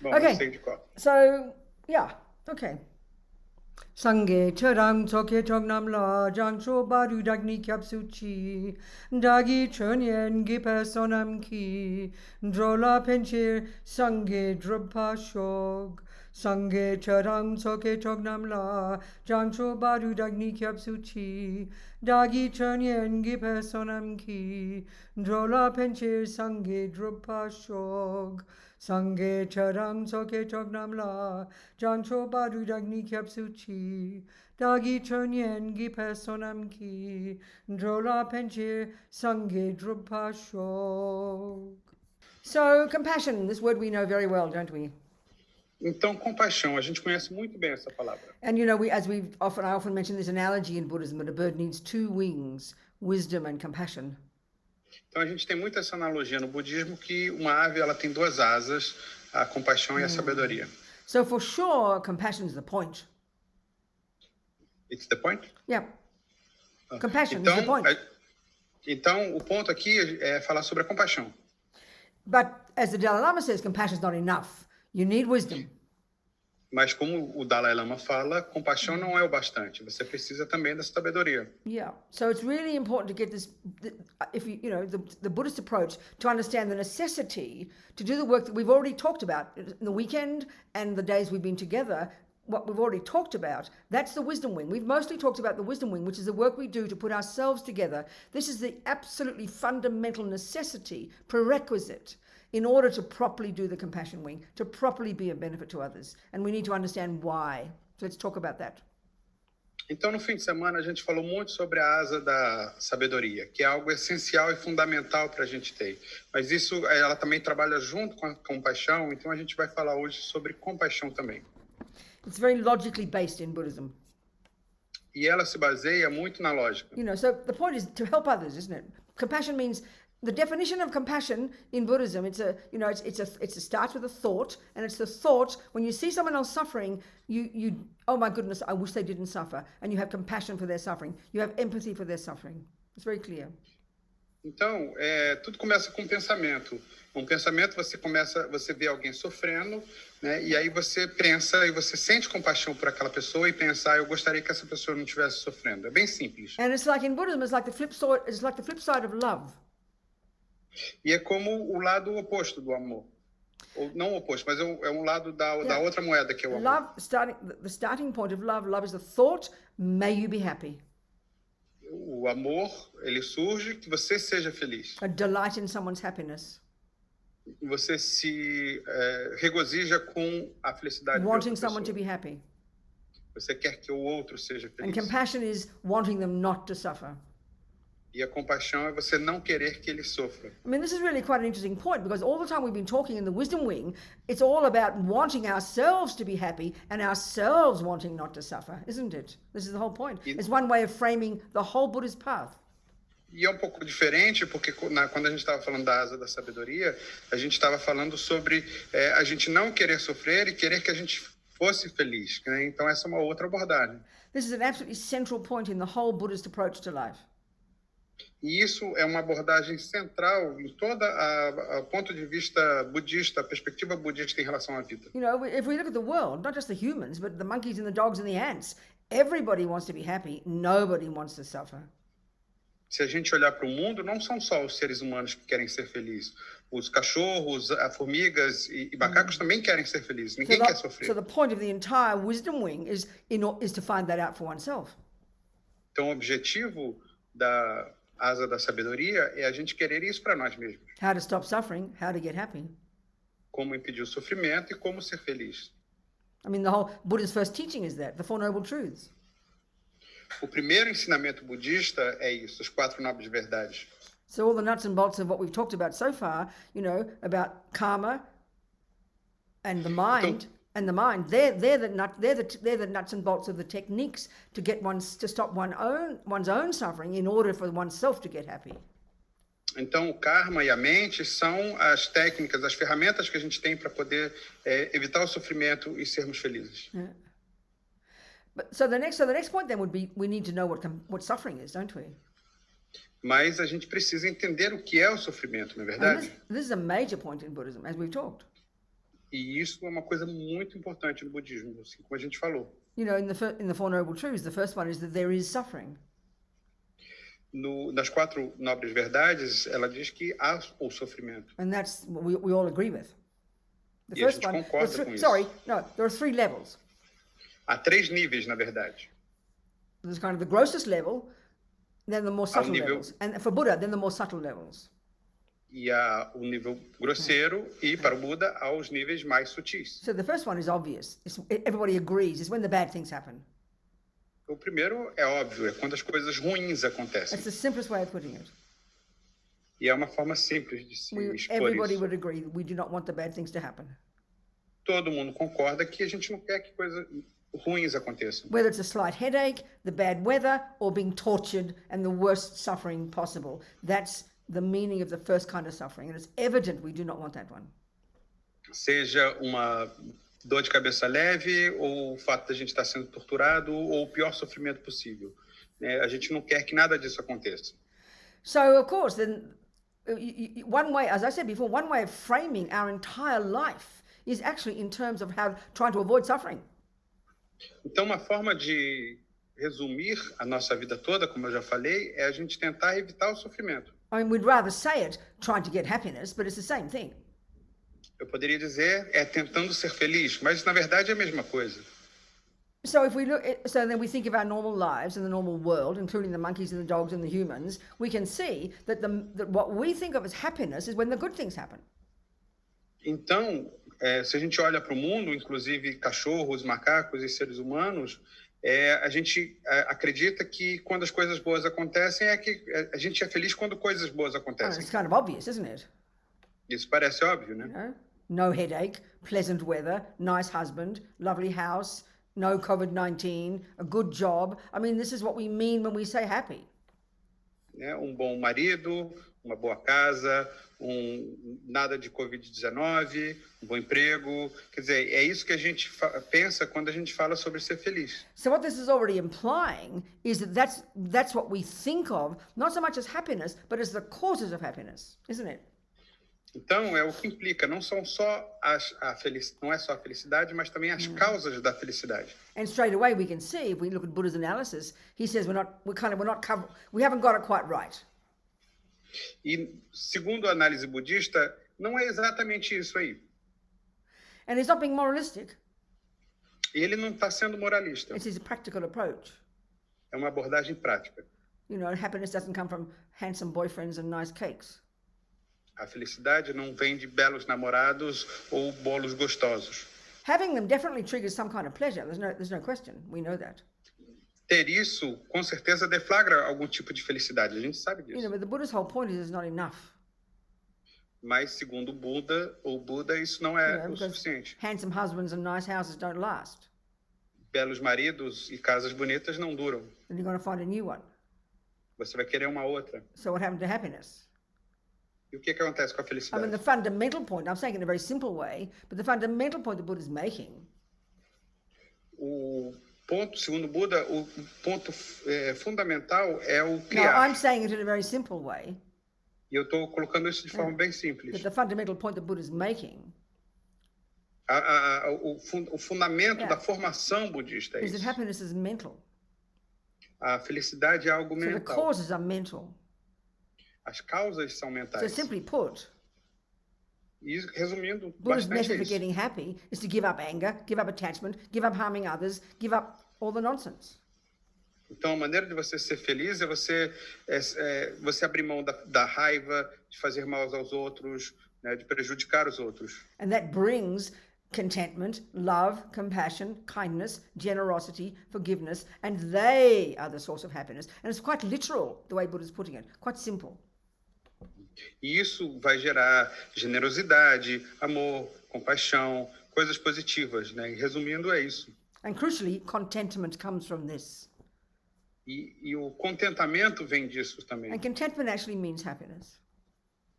Bom, eu sei de qual. So, yeah, okay. Sangye cherang tsoke chognam la jangcho baru dagni kyapsuchi dagi chönyen gipe sonam ki drola penchir sangye druppa shog sangye cherang tsoke chognam la jangcho baru dagni kyapsuchi dagi chönyen gipe sonam ki drola penchir sangye druppa shog Sangye charang soke chognam la, jancho badu dagni kyapsuchi, dagi chönyen gi personam ki, drola penchir sangye drupa shog. So, compassion, this word we know very well, don't we? Então, compaixão, a gente conhece muito bem essa palavra. And you know, I often mention this analogy in Buddhism that a bird needs two wings, wisdom and compassion. Então a gente tem muito essa analogia no budismo que uma ave ela tem duas asas, a compaixão e a sabedoria. So for sure, compassion is the point. It's the point? Yeah. Compassion is the point. Então o ponto aqui é falar sobre a compaixão. But as the Dalai Lama says, compassion is not enough. You need wisdom. Mas como o Dalai Lama fala, compaixão não é o bastante. Você precisa também da sabedoria. Yeah. So it's really important to get this, if you know, the Buddhist approach to understand the necessity to do the work that we've already talked about in the weekend and the days we've been together. What we've already talked about, that's the wisdom wing. We've mostly talked about the wisdom wing, which is the work we do to put ourselves together. This is the absolutely fundamental necessity, prerequisite, in order to properly do the compassion wing, to properly be a benefit to others. And we need to understand why. So let's talk about that. Então, no fim de semana, a gente falou muito sobre a asa da sabedoria, que é algo essencial e fundamental para a gente ter. Mas isso, ela também trabalha junto com a compaixão, então a gente vai falar hoje sobre compaixão também. It's very logically based in Buddhism. E ela se baseia muito na lógica. You know, so the point is to help others, isn't it? Compassion means the definition of compassion in Buddhism. It starts with a thought, and it's the thought when you see someone else suffering, you oh my goodness, I wish they didn't suffer, and you have compassion for their suffering. You have empathy for their suffering. It's very clear. Então, tudo começa com um pensamento. Um pensamento, você vê alguém sofrendo, né? E aí você pensa e você sente compaixão por aquela pessoa e pensa, eu gostaria que essa pessoa não estivesse sofrendo. É bem simples. And it's like in Buddhism, it's like the flip side of love. E é como o lado oposto do amor. Ou não oposto, mas é um lado da outra moeda que é o amor. The starting point of love is the thought, may you be happy. O amor, ele surge que você seja feliz. A delight in someone's happiness. Você se regozija com a felicidade wanting someone to be happy. Você quer que o outro seja feliz. And compassion is wanting them not to suffer. E a compaixão é você não querer que ele sofra. I mean, this is really quite an interesting point because all the time we've been talking in the wisdom wing, it's all about wanting ourselves to be happy and ourselves wanting not to suffer, isn't it? This is the whole point. It's one way of framing the whole Buddhist path. E é um pouco diferente porque quando a gente estava falando da asa da sabedoria, a gente estava falando sobre a gente não querer sofrer e querer que a gente fosse feliz. Né? Então essa é uma outra abordagem. This is an absolutely central point in the whole Buddhist approach to life. E isso é uma abordagem central em toda a ponto de vista budista, a perspectiva budista em relação à vida. You know, if we look at the world, not just the humans, but the monkeys and the dogs and the ants, everybody wants to be happy, nobody wants to suffer. Se a gente olhar para o mundo, não são só os seres humanos que querem ser felizes. Os cachorros, as formigas e macacos também querem ser felizes. Ninguém quer sofrer. So the point of the entire wisdom wing is to find that out for oneself. Então o objetivo da asa da sabedoria é a gente querer isso para nós mesmos. How to stop suffering, how to get happy. Como impedir o sofrimento e como ser feliz. I mean, the whole Buddha's first teaching is that, the Four Noble Truths. O primeiro ensinamento budista é isso, as 4 nobres verdades. So all the nuts and bolts of what we've talked about so far, you know, about karma and the mind. And the mind, they're the nuts and bolts of the techniques to get to stop one's own suffering in order for oneself to get happy. Então, o karma e a mente são as técnicas, as ferramentas que a gente tem para poder evitar o sofrimento e sermos felizes. Yeah. So the next point then would be we need to know what suffering is, don't we? Mas a gente precisa entender o que é o sofrimento, não é verdade? This is a major point in Buddhism, as we've talked. E isso é uma coisa muito importante no budismo, assim como a gente falou. You know, in the Four Noble Truths, the first one is that there is suffering. Nas 4 nobres verdades, ela diz que há o sofrimento. And that's what we all agree with. The E a first gente one, concorda com isso. sorry, no, there are 3 levels. Há 3 níveis, na verdade. There's kind of the grossest level, then the more subtle nível- levels. And for Buddha, then the more subtle levels. E há o nível grosseiro e, para o Buda, há os níveis mais sutis. So the first one is obvious. Everybody agrees. It's when the bad things happen. O primeiro é óbvio, é quando as coisas ruins acontecem. That's the simplest way of putting it. E é uma forma simples de se expor Everybody isso. would agree that we do not want the bad things to happen. Todo mundo concorda que a gente não quer que coisas ruins aconteçam. Whether it's a slight headache, the bad weather, or being tortured and the worst suffering possible. That's the meaning of the first kind of suffering. And it's evident we do not want that one. Seja uma dor de cabeça leve, ou o fato de a gente estar sendo torturado, ou o pior sofrimento possível. A gente não quer que nada disso aconteça. So, of course, then one way, as I said before, one way of framing our entire life is actually in terms of how trying to avoid suffering. Então, uma forma de resumir a nossa vida toda, como eu já falei, é a gente tentar evitar o sofrimento. I mean, we'd rather say it trying to get happiness, but it's the same thing. Eu poderia dizer tentando ser feliz, mas na verdade é a mesma coisa. So if we look, so then we think of our normal lives in the normal world, including the monkeys and the dogs and the humans, we can see that that what we think of as happiness is when the good things happen. Então, se a gente olha para o mundo, inclusive cachorros, macacos e seres humanos, a gente acredita que quando as coisas boas acontecem que a gente é feliz quando coisas boas Oh, acontecem. it's kind of obvious, isn't it? Isso parece óbvio, né? You know? No headache, pleasant weather, nice husband, lovely house, no COVID-19, a good job. I mean, this is what we mean when we say happy. Um bom marido, uma boa casa, nada de Covid-19, um bom emprego. Quer dizer, é isso que a gente pensa quando a gente fala sobre ser feliz. So what this is already implying is that that's what we think of, not so much as happiness, but as the causes of happiness, isn't it? Então, é o que implica, não é só a felicidade, mas também as causas da felicidade. And straight away we can see, if we look at Buddha's analysis, he says we haven't got it quite right. E, segundo a análise budista, não é exatamente isso aí. And he's not being moralistic. E ele não está sendo moralista. It's his practical approach. É uma abordagem prática. You know, happiness doesn't come from handsome boyfriends and nice cakes. A felicidade não vem de belos namorados ou bolos gostosos. Having them definitely triggers some kind of pleasure. There's no question. We know that. Ter isso, com certeza, deflagra algum tipo de felicidade. A gente sabe You know, disso. but the Buddha's whole point is it's not enough. Mas, segundo o Buda, isso não é o suficiente. Handsome husbands and nice houses don't last. Belos maridos e casas bonitas não duram. Then you're going to find a new one. Você vai querer uma outra. So what happened to happiness? E o que acontece com a I felicidade? mean, the fundamental point, I'm saying it in a very simple way, but the fundamental point the Buddha is making O ponto, segundo o Buda, o ponto fundamental é o Now, criar. I'm saying it in a very simple way, E eu estou colocando isso de forma bem simples. but the fundamental point the Buddha is making O fundamento da formação budista é is that isso. happiness is mental. A felicidade é algo So the mental. causes are mental. As causas são So mentais. simply put, E resumindo, Buddha's bastante method for isso. getting happy is to give up anger, give up attachment, give up harming others, give up all the nonsense. Então, a maneira de você ser feliz é você abrir mão da raiva, de fazer mal aos outros, né, de prejudicar os outros. And that brings contentment, love, compassion, kindness, generosity, forgiveness, and they are the source of happiness. And it's quite literal, the way Buddha's putting it, quite simple. E isso vai gerar generosidade, amor, compaixão, coisas positivas, né? E resumindo, é isso. And crucially, contentment comes from this. E o contentamento vem disso também, And contentment actually means happiness.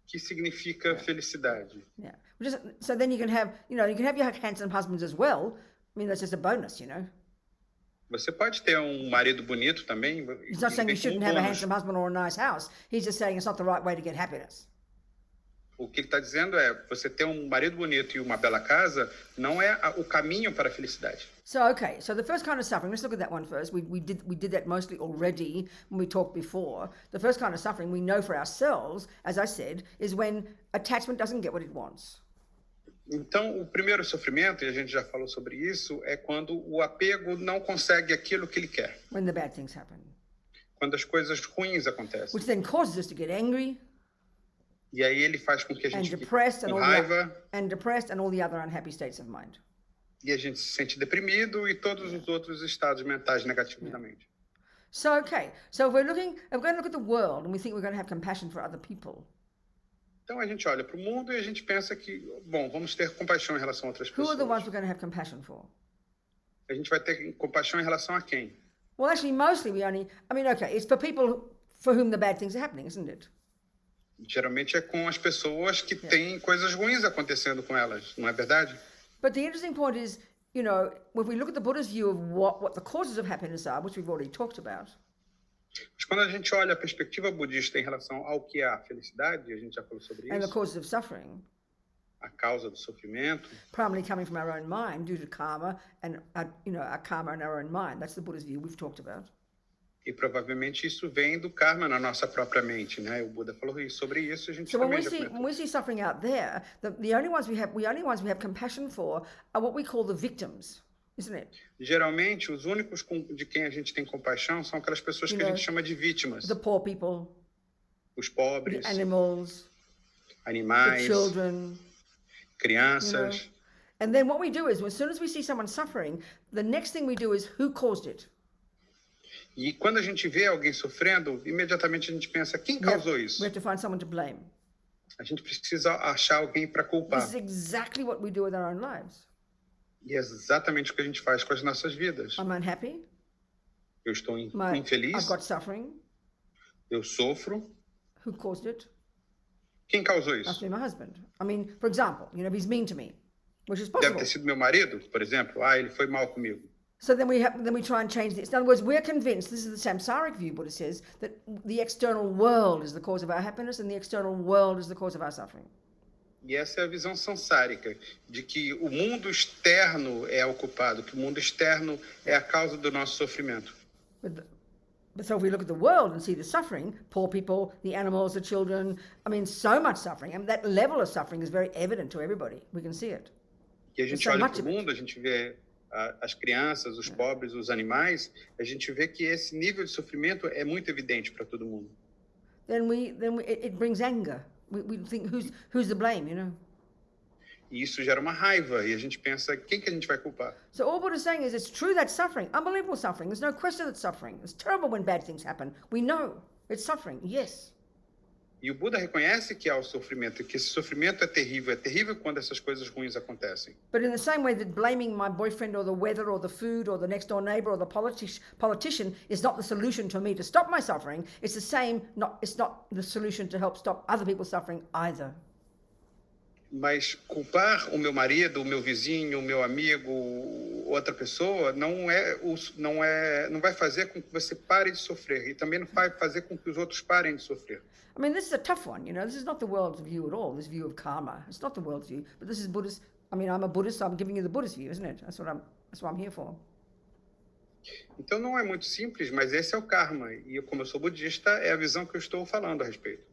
que significa felicidade. Yeah. So then you can have your handsome husbands as well. I mean, that's just a bonus, you know. Você pode ter um marido bonito também. He's not saying you shouldn't have a handsome husband or a nice house. He's just saying it's not the right way to get happiness. O que ele está dizendo é, você ter um marido bonito e uma bela casa não é o caminho para a felicidade. So, okay, so the first kind of suffering, let's look at that one first. We did that mostly already when we talked before. The first kind of suffering we know for ourselves, as I said, is when attachment doesn't get what it wants. Então, o primeiro sofrimento, e a gente já falou sobre isso, é quando o apego não consegue aquilo que ele quer. When the bad things happen. Quando as coisas ruins acontecem. Which then causes us to get angry. E aí ele faz com que a And gente fique depressed com raiva. And all the other unhappy states of mind. E a gente se sente deprimido e todos os outros estados mentais negativos da mente. So, okay, so if we're going to look at the world and we think we're going to have compassion for other people. Então a gente olha para o mundo e a gente pensa que, bom, vamos ter compaixão em relação a outras Who are the ones pessoas. we're going to have compassion for? A gente vai ter compaixão em relação a quem? Well, actually, mostly okay, it's for people for whom the bad things are happening, isn't it? Geralmente é com as pessoas que têm coisas ruins acontecendo com elas, não é verdade? But the interesting point is, if we look at the Buddha's view of what the causes of happiness are, which we've already talked about. Mas quando a gente olha a perspectiva budista em relação ao que é a felicidade, a gente já falou sobre And the isso, causes of suffering, a causa do sofrimento, primarily coming from our own mind due to karma and our karma in our own mind. That's the Buddha's view we've talked about. e provavelmente isso vem do karma na nossa própria mente, né? O Buda falou sobre isso, a gente So when também we já see comentou. suffering out there, the only ones we have compassion for are what we call the victims, isn't it? Geralmente, os únicos de quem a gente tem compaixão são aquelas pessoas que a gente chama de vítimas. The poor people, Os the pobres, animals, the animais, children. crianças. And then what we do is, as soon as we see someone suffering, the next thing we do is who caused it. E quando a gente vê alguém sofrendo, imediatamente a gente pensa, quem causou isso? We have to find someone to blame. A gente precisa achar alguém para culpar. This is exactly what we do with our own lives. E é exatamente o que a gente faz com as nossas vidas. I'm unhappy. Eu estou I've infeliz, got suffering. eu sofro. Who caused it? Quem causou Must isso? be my husband. For example, if he's mean to me, which is Deve possible. ter sido meu marido, por exemplo. Ah, ele foi mal comigo. So then we try and change this. In other words, we're convinced, this is the samsaric view, Buddha says, that the external world is the cause of our happiness and the external world is the cause of our suffering. E essa é a visão sansárica, de que o mundo externo é o culpado, que o mundo externo é a causa do nosso sofrimento. But so if we look at the world and see the suffering, poor people, the animals, the children, so much suffering, and that level of suffering is very evident to everybody. We can see it. E a gente So olha much para o of it. mundo, a gente vê as crianças, os pobres, os animais, a gente vê que esse nível de sofrimento é muito evidente para todo mundo. Then it brings anger. We think who's to blame, E isso gera uma raiva, e a gente pensa, quem que a gente vai culpar? So all Buddha's saying is it's true that's suffering, unbelievable suffering. There's no question that's suffering. It's terrible when bad things happen. We know it's suffering, yes. E o Buda reconhece que há o sofrimento, e que esse sofrimento é terrível quando essas coisas ruins acontecem. But in the same way that blaming my boyfriend or the weather or the food or the next door neighbor or the politician is not the solution to me to stop my suffering, it's the same, it's not the solution to help stop other people suffering either. Mas culpar o meu marido, o meu vizinho, o meu amigo, outra pessoa, não vai fazer com que você pare de sofrer, e também não vai fazer com que os outros parem de sofrer. This is a tough one, This is not the world's view at all, this view of karma. It's not the world's view, but this is Buddhist. I'm a Buddhist, so I'm giving you the Buddhist view, isn't it? That's what I'm here for. Então não é muito simples, mas esse é o karma, e como eu sou budista, é a visão que eu estou falando a respeito.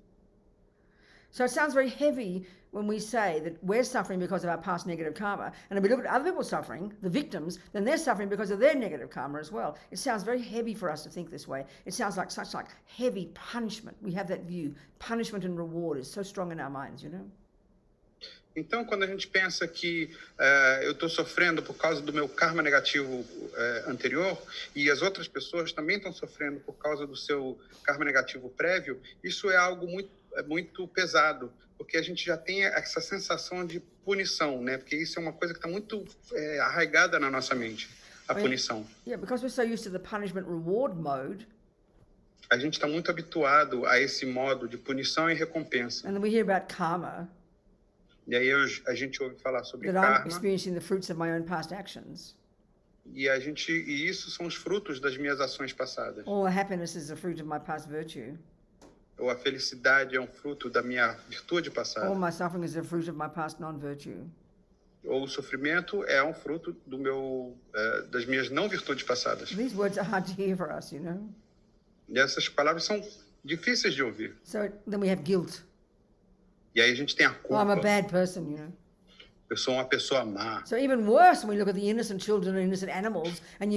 So it sounds very heavy when we say that we're suffering because of our past negative karma. And if we look at other people suffering, the victims, then they're suffering because of their negative karma as well. It sounds very heavy for us to think this way. It sounds like such heavy punishment. We have that view. Punishment and reward is so strong in our minds, Então, quando a gente pensa que eu estou sofrendo por causa do meu karma negativo anterior e as outras pessoas também estão sofrendo por causa do seu karma negativo prévio, isso é algo muito pesado, porque a gente já tem essa sensação de punição, né? Porque isso é uma coisa que está muito arraigada na nossa mente, a punição. Yeah, because we're so used to the punishment reward mode. A gente está muito habituado a esse modo de punição e recompensa. And then we hear about karma. E aí a gente ouve falar sobre That I'm karma. experiencing the fruits of my own past actions. E isso são os frutos das minhas ações passadas. All the happiness is the fruit of my past virtue. ou a felicidade é um fruto da minha virtude passada, All my suffering is a fruit of my past non-virtue. ou o sofrimento é um fruto das minhas não virtudes passadas. These words are hard to hear for us, you know. E essas palavras são difíceis de ouvir. So then we have guilt. E aí a gente tem a Oh, I'm a culpa. bad person, you know. Eu sou uma pessoa má. So even worse when we look at the innocent children and innocent animals, and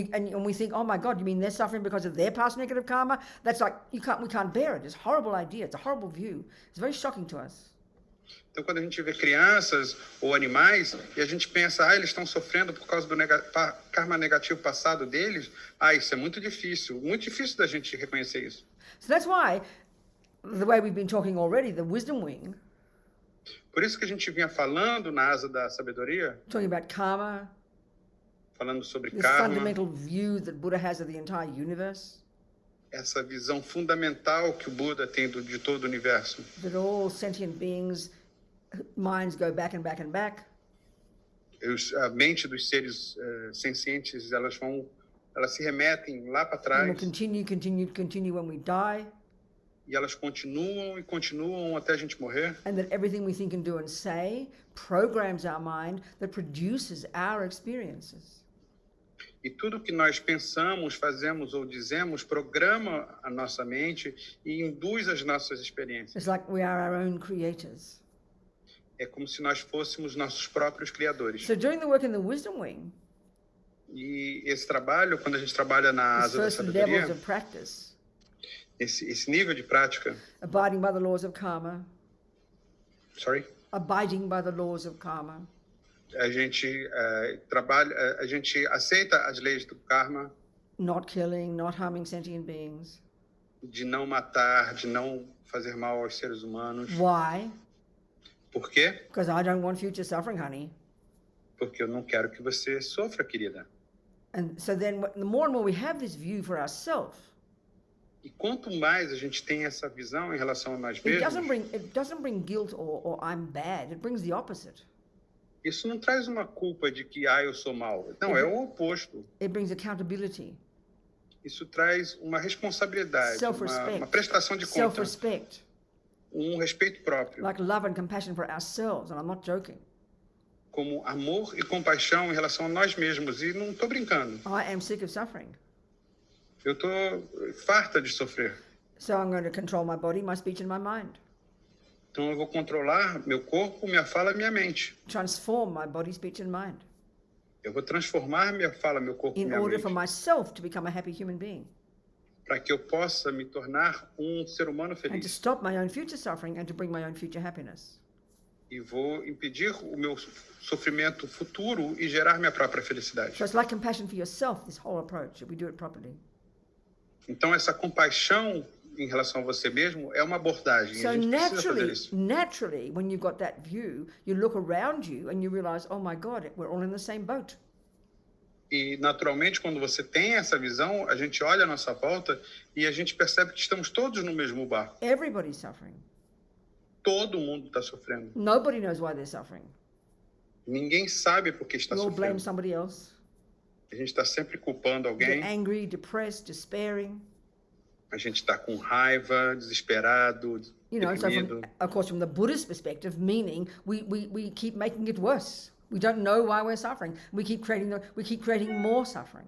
we think, oh my God, you mean they're suffering because of their past negative karma? That's like we can't bear it. It's a horrible idea. It's a horrible view. It's very shocking to us. Então, quando a gente vê crianças ou animais e a gente pensa, eles estão sofrendo por causa do karma negativo passado deles, isso é muito difícil da gente reconhecer isso. So that's why, the way we've been talking already, the wisdom wing, Por isso que a gente vinha falando na asa da sabedoria, talking about karma, falando sobre this karma, fundamental view that Buddha has of the entire universe, essa visão fundamental que o Buda tem de todo o universo, that all sentient beings' minds go back and back and back. A mente dos seres sencientes, elas se remetem lá para And trás will continue when we die. e elas continuam e continuam até a gente morrer. And that everything we think and do and say programs our mind that produces our experiences. E tudo que nós pensamos, fazemos ou dizemos programa a nossa mente e induz as nossas experiências. It's like we are our own creators. É como se nós fôssemos nossos próprios criadores. So doing the work in the wisdom wing, E esse trabalho, quando a gente trabalha na these asa da first levels sabedoria, of practice, esse nível de prática, abiding by the laws of karma, a gente a gente aceita as leis do karma, not killing, not harming sentient beings. de não matar, de não fazer mal aos seres humanos. Why? Por quê? Because I don't want future suffering, honey. Porque eu não quero que você sofra, querida. And so then the more and more we have this view for ourselves, E quanto mais a gente tem essa visão em relação a nós it mesmos, doesn't bring guilt or I'm bad. It brings the opposite. isso não traz uma culpa de que eu sou mal. Não, é o oposto. It brings accountability, Isso traz uma responsabilidade, self-respect, uma prestação de conta, self-respect, respeito próprio, like love and compassion for ourselves. And I'm not joking. como amor e compaixão em relação a nós mesmos. E não estou brincando. I am sick of suffering. Eu estou farta de sofrer. So I'm going to control my body, my speech, and my mind. Então eu vou controlar meu corpo, minha fala e minha mente. Transform my body, speech, and mind Eu vou transformar minha fala, meu corpo e in minha order for mente myself to become a happy human being para que eu possa me tornar um ser humano and to feliz. stop my own future suffering and to bring my own future happiness. E vou impedir o meu sofrimento futuro e gerar minha própria felicidade. So it's like compassion for yourself, this whole approach, if we do it properly. Então essa compaixão em relação a você mesmo é uma abordagem. So A gente precisa fazer isso. naturally, when you've got that view, you look around you and you realize, oh my God, we're all in the same boat. E naturalmente, quando você tem essa visão, a gente olha à nossa volta e a gente percebe que estamos todos no mesmo barco. Everybody's suffering. Todo mundo está sofrendo. Nobody knows why they're suffering. Ninguém sabe por que está We all blame sofrendo. somebody else. A gente está sempre culpando alguém. Get angry, depressed, despairing. A gente está com raiva, desesperado, You know, so deprimido. of course, from the Buddhist perspective, meaning we keep making it worse. We don't know why we're suffering. We keep creating more suffering.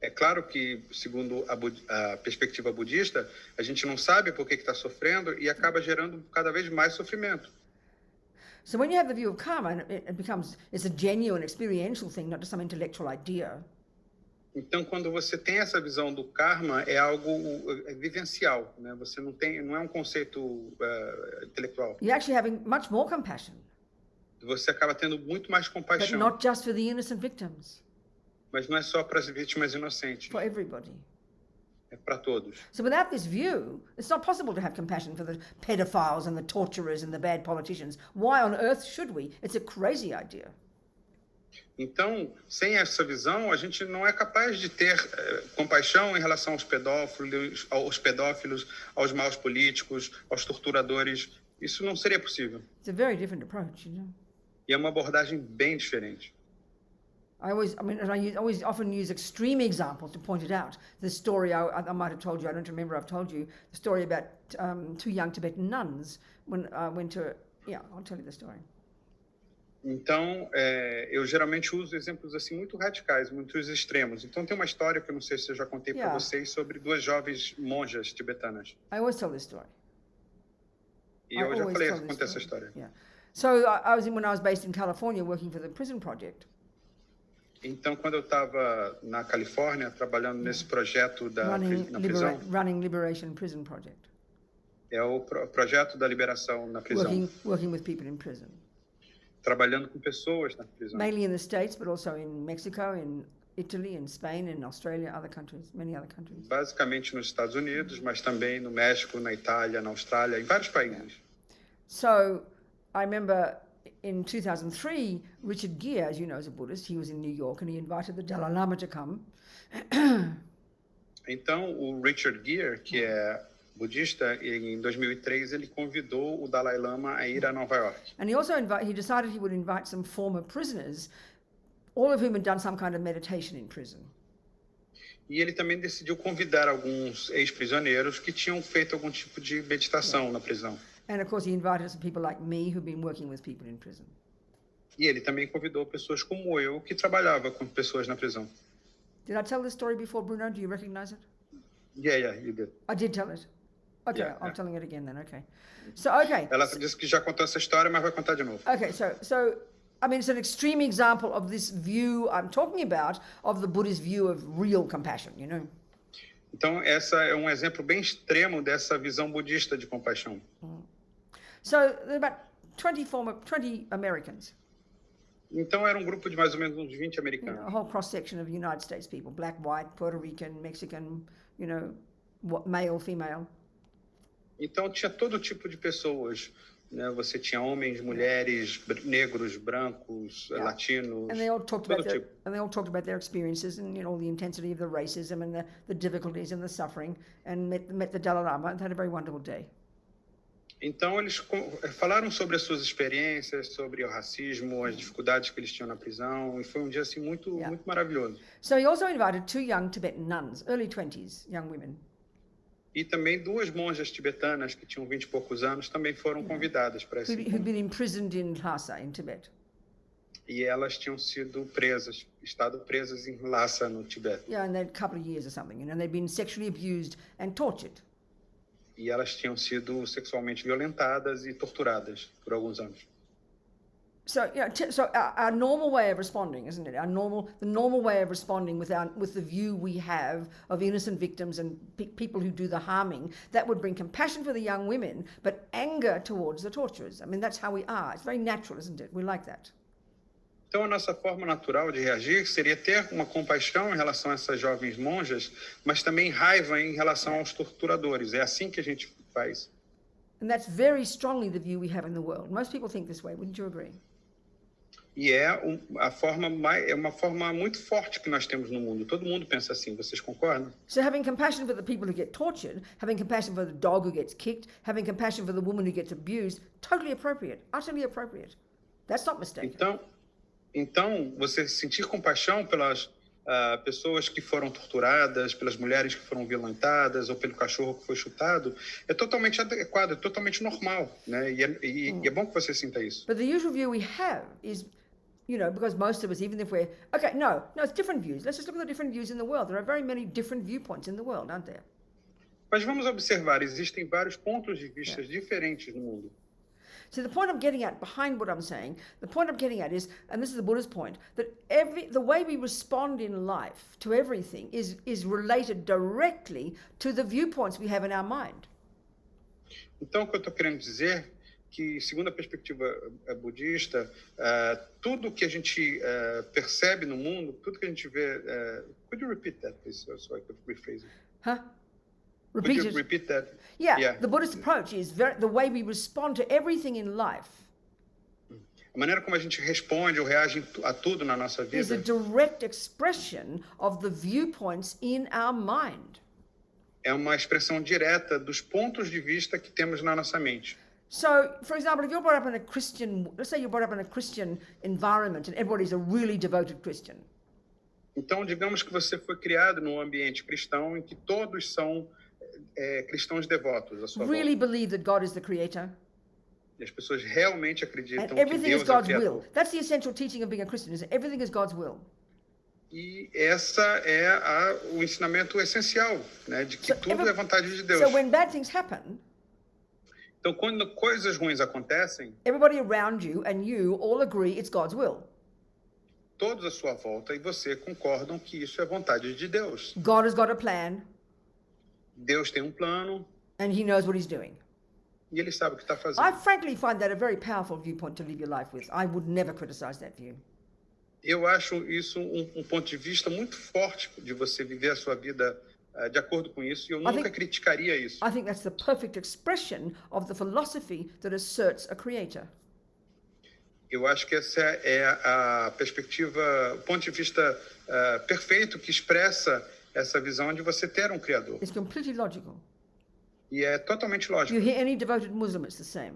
É claro que, segundo a perspectiva budista, a gente não sabe por que está sofrendo e acaba gerando cada vez mais sofrimento. So when you have the view of karma, it's a genuine experiential thing, not just some intellectual idea. Então, quando você tem essa visão do karma, é algo vivencial, né? Você não é um conceito intelectual. You're actually having much more compassion, Você acaba tendo muito mais but compaixão, not just for the innocent victims, mas não é só para as vítimas inocentes, for everybody. é para todos. So without this view, it's not possible to have compassion for the pedophiles and the torturers and the bad politicians. Why on earth should we? It's a crazy idea. Então, sem essa visão, a gente não é capaz de ter compaixão em relação aos pedófilos, aos maus políticos, aos torturadores. Isso não seria possível. It's a very different approach, you know. E é uma abordagem bem diferente. I always often use extreme examples to point it out. The story I might have told you, I don't remember I've told you, the story about two young Tibetan nuns when I went to, I'll tell you the story. Então, eu geralmente uso exemplos assim muito radicais, muito extremos. Então, tem uma história que eu não sei se eu já contei para vocês sobre duas jovens monjas tibetanas. I always tell this story. E eu já contei essa história. Yeah. So when I was based in California working for the prison project. Então, quando eu estava na Califórnia trabalhando nesse projeto na prisão, Running Liberation Prison Project. É o projeto da liberação na prisão. Working with people in prison. Trabalhando com pessoas na prisão. Mainly in the States, but also in Mexico, in Italy, in Spain, in Australia, many other countries. Basicamente nos Estados Unidos, mas também no México, na Itália, na Austrália, em vários países. Yeah. So, I remember in 2003, Richard Gere, as you know, is a Buddhist. He was in New York and he invited the Dalai Lama to come. Então, o Richard Gere, que é budista, em 2003 ele convidou o Dalai Lama a ir a Nova York. And he decided he would invite some former prisoners, all of whom had done some kind of meditation in prison. E ele também decidiu convidar alguns ex-prisioneiros que tinham feito algum tipo de meditação na prisão. And of course he invited some people like me who've been working with people in prison. E ele também convidou pessoas como eu que trabalhava com pessoas na prisão. Did I tell this story before, Bruno? Do you recognize it? Yeah, you did. I did tell it. Okay, Yeah, I'm telling it again then. Okay. So Ela disse que já contou essa história, mas vai contar de novo. Okay, so I mean, it's an extreme example of this view I'm talking about of the Buddhist view of real compassion, you know. Então, essa é um exemplo bem extremo dessa visão budista de compaixão. So there are about 20 Americans. Então, era um grupo de mais ou menos uns 20 A americanos. whole cross-section of United States people, black, white, Puerto Rican, Mexican, male, female. Então, tinha todo tipo de pessoas. Né? Você tinha homens, mulheres, negros, brancos, latinos, And they all talked todo about tipo. about their experiences and the intensity of the racism and the difficulties and the suffering, and met the Dalai Lama and had a very wonderful day. Então, eles falaram sobre as suas experiências, sobre o racismo, as dificuldades que eles tinham na prisão, e foi um dia assim muito maravilhoso. So he also invited two young Tibetan nuns, early 20s, young women. E também duas monjas tibetanas que tinham 20 e poucos anos também foram convidadas para esse Who'd encontro. been imprisoned in Lhasa, in Tibet. E elas tinham sido estado presas em Lhasa, no Tibete. Yeah, and they'd a couple of years or something, they'd been sexually abused and tortured. E elas tinham sido sexualmente violentadas e torturadas por alguns anos. So, so our normal way of responding, isn't it? The normal way of responding with the view we have of innocent victims and people who do the harming, that would bring compassion for the young women, but anger towards the torturers. I mean, that's how we are. It's very natural, isn't it? We like that. Então, a nossa forma natural de reagir seria ter uma compaixão em relação a essas jovens monjas, mas também raiva em relação aos torturadores. É assim que a gente faz. And that's very strongly the view we have in the world. Most people think this way, wouldn't you agree? E é uma forma muito forte que nós temos no mundo. Todo mundo pensa assim. Vocês concordam? So having compassion for the people who get tortured, having compassion for the dog who gets kicked, having compassion for the woman who gets abused, totally appropriate, utterly appropriate. That's not mistaken. Então, você sentir compaixão pelas pessoas que foram torturadas, pelas mulheres que foram violentadas ou pelo cachorro que foi chutado, é totalmente adequado, é totalmente normal, né? E é bom que você sinta isso. But the usual view we have is, because most of us, even if we're... Okay, no, it's different views. Let's just look at the different views in the world. There are very many different viewpoints in the world, aren't there? Mas vamos observar, existem vários pontos de vista diferentes no mundo. So the point I'm getting at, behind what I'm saying, the point I'm getting at is, and this is the Buddha's point, that the way we respond in life to everything is related directly to the viewpoints we have in our mind. Então, o que eu estou querendo dizer que, segundo a perspectiva budista, tudo que a gente percebe no mundo, tudo que a gente vê... could you repeat that, please, so I could rephrase it? Huh? Could you repeat that? Yeah, the Buddhist approach is the way we respond to everything in life. A maneira como a gente responde ou reage a tudo na nossa vida is a direct expression of the viewpoints in our mind. É uma expressão direta dos pontos de vista que temos na nossa mente. So, for example, if you're brought up in a Christian, let's say you're brought up in a Christian environment and everybody's a really devoted Christian. Então, digamos que você foi criado num ambiente cristão em que todos são cristãos devotos à sua Really volta. believe that God is the creator. E as pessoas realmente acreditam And que everything is Deus é o God's Criador. will. That's the essential teaching of being a Christian, is that everything is God's will. E essa é o ensinamento essencial, né, de que So tudo é vontade de Deus. So when bad things happen, Então, quando coisas ruins acontecem, everybody around you and you all agree it's God's will. todos à sua volta e você concordam que isso é vontade de Deus. God has got a plan Deus tem um plano and he knows what he's doing. e Ele sabe o que está I fazendo. frankly find that a very powerful viewpoint to live your life with. I would never criticize that view. Eu acho isso um ponto de vista muito forte de você viver a sua vida de acordo com isso, e eu nunca criticaria isso. I think that's the perfect expression of the philosophy that asserts a creator. Eu acho que essa é a perspectiva, o ponto de vista perfeito que expressa essa visão de você ter um Criador. It's completely logical. E é totalmente lógico. You hear any devoted Muslim, it's the same.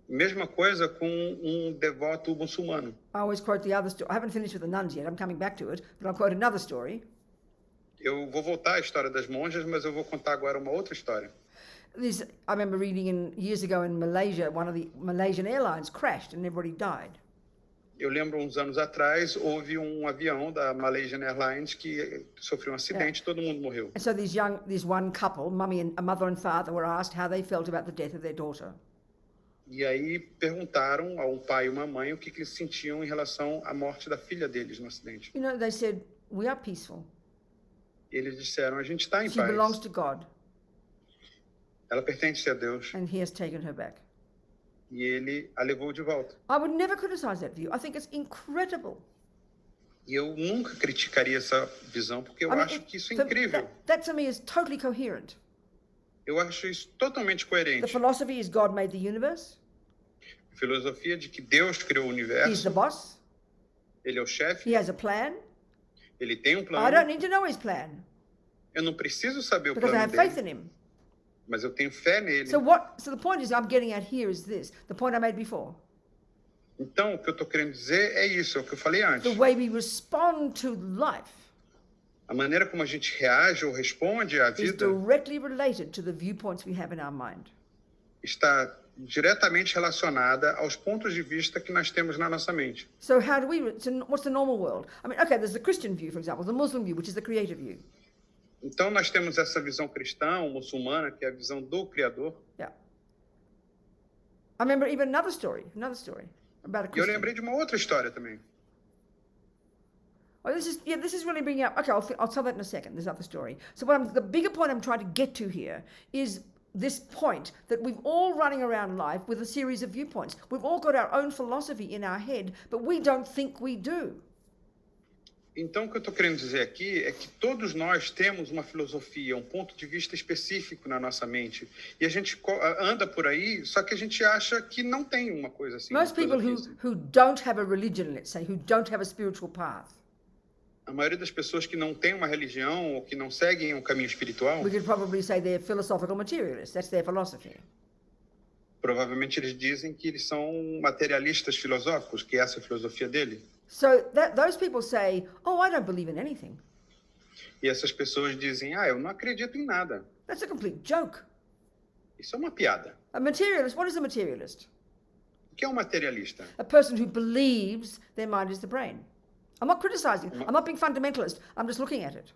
Mesma coisa com um devoto muçulmano. I always quote the other story. I haven't finished with the nuns yet. I'm coming back to it, but I'll quote another story. Eu vou voltar à história das monjas, mas eu vou contar agora uma outra história. I remember reading years ago in Malaysia, one of the Malaysian airlines crashed and everybody died. Eu lembro uns anos atrás, houve um avião da Malaysian Airlines que sofreu um acidente, todo mundo morreu. And so this one couple, a mother and father, were asked how they felt about the death of their daughter. E aí perguntaram ao pai e uma mãe o que eles sentiam em relação à morte da filha deles no acidente. You know, they said, we are peaceful. Eles disseram, a gente está em She belongs paz. to God, Ela pertence a Deus and he has taken her back. e Ele a levou de volta. I would never criticize that view. I think it's incredible. E eu nunca criticaria essa visão, porque eu acho que isso é incrível. That to me is totally coherent. Eu acho isso totalmente The coerente. philosophy is God made the universe. A filosofia de que Deus criou o He's the universo, boss. Ele é o chefe, He has a plan. Ele tem um I plano. don't need to know his plan Eu não preciso saber o because I plano have faith dele, in him. mas eu tenho fé nele. So the point is I'm getting at here is this, the point I made before. Então, o que eu estou querendo dizer é isso, é o que eu falei The antes. way we respond to life A maneira como a gente reage ou responde à is vida directly related to the viewpoints we have in our mind. está diretamente relacionada aos pontos de vista que nós temos na nossa mente. So what's the normal world? I mean, okay, there's the Christian view, for example, the Muslim view, which is the creative view. Então, nós temos essa visão cristã, ou muçulmana, que é a visão do Criador. Yeah. I remember even another story about a E eu Christian. lembrei de uma outra história também. Oh, this is really bringing up. Okay, I'll tell that in a second. This other story. So the bigger point I'm trying to get to here is this point that we've all running around life with a series of viewpoints. We've all got our own philosophy in our head, but we don't think we do. Então, o que eu estou querendo dizer aqui é que todos nós temos uma filosofia, um ponto de vista específico na nossa mente. E a gente anda por aí, só que a gente acha que não tem uma coisa assim. Most people who don't have a religion, let's say, who don't have a spiritual path, A maioria das pessoas que não tem uma religião ou que não seguem um caminho espiritual, we could probably say they're philosophical materialists. That's their philosophy. provavelmente eles dizem que eles são materialistas filosóficos, que essa é a filosofia dele. So those people say, oh, I don't believe in anything. E essas pessoas dizem, eu não acredito em nada. That's a complete joke. Isso é uma piada. A materialist, what is a materialist? O que é um materialista? A person who believes their mind is the brain. I'm not criticizing. I'm not being fundamentalist. I'm just looking at it.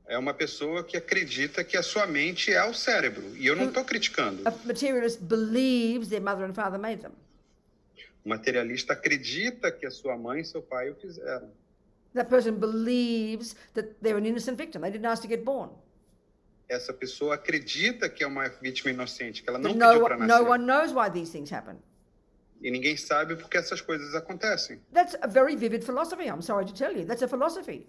É uma pessoa que acredita que a sua mente é o cérebro. E eu não estou criticando. A materialist believes their mother and father made them. O materialista acredita que a sua mãe e seu pai o fizeram. That person believes that they're an innocent victim. They didn't ask to get born. Essa pessoa acredita que é uma vítima inocente, que ela não But pediu para no nascer. one knows why these things happen. E ninguém sabe por que essas coisas acontecem. That's a very vivid philosophy. I'm sorry to tell you. That's a philosophy.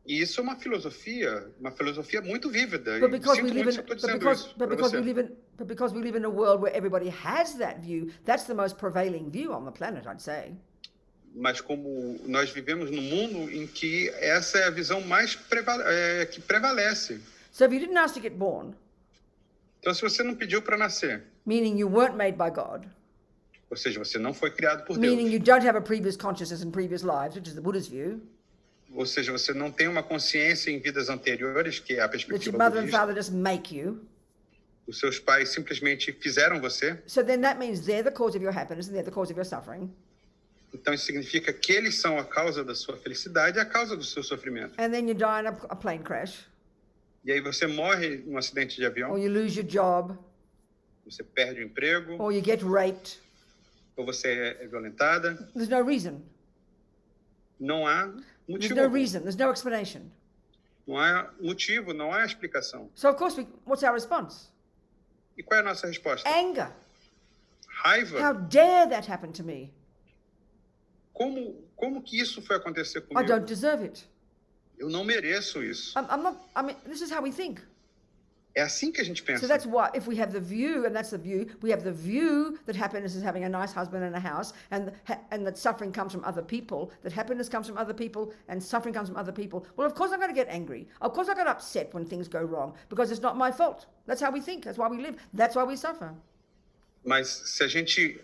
E isso é uma filosofia muito vívida. But E because sinto we live muito se in, eu estou but dizendo because, isso but para because você. we live in a world where everybody has that view, that's the most prevailing view on the planet, I'd say. Mas como nós vivemos num mundo em que essa é a visão mais que prevalece. So if you didn't ask to get born, Então, se você não pediu para nascer, meaning you weren't made by God, Ou seja, você não foi criado por meaning Deus. you don't have a previous consciousness in previous lives, which is the Buddha's view, Ou seja, você não tem uma consciência em vidas anteriores, que é a that your perspectiva mother and budista. father just make you. Os seus pais simplesmente fizeram você. So then that means they're the cause of your happiness and they're the cause of your suffering. Então isso significa que eles são a causa da sua felicidade e a causa do seu sofrimento. And then you die in a plane crash, E aí você morre num acidente de or avião, you lose your job, você perde o emprego, or you get raped. ou você é violentada. There's no reason. Não há There's motivo. no algum. reason. There's no explanation. Não há motivo, não há explicação. So of course, what's our response? E qual é a nossa resposta? Anger. How Raiva. dare that happen to me? Como que isso foi acontecer I comigo? don't deserve it. Eu não mereço isso. I'm not. I mean, this is how we think. É assim que a gente So pensa. that's why, if we have the view, and that's the view, we have the view that happiness is having a nice husband and a house, and that suffering comes from other people, that happiness comes from other people, and suffering comes from other people. Well, of course I'm going to get angry. Of course I get upset when things go wrong, because it's not my fault. That's how we think. That's why we live. That's why we suffer. Mas se a gente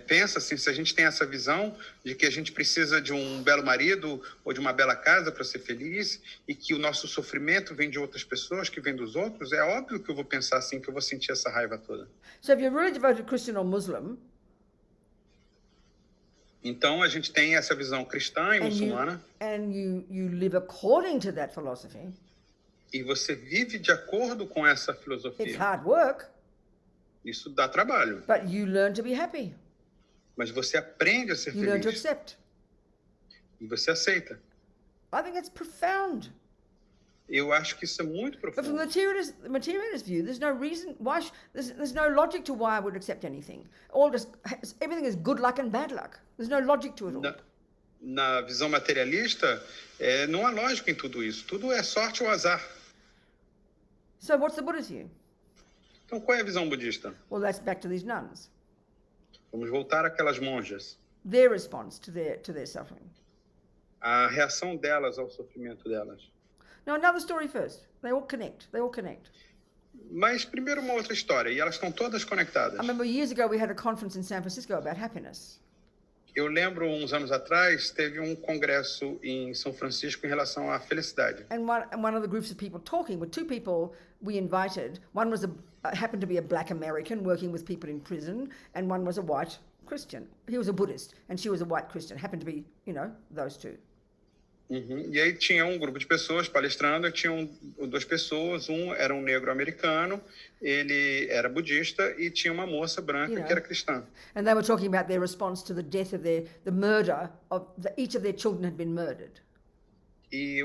pensa assim, se a gente tem essa visão de que a gente precisa de um belo marido ou de uma bela casa para ser feliz e que o nosso sofrimento vem de outras pessoas, que vem dos outros, é óbvio que eu vou pensar assim, que eu vou sentir essa raiva toda. So if you're really devoted Christian or Muslim, Então a gente tem essa visão cristã e muçulmana and you live according to that philosophy, e você vive de acordo com essa it's filosofia. hard work, Isso dá trabalho, but you learn to be happy. mas você aprende a ser You learn to feliz accept. e você aceita. I think that's profound. Eu acho que isso é muito But from profundo. the materialist view, there's no reason why there's no logic to why I would accept anything. Everything is good luck and bad luck. There's no logic to it all. Na visão materialista, não há lógica em tudo isso. Tudo é sorte ou azar. So what's the Buddha's view? Então, qual é a visão budista? Well, that's back to these nuns. Vamos voltar àquelas monjas. Their response to their suffering. A reação delas ao sofrimento delas. Now another story first. They all connect. They all connect. Mas primeiro uma outra história, e elas estão todas conectadas. I remember years ago we had a conference in San Francisco about happiness. Eu lembro, uns anos atrás, teve um congresso em São Francisco em relação à felicidade. And one of the groups of people talking were two people we invited. One was happened to be a black American working with people in prison, and one was a white Christian. He was a Buddhist, and she was a white Christian. Happened to be, those two. Uhum. E aí tinha um grupo de pessoas palestrando, e tinham duas pessoas, um era um negro americano, ele era budista, e tinha uma moça branca que era cristã. And they were talking about their response to the death of the murder of each of their children had been murdered. E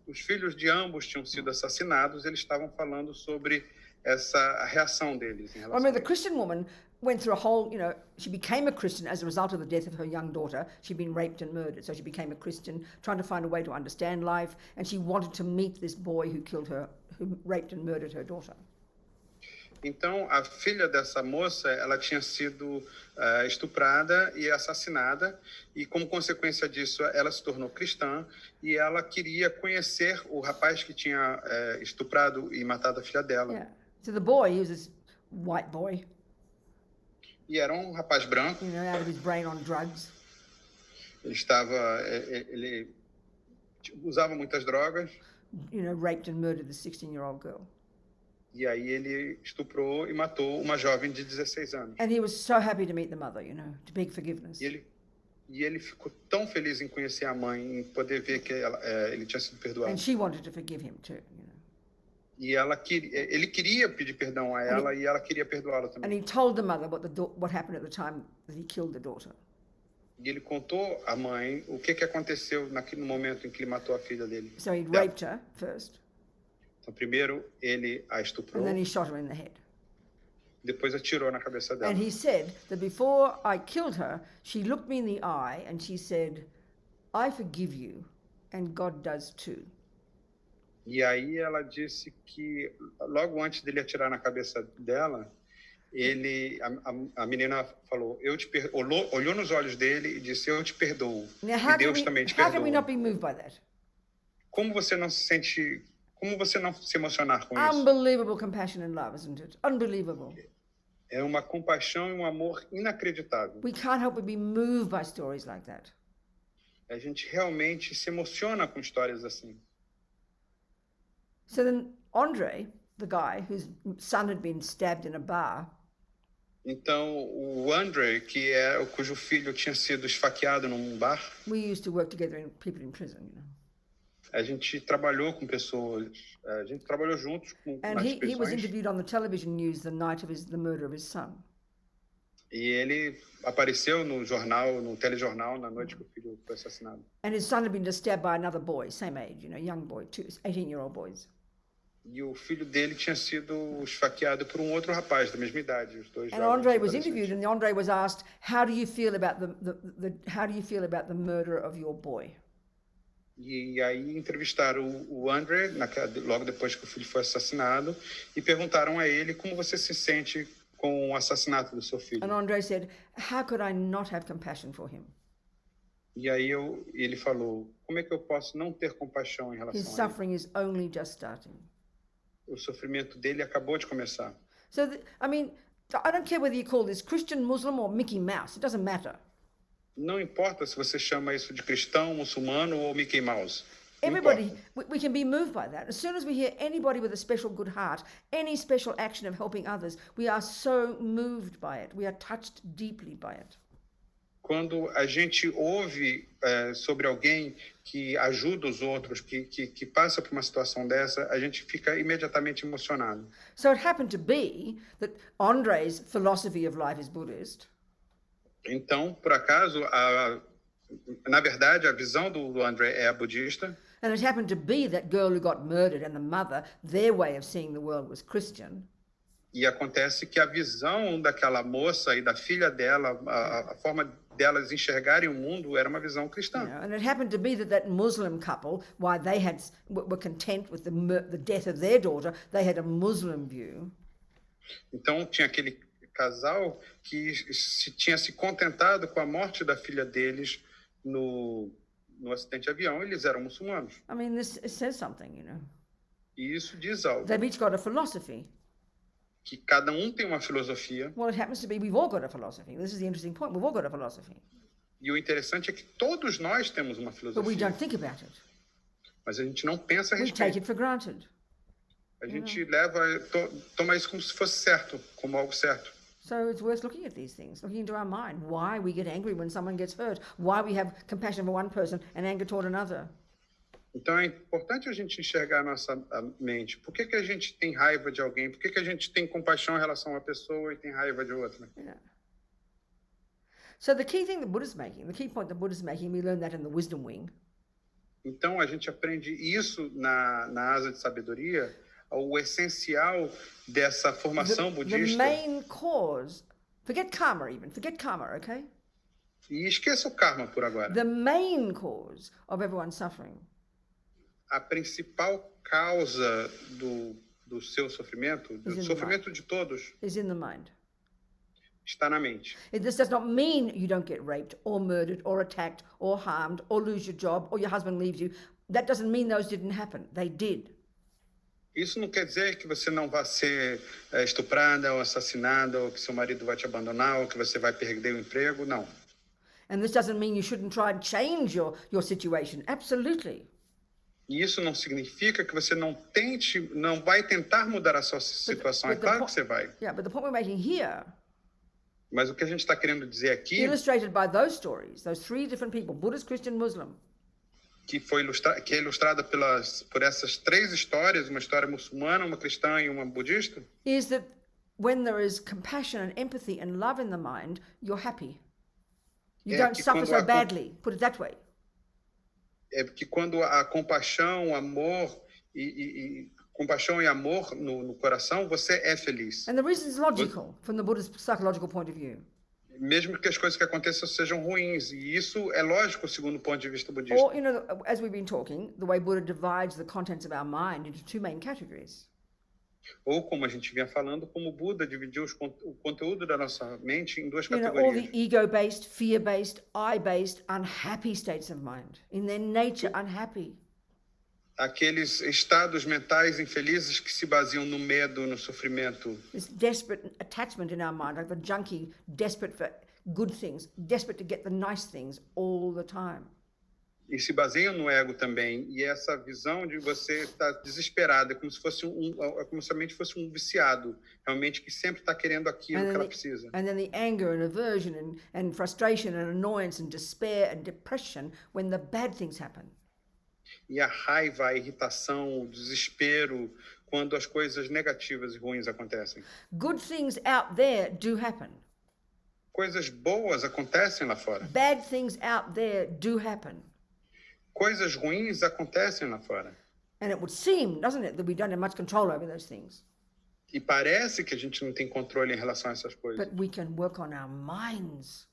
os filhos de ambos tinham sido assassinados, eles estavam falando sobre essa reação deles em I relação mean, a the isso. Christian woman went through a whole, she became a Christian as a result of the death of her young daughter. She'd been raped and murdered, so she became a Christian, trying to find a way to understand life, and she wanted to meet this boy who raped and murdered her daughter. Então, a filha dessa moça, ela tinha sido estuprada e assassinada, e como consequência disso, ela se tornou cristã, e ela queria conhecer o rapaz que tinha estuprado e matado a filha dela. Yeah. So the boy, he was this white boy, E era um rapaz branco, out of his brain on drugs. ele usava muitas drogas, Raped and murdered the 16-year-old girl. e aí ele estuprou e matou uma jovem de 16 anos. And he was so happy to meet the mother, to beg forgiveness. E ele ficou tão feliz em conhecer a mãe, em poder ver que ele tinha sido perdoado. And she wanted to forgive him too, E ele queria pedir perdão a ela e ela queria perdoá-lo And também. he told the mother what happened at the time that he killed the daughter. E ele contou à mãe o que aconteceu no momento em que ele matou a filha dele. So he'd dela. raped her first, Então, primeiro ele a estuprou, and then he shot her in the head. depois atirou na cabeça dela. And he said that before I killed her, she looked me in the eye and she said, I forgive you, and God does too. E aí ela disse que logo antes dele atirar na cabeça dela, a menina falou, olhou nos olhos dele e disse, eu te perdoo. Now, E Deus também te how can we perdoa. not be moved by that? Como você não se emocionar com isso? Unbelievable compassion and love, isn't it? Unbelievable. É uma compaixão e um amor inacreditável. We can't help but be moved by stories like that. A gente realmente se emociona com histórias assim. So then Andre, the guy whose son had been stabbed in a bar, Então, o Andre, cujo filho tinha sido esfaqueado num bar, we used to work together in people in prison, you know. a gente trabalhou com pessoas, a gente trabalhou juntos And nas he was prisões. interviewed on the television news the night of the murder of his son. E ele apareceu no jornal, no telejornal, na noite que o filho foi assassinado. And his son had been just stabbed by another boy, same age, you know, young boy, 18-year-old boys. E o filho dele tinha sido esfaqueado por um outro rapaz da mesma idade, os dois And jovens Andre was adolescentes. interviewed, and Andre was asked, "How do you feel about the murder of your boy?" E aí entrevistaram o Andre, logo depois que o filho foi assassinado, e perguntaram a ele como você se sente com o assassinato do seu filho. And Andre said, "How could I not have compassion for him? E aí ele falou, como é que eu posso não ter compaixão em His relação a ele? suffering is only just starting." O sofrimento dele acabou de começar. So, I don't care whether you call this Christian, Muslim, or Mickey Mouse. It doesn't matter. Não importa se você chama isso de cristão, muçulmano ou Mickey Mouse. Não Everybody, importa. we can be moved by that. As soon as we hear anybody with a special good heart, any special action of helping others, we are so moved by it. We are touched deeply by it. Quando a gente ouve sobre alguém que ajuda os outros, que passa por uma situação dessa, a gente fica imediatamente emocionado. So it happened to be that Andre's philosophy of life is Buddhist. Então, por acaso, na verdade, a visão do André é a budista. And it happened to be that girl who got murdered and the mother, their way of seeing the world was Christian. E acontece que a visão daquela moça e da filha dela, a forma delas enxergarem o mundo era uma visão cristã. You know, and it happened to be that Muslim couple, while they were content with the death of their daughter, they had a Muslim view. Então, tinha aquele casal que tinha se contentado com a morte da filha deles no acidente de avião. Eles eram muçulmanos. I mean, this says something, you know. E isso diz algo. They've each got a philosophy. Que cada um tem uma filosofia. Well, it happens to be we've all got a philosophy. This is the interesting point. We've all got a philosophy. E o interessante é que todos nós temos uma But we filosofia. don't think about it. Mas a gente não pensa a We take respeito. it for granted. A gente toma isso como se fosse certo, como algo certo. So it's worth looking at these things, looking into our mind. Why we get angry when someone gets hurt. Why we have compassion for one person and anger toward another. Então é importante a gente enxergar a nossa mente. Por que a gente tem raiva de alguém? Por que a gente tem compaixão em relação a uma pessoa e tem raiva de outra? Yeah. So the key thing the Buddha's making, the key point the Buddha's making, we learn that in the wisdom wing. Então a gente aprende isso na asa de sabedoria, o essencial dessa formação The budista. main cause, forget karma, okay? E esqueça o karma por agora. The main cause of everyone's suffering A principal causa do seu sofrimento, do Is in the sofrimento de todos, is in the mind. está na mente. This does not mean you don't get raped or murdered or attacked or harmed or lose your job or your husband leaves you. That doesn't mean those didn't happen. They did. Isso não quer dizer que você não vai ser estuprada ou assassinada, ou que seu marido vai te abandonar, ou que você vai perder o emprego, não. And this doesn't mean you shouldn't try and change your situation. Absolutely. E isso não significa que você não vai tentar mudar a sua situação. É claro que você vai. Yeah, but the point we're making here, Mas o que a gente está querendo dizer aqui, illustrated by those stories, those three different people, Buddhist, Christian, Muslim, que é ilustrada por essas três histórias, uma história muçulmana, uma cristã e uma budista, is that when there is compassion and empathy and love in the mind, you're happy. You don't que suffer quando so há badly. Put it that way. é que quando há compaixão, amor compaixão e amor no coração, você é feliz. And the reason is logical from the Buddhist psychological point of view. Mesmo que as coisas que aconteçam sejam ruins. E isso é lógico, segundo o ponto de vista budista. Or, you know, as we've been talking, the way Buddha divides the contents of our mind into two main categories. Ou, como a gente vinha falando, como o Buda dividiu o conteúdo da nossa mente em duas You know, all categorias. the ego-based, fear-based, I-based, unhappy states of mind. In their nature, unhappy. aqueles estados mentais infelizes que se baseiam no medo, no sofrimento. This desperate attachment in our mind, like the junkie, desperate for good things, desperate to get the nice things all the time. E se baseiam no ego também. E essa visão de você estar desesperada, como se fosse como se a mente fosse um viciado, realmente que sempre está querendo aquilo que ela precisa. And then the anger and aversion and frustration and annoyance and despair and depression when the bad things happen. E a raiva, a irritação, o desespero quando as coisas negativas e ruins acontecem. Good things out there do happen. Coisas boas acontecem lá fora. Bad things out there do happen. Coisas ruins acontecem lá fora. And it would seem, doesn't it, that we don't have much control over those things. E parece que a gente não tem controle em relação a essas coisas. But we can work on our minds.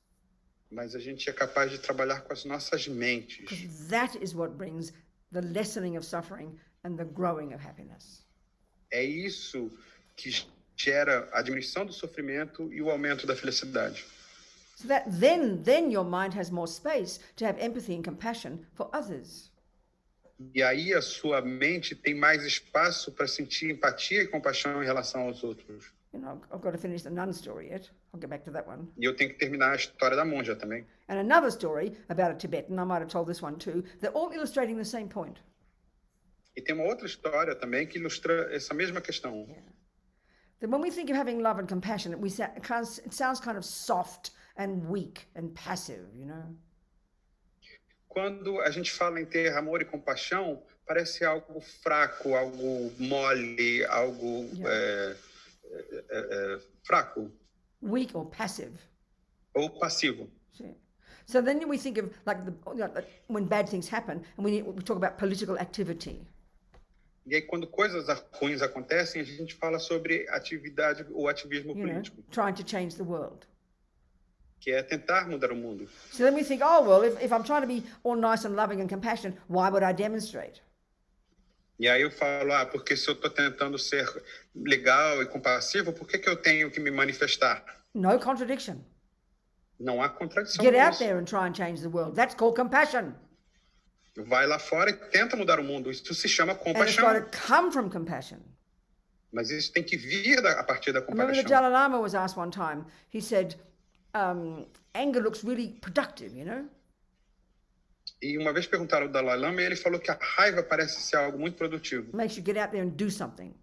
Mas a gente é capaz de trabalhar com as nossas mentes. Because that is what brings the lessening of suffering and the growing of happiness. É isso que gera a diminuição do sofrimento e o aumento da felicidade. So that then your mind has more space to have empathy and compassion for others. E aí a sua mente tem mais espaço para sentir empatia e compaixão em relação aos outros. You know, I've got to finish the nun story yet. I'll get back to that one. E eu tenho que terminar a história da monja também. And another story about a Tibetan, I might have told this one too, they're all illustrating the same point. E tem uma outra história também que ilustra essa mesma questão. That when we think of having love and compassion, it sounds kind of soft and weak and passive, you know. Quando a gente fala em ter amor e compaixão, parece algo fraco, algo mole, algo fraco. Weak or passive. Ou passivo. So then we think of like when bad things happen, and we talk about political activity. E aí quando coisas ruins acontecem, a gente fala sobre atividade ou ativismo político. Trying to change the world. Que é tentar mudar o mundo. So then we think, oh, well, if I'm trying to be all nice and loving and compassionate, why would I demonstrate? E aí eu falo, porque se eu estou tentando ser legal e compassivo, por que eu tenho que me manifestar? No contradiction. Não há contradição. Get out there and try and change the world. That's called compassion. Vai lá fora e tenta mudar o mundo. Isso se chama compaixão. And it's got to come from compassion. Mas isso tem que vir a partir da I remember compaixão. the Dalai Lama was asked one time, he said, anger looks really productive, you know? E uma vez perguntaram ao Dalai Lama e ele falou que a raiva parece ser algo muito produtivo. Makes you get out there and do something.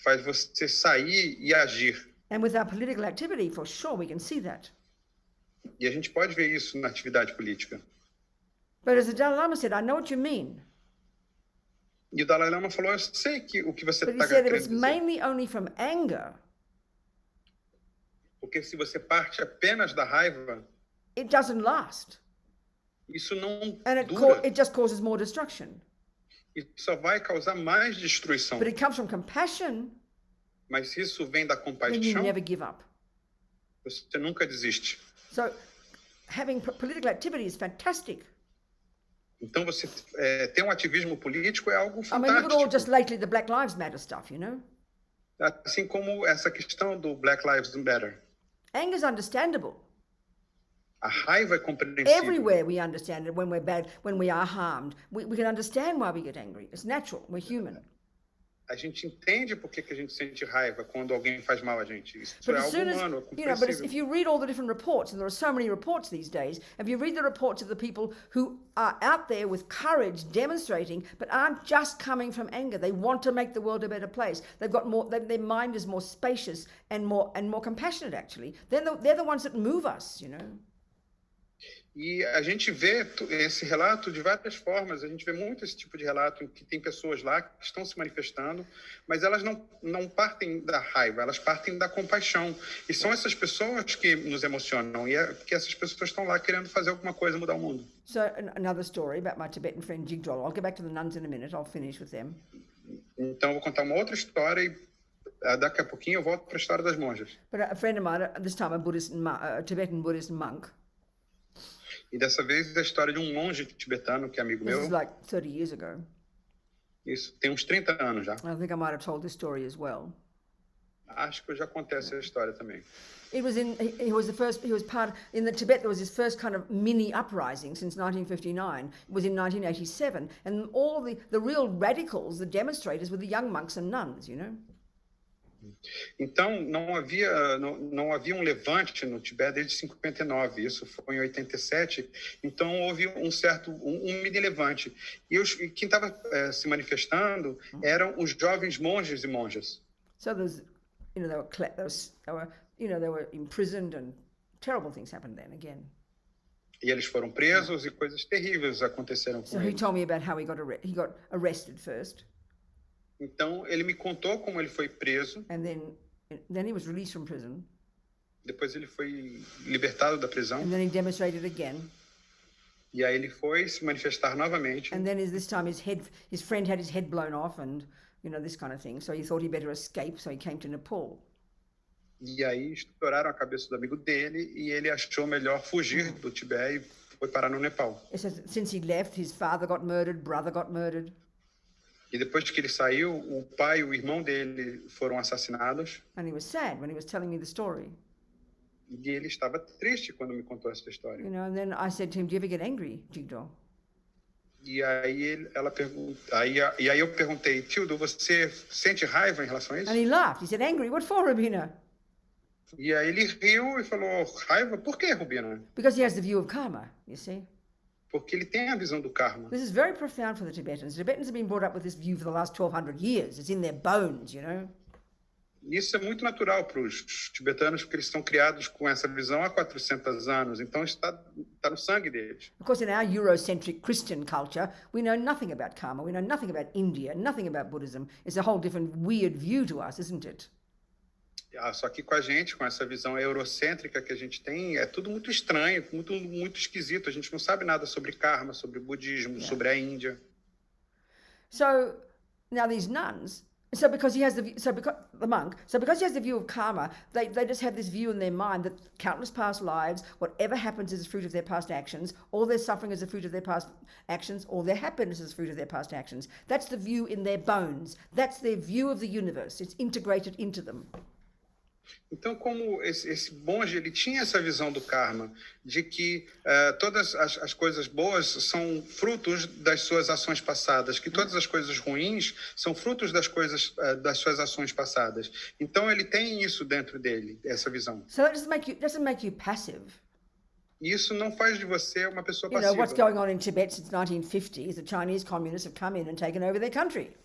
Faz você sair e agir. And with our political activity, for sure, we can see that. E a gente pode ver isso na atividade política. But as the Dalai Lama said, I know what you mean. E o Dalai Lama falou, eu sei o que você But he está said querendo if it's dizer. mainly only from anger, Porque se você parte apenas da raiva, it doesn't last. isso não And dura. it just causes more destruction. Isso só vai causar mais destruição. But it comes from compassion, Mas se isso vem da then you compaixão, never give up. você nunca desiste. So having political activity is fantastic. Então você ter um ativismo político é algo I mean, look at all just fantástico. lately the Black Lives Matter stuff, you know? Assim como essa questão do Black Lives Matter. Anger is understandable. A raiva é compreensível. Everywhere we understand it when we're bad, when we are harmed. We can understand why we get angry. It's natural. We're human. A gente entende por que a gente sente raiva quando alguém faz mal a gente. Isso But é as algo soon as, humano, é you know, but if compreensível. you read all the different reports, and there are so many reports these days, if you read the reports of the people who are out there with courage demonstrating, but aren't just coming from anger, they want to make the world a better place. They've got more, their mind is more spacious and more compassionate, actually. They're the ones that move us, you know. E a gente vê esse relato de várias formas. A gente vê muito esse tipo de relato em que tem pessoas lá que estão se manifestando, mas elas não partem da raiva, elas partem da compaixão. E são essas pessoas que nos emocionam. E é porque essas pessoas estão lá querendo fazer alguma coisa, mudar o mundo. So another story about my Tibetan friend Jigdrol. I'll get back to the nuns in a minute. I'll finish with them. Então, eu vou contar uma outra história e daqui a pouquinho eu volto para a história das monjas. But a friend of mine, this time a Tibetan Buddhist monk, E dessa vez é a história de um monge tibetano que é amigo this meu. is like 30 years ago. Isso tem uns 30 anos já. I think I might have told this story as well. Acho que eu já contei essa história também. It was he was the first, he was part, in the Tibet there was his first kind of mini uprising since 1959. It was in 1987. And all the real radicals, the demonstrators, were the young monks and nuns, you know. Então, não havia um levante no Tibete desde 59, isso foi em 87. Então, houve um mini levante. E quem estava se manifestando eram os jovens monges e monjas. So there was, you know, they were imprisoned and terrible things happened then again. E eles foram presos e coisas terríveis aconteceram com So he eles. told me about how he got arrested first. Então, ele me contou como ele foi preso. And then he was released from prison. Depois ele foi libertado da prisão. And then he demonstrated again. E aí ele foi se manifestar novamente. And then this time his friend had his head blown off and, you know, this kind of thing. So he thought he better escape, so he came to Nepal. E aí estouraram a cabeça do amigo dele e ele achou melhor fugir do Tibete e foi parar no Nepal. It says since he left, his father got murdered, brother got murdered. E depois que ele saiu, o pai e o irmão dele foram assassinados. And he was sad when he was telling me the story. E ele estava triste quando me contou essa história. You know, and then I said to him, "Do you ever get angry, Jigdo?" E aí eu perguntei, Tildo, você sente raiva em relação a isso? And he laughed. He said, "Angry? What for, Robina?" E aí ele riu e falou, raiva? Por que, Robina? Because he has the view of karma, you see. Porque ele tem a visão do karma. This is very profound for the Tibetans. The Tibetans have been brought up with this view for the last 1,200 years. It's in their bones, you know. Isso é muito natural para os tibetanos, porque eles estão criados com essa visão há 400 anos. Então está no sangue deles. Of course, in our Eurocentric Christian culture, we know nothing about karma. We know nothing about India, nothing about Buddhism. It's a whole different weird view to us, isn't it? Só que com a gente, com essa visão eurocêntrica que a gente tem, é tudo muito estranho, muito esquisito. A gente não sabe nada sobre karma, sobre budismo, sobre a Índia. So now these nuns, because he has the view of karma, they just have this view in their mind that countless past lives, whatever happens is a fruit of their past actions, all their suffering is a fruit of their past actions, all their happiness is a fruit of their past actions. That's the view in their bones. That's their view of the universe. It's integrated into them. Então, como esse monge, ele tinha essa visão do karma, de que todas as coisas boas são frutos das suas ações passadas, que todas as coisas ruins são frutos das suas ações passadas. Então, ele tem isso dentro dele, essa visão. So that doesn't make you passive. E isso não faz de você uma pessoa You passiva. know, what's going on in Tibet since 1950 is the Chinese communists have come in and taken over their country.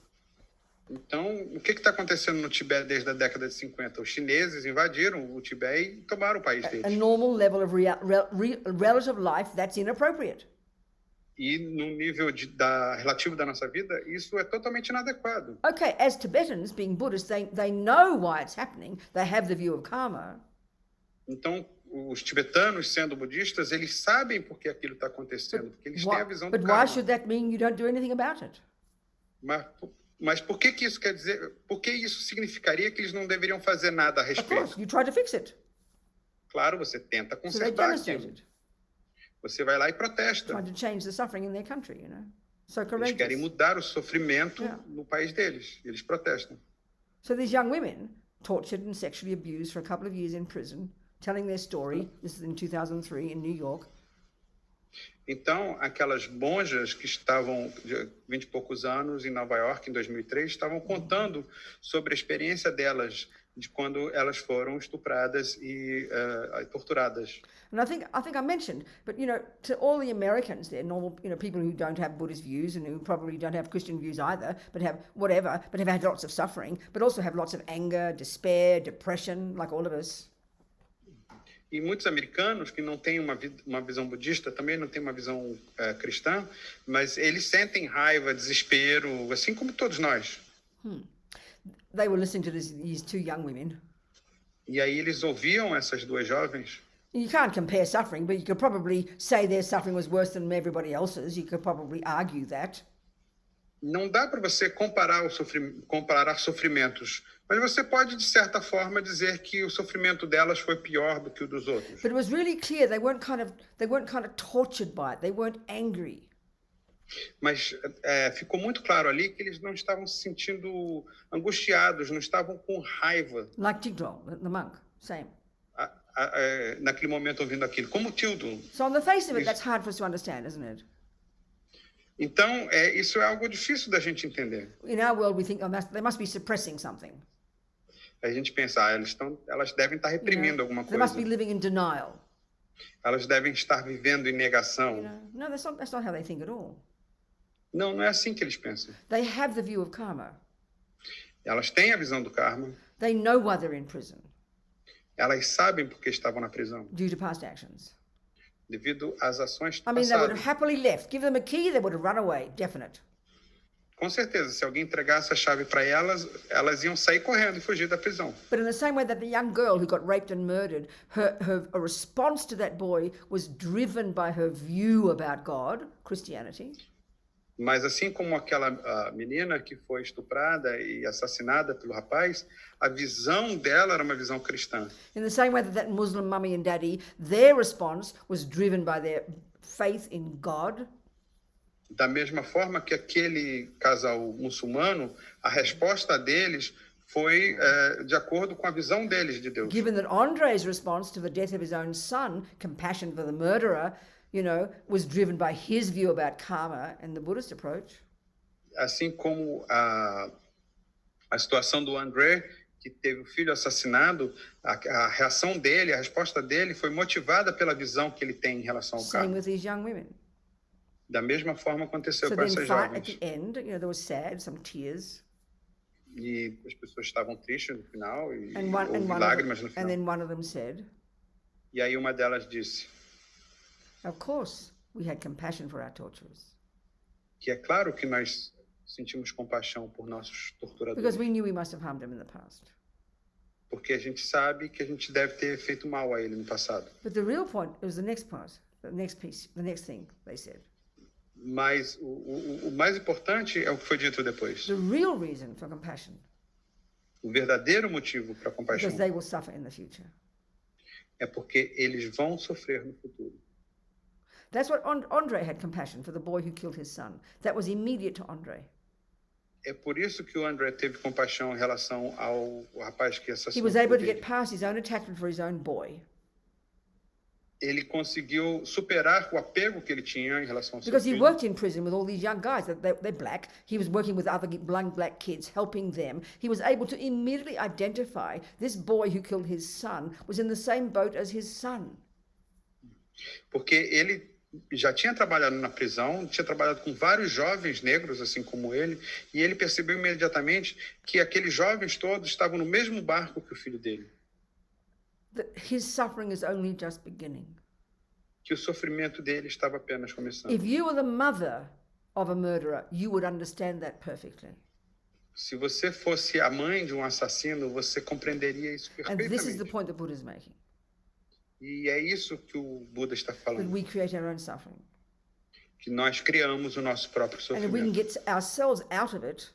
Então, o que está acontecendo no Tibete desde a década de 50? Os chineses invadiram o Tibete e tomaram o país deles. A normal level of relative life, that's inappropriate. E no nível relativo da nossa vida, isso é totalmente inadequado. Okay, as Tibetans, being Buddhists, they know why it's happening. They have the view of karma. Então, os tibetanos, sendo budistas, eles sabem por que aquilo está acontecendo, porque eles têm a visão do But karma. why should that mean you don't do anything about it? Mas por que isso quer dizer? Por que isso significaria que eles não deveriam fazer nada a Of respeito? course, you try to fix it. Claro, você tenta So they consertar demonstrate aquilo. it, Você vai lá e protesta. trying to change the suffering in their country, you know. So Eles courageous. querem mudar o sofrimento Yeah. no país deles. Eles protestam. So these young women, tortured and sexually abused for a couple of years in prison, telling their story. This is in 2003 in New York. Então, aquelas monjas que estavam de 20 e poucos anos em Nova York, em 2003, estavam contando sobre a experiência delas, de quando elas foram estupradas e torturadas. And I think I mentioned, but you know, to all the Americans, they're normal, you know, people who don't have Buddhist views and who probably don't have Christian views either, but have had lots of suffering, but also have lots of anger, despair, depression, like all of us. E muitos americanos que não têm uma visão budista, também não têm uma visão cristã, mas eles sentem raiva, desespero, assim como todos nós. They were listening to these two young women. E aí eles ouviam essas duas jovens. You can't compare suffering, but you could probably say their suffering was worse than everybody else's. You could probably argue that. Não dá para você comparar sofrimentos, mas você pode, de certa forma, dizer que o sofrimento delas foi pior do que o dos outros. But it was really clear they weren't kind of tortured by it. They weren't angry. Mas ficou muito claro ali que eles não estavam se sentindo angustiados, não estavam com raiva Like Tigdol, the monk, same. naquele momento ouvindo aquilo, como Tildo. So on the face of it, that's hard for us to understand, isn't it? Então, isso é algo difícil da gente entender. In our world, we think, they must be suppressing something. A gente pensa, elas devem estar reprimindo alguma They must be coisa. living in denial. Elas devem estar vivendo em negação. No, that's not how they think at all. Não, não é assim que eles pensam. They have the view of karma. Elas têm a visão do karma. They know why they're in prison. Elas sabem porque estavam na prisão, Due to past actions. devido às ações I mean, they would passadas. have happily left. Give them a key, they would have run away. Definite. Com certeza, se alguém entregasse a chave para elas, elas iam sair correndo e fugir da prisão. But in the same way that the young girl who got raped and murdered, her response to that boy was driven by her view about God, Christianity. Mas assim como aquela menina que foi estuprada e assassinada pelo rapaz, a visão dela era uma visão cristã. In the same way that Muslim mummy and daddy, their response was driven by their faith in God. Da mesma forma que aquele casal muçulmano, a resposta deles foi de acordo com a visão deles de Deus. Given that Andre's response to the death of his own son, compassion for the murderer, was driven by his view about karma and the Buddhist approach. Assim como a situação do André, que teve o filho assassinado, a reação dele, a resposta dele foi motivada pela visão que ele tem em relação ao Same karma. with these young women. Da mesma forma aconteceu So com then essas at jovens. the end, there was sad, some tears. E as pessoas estavam tristes no final e And houve lágrimas no final. then one of them said, E aí uma delas disse of course, we had compassion for our torturers. que é claro que nós sentimos compaixão por nossos torturadores, Because we knew we must have harmed him in the past. porque a gente sabe que a gente deve ter feito mal a ele no passado. But the real point was the next part, the next piece, the next thing they said. Mas o mais importante é o que foi dito depois. The real reason for compassion, O verdadeiro motivo para a compaixão because they will suffer in the future. é porque eles vão sofrer no futuro. That's what Andre had compassion for the boy who killed his son. That was immediate to Andre. É por isso que o André teve compaixão em relação ao rapaz que He assassinou was o able filho to get dele. past his own attachment for his own boy. Ele conseguiu superar o apego que ele tinha em relação ao seu Because he filho. worked in prison with all these young guys. They're black. He was working with other young black kids, helping them. He was able to immediately identify this boy who killed his son was in the same boat as his son. Porque ele já tinha trabalhado na prisão, tinha trabalhado com vários jovens negros, assim como ele, e ele percebeu imediatamente que aqueles jovens todos estavam no mesmo barco que o filho dele. That his suffering is only just beginning. Que o sofrimento dele estava apenas começando. If you were the mother of a murderer, you would understand that perfectly. Se você fosse a mãe de um assassino, você compreenderia isso And this is the perfeitamente. point that Buddha is making. E é isso que o Buda está That falando, we create our own suffering. que nós criamos o nosso próprio And if we can sofrimento. get ourselves out of it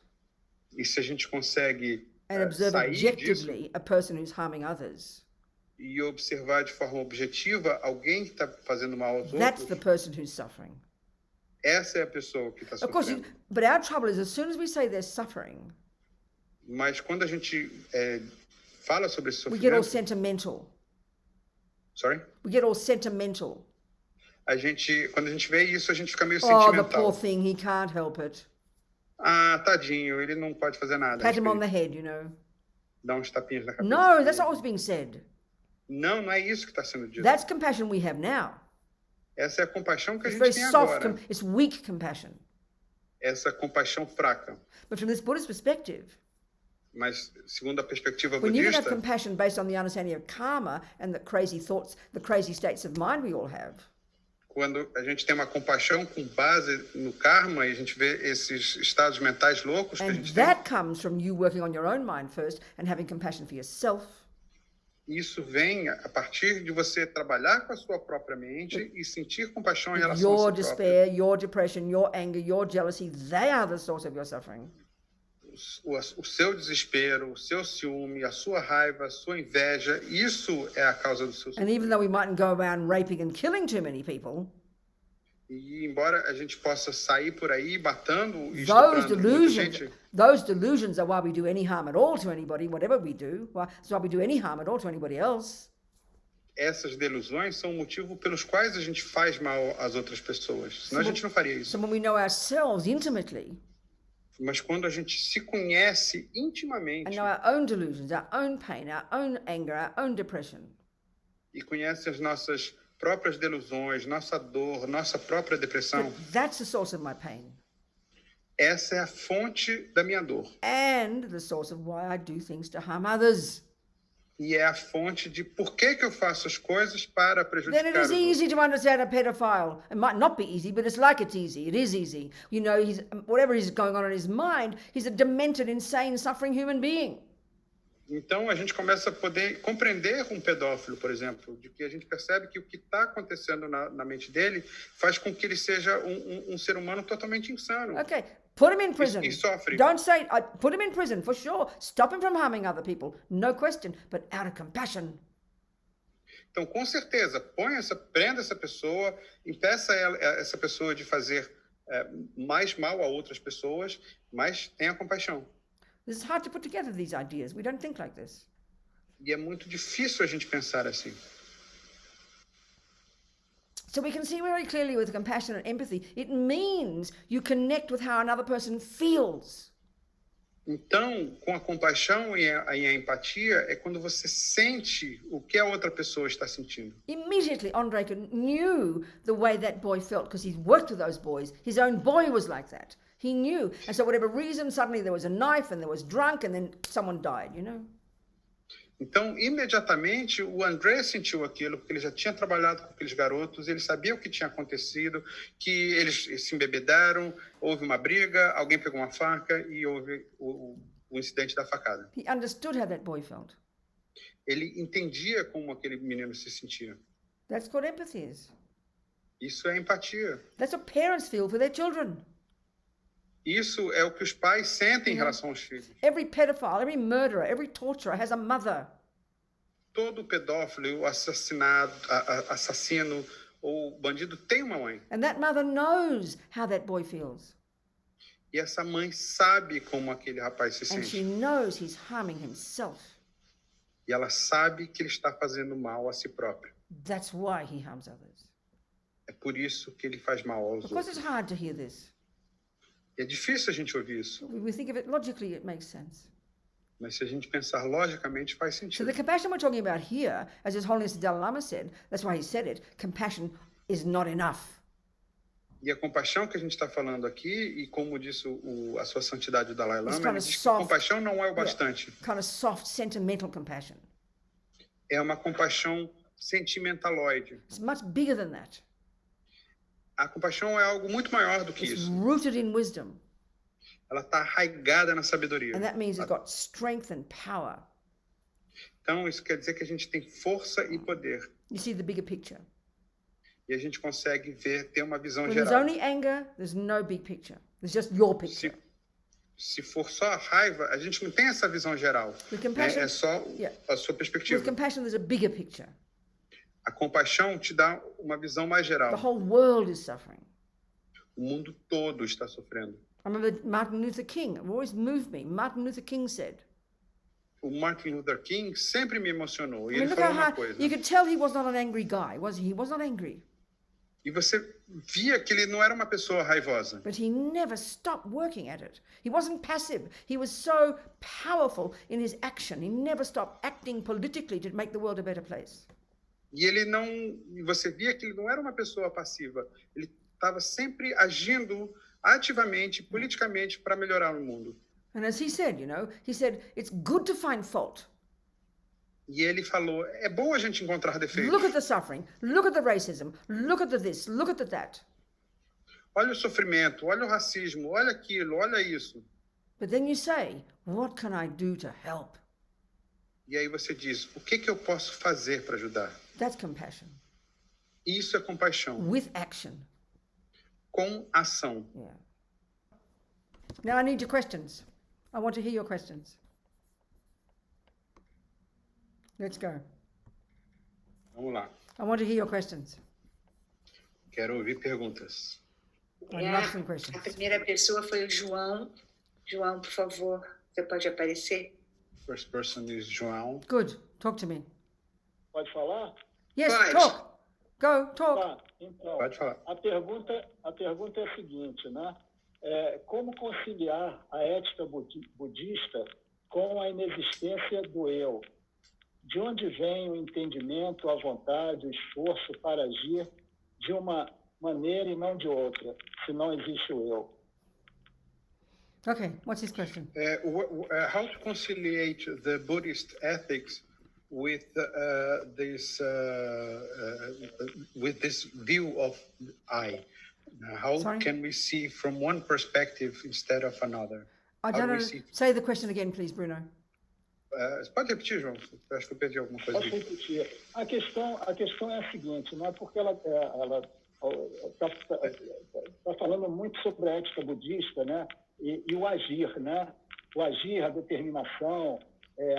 E se a gente consegue and observe sair disso objectively a person who's harming others, e observar de forma objetiva alguém que está fazendo mal aos that's the outros, person who's suffering. essa é a pessoa que está Of course, sofrendo. but our trouble is as soon as we say they're suffering, Mas quando a gente fala sobre esse we get all sofrimento, sentimental. sorry? We get all sentimental. Quando a gente vê isso, a gente fica meio Oh, the sentimental. poor thing, he can't help it. Ah, tadinho, ele não pode fazer nada. a Pat him on the respeito. head, Dá uns tapinhas na cabeça. No, that's not what's being said. Não, não é isso que está sendo dito. That's compassion we have now. Essa é a compaixão que a It's gente very tem soft, agora. it's weak compassion. Essa compaixão fraca. But from this Buddhist perspective, Mas, segundo a perspectiva when you can have budista, compassion based on the understanding of karma and the crazy thoughts, the crazy states of mind we all have, quando a gente tem uma compaixão com base no karma e a gente vê esses estados mentais loucos que a and gente tem, that comes from you working on your own mind first and having compassion for yourself, isso vem a partir de você trabalhar com a sua própria mente e sentir compaixão em relação your a si próprio. despair, your depression, your anger, your jealousy, they are the source of your suffering. O seu desespero, o seu ciúme, a sua raiva, a sua inveja, isso é a causa do seu And sofrimento. even though we mightn't go around raping and killing too many people, E embora a gente possa sair por aí matando e Those estuprando muita gente, delusions are why we do any harm at all to anybody, whatever we do. That's why we do any harm at all to anybody else. essas delusões são o motivo pelos quais a gente faz mal às outras pessoas. Senão a gente não faria isso. So when we know ourselves intimately Mas quando a gente se conhece and intimamente know our own delusions, our own pain, our own anger, our own depression, e conhece as nossas próprias delusões, nossa dor, nossa própria depressão, that's the source of my pain essa é a fonte da minha dor. and the source of why I do things to harm others. E é a fonte de por que eu faço as coisas para Then prejudicar it is os outros. easy to understand a pedophile. It might not be easy, but it's like it's easy. It is easy. You know, whatever is going on in his mind, he's a demented, insane, suffering human being. Então a gente começa a poder compreender um pedófilo, por exemplo, de que a gente percebe que o que está acontecendo na mente dele faz com que ele seja um ser humano totalmente insano. Okay, put him in prison. E sofre. Don't say, put him in prison for sure. Stop him from harming other people. No question, but out of compassion. Então, com certeza, prenda essa pessoa, impeça essa pessoa de fazer mais mal a outras pessoas, mas tenha compaixão. This is hard to put together, these ideas. We don't think like this. E é muito difícil a gente pensar assim. So we can see very clearly with compassion and empathy, it means you connect with how another person feels. Então, com a compaixão e a empatia, é quando você sente o que a outra pessoa está sentindo. Immediately, Andre knew the way that boy felt because he's worked with those boys. His own boy was like that. He knew. And so whatever reason, suddenly there was a knife and there was drunk and then someone died, you know? Então, imediatamente, o André sentiu aquilo, porque ele já tinha trabalhado com aqueles garotos, ele sabia o que tinha acontecido, que eles se embebedaram, houve uma briga, alguém pegou uma faca e houve o incidente da facada. He understood how that boy felt. Ele entendia como aquele menino se sentia. That's what empathy is. Isso é empatia. That's what parents feel for their children. Isso é o que os pais sentem em relação aos filhos. Every pedophile, every murderer, every torturer has a mother. Todo pedófilo, assassino ou bandido tem uma mãe. And that mother knows how that boy feels. E essa mãe sabe como aquele rapaz se And she sente. knows he's harming himself. E ela sabe que ele está fazendo mal a si próprio. That's why he harms others. É por isso que ele faz mal aos Of course, outros. it's hard to hear this. É difícil a gente ouvir isso, We think of it logically, it makes sense. mas se a gente pensar logicamente faz So sentido. the compassion we're talking about here, as His Holiness the Dalai Lama said, that's why he said it, compassion is not enough. E a compaixão que a gente está falando aqui, e como disse a sua santidade o Dalai Lama, kind ele of diz que soft- compaixão não é o bastante. Kind of soft, sentimental compassion. É uma compaixão sentimentaloide. It's much bigger than that. A compaixão é algo muito maior do que It's isso. rooted in wisdom. Ela está arraigada na sabedoria. And that means it's got strength and power. Então, isso quer dizer que a gente tem força e poder. You see the bigger picture. E a gente consegue ter uma visão When there's geral. only anger, there's no big picture. There's just your picture. Se for só a raiva, a gente não tem essa visão geral. With compassion, É só yeah. a sua perspectiva. With compassion, there's a bigger picture. A compaixão te dá uma visão mais geral. The whole world is suffering. O mundo todo está sofrendo. I remember Martin Luther King. It always moved me. Martin Luther King said, O Martin Luther King sempre me emocionou. E I mean, ele look falou how uma hard, coisa. you could tell he was not an angry guy, was he? He was not angry. E você via que ele não era uma pessoa raivosa. But he never stopped working at it. He wasn't passive. He was so powerful in his action. He never stopped acting politically to make the world a better place. E ele não, e você via que ele não era uma pessoa passiva. Ele estava sempre agindo ativamente, politicamente, para melhorar o mundo. And as he said, he said, it's good to find fault. E ele falou, é bom a gente encontrar defeitos. Look at the suffering. Look at the racism. Look at the this. Look at the that. Olha o sofrimento, olha o racismo, olha aquilo, olha isso. But then you say, what can I do to help? E aí você diz, o que eu posso fazer para ajudar? That's compassion. Isso é compaixão, With action. com ação. Yeah. Now I need your questions. I want to hear your questions. Let's go. Vamos lá. I want to hear your questions. Quero ouvir perguntas. I'd love some questions. A primeira pessoa foi o João. João, por favor, você pode aparecer? First person is João. Good. Talk to me. Pode falar? Yes, Pode. talk. Go, talk. Tá, então, Pode falar. a pergunta é a seguinte, né? Como conciliar a ética budista com a inexistência do eu? De onde vem o entendimento, a vontade, o esforço para agir de uma maneira e não de outra, se não existe o eu? Okay, what's his question? How to conciliate the Buddhist ethics with this view of I? How Sorry? can we see from one perspective instead of another? I How do don't we know. see? Say the question again, please, Bruno. Você pode repetir, João? Eu acho que eu perdi alguma coisa. Posso repetir? A questão é a seguinte, não é porque ela está falando muito sobre a ética budista, né? E o agir, né? O agir, a determinação,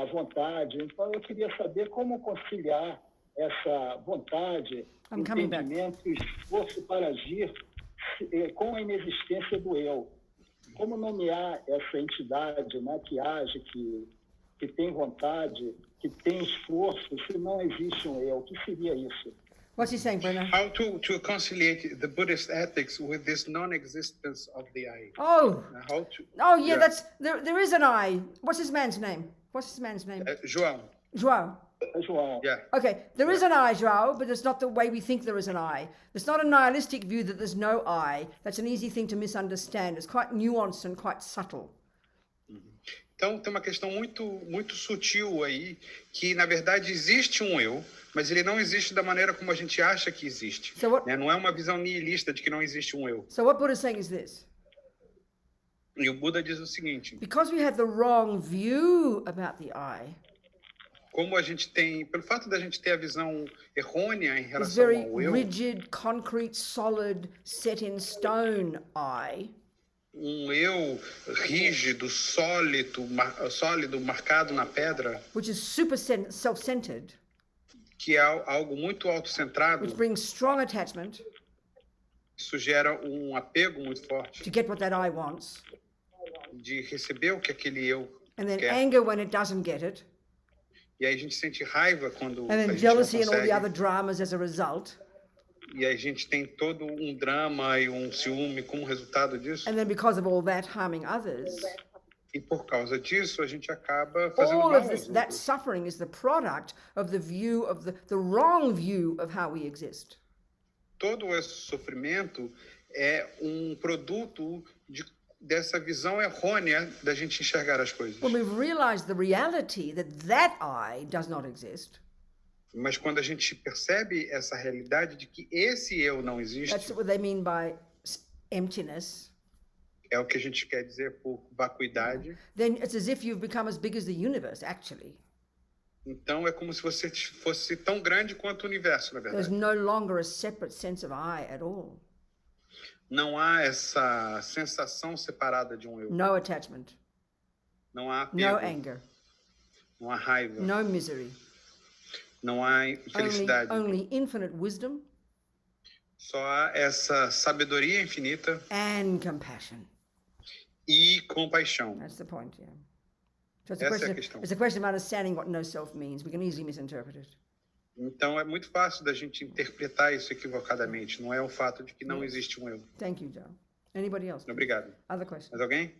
a vontade. Então, eu queria saber como conciliar essa vontade, I'm coming back. entendimento e esforço para agir com a inexistência do eu. Como nomear essa entidade, né, que age, que tem vontade, que tem esforço, se não existe um eu? O que seria isso? What's he saying, Bruno? How to conciliate the Buddhist ethics with this non-existence of the I? Oh, How to? oh yeah, Yeah. that's there is an I. What's this man's name? João. João. João. Yeah. Okay, there is an I, João, but it's not the way we think there is an I. It's not a nihilistic view that there's no I. That's an easy thing to misunderstand. It's quite nuanced and quite subtle. Então, tem uma questão muito sutil aí, que, na verdade, existe um eu, mas ele não existe da maneira como a gente acha que existe. So what- Né? Não é uma visão nihilista de que não existe um eu. So what Buddha's saying is this. E o Buda diz o seguinte, Because we have the wrong view about the I, como a gente tem, pelo fato da gente ter a visão errônea em this relação very ao eu, rigid, concrete, solid, set in stone I, um eu rígido, sólido, marcado na pedra, which is super self-centered, que é algo muito autocentrado, which brings strong attachment isso gera um apego muito forte to get what that I wants, de receber o que aquele eu and then quer. anger when it doesn't get it, E aí a gente sente raiva quando and a then gente não jealousy and all the consegue. other dramas as a result. E a gente tem todo um drama e um ciúme como resultado disso. And then because of all that harming others, E por causa disso, a gente acaba fazendo all mal of aos that outros. suffering is the product of the view of the wrong view of how we exist. Todo esse sofrimento é um produto dessa visão errônea da gente enxergar as coisas. When we've realized the reality that I does not exist, Mas quando a gente percebe essa realidade de que esse eu não existe, that's what they mean by emptiness, é o que a gente quer dizer por vacuidade. then it's as if you've become as big as the universe, actually. Então é como se você fosse tão grande quanto o universo, na There's verdade. no longer a separate sense of I at all. Não há essa sensação separada de um eu. No attachment, Não há no apego, anger, não há raiva, no misery, não há infelicidade. only infinite wisdom Só há essa sabedoria infinita and compassion. e compaixão. That's the point, yeah. So Essa é a questão. it's a question of understanding what no self means. We can easily misinterpret it. Então é muito fácil da gente interpretar isso equivocadamente. Não é o fato de que não existe um eu. Thank you, Joe. Anybody else? Obrigado. Other questions? Mais alguém?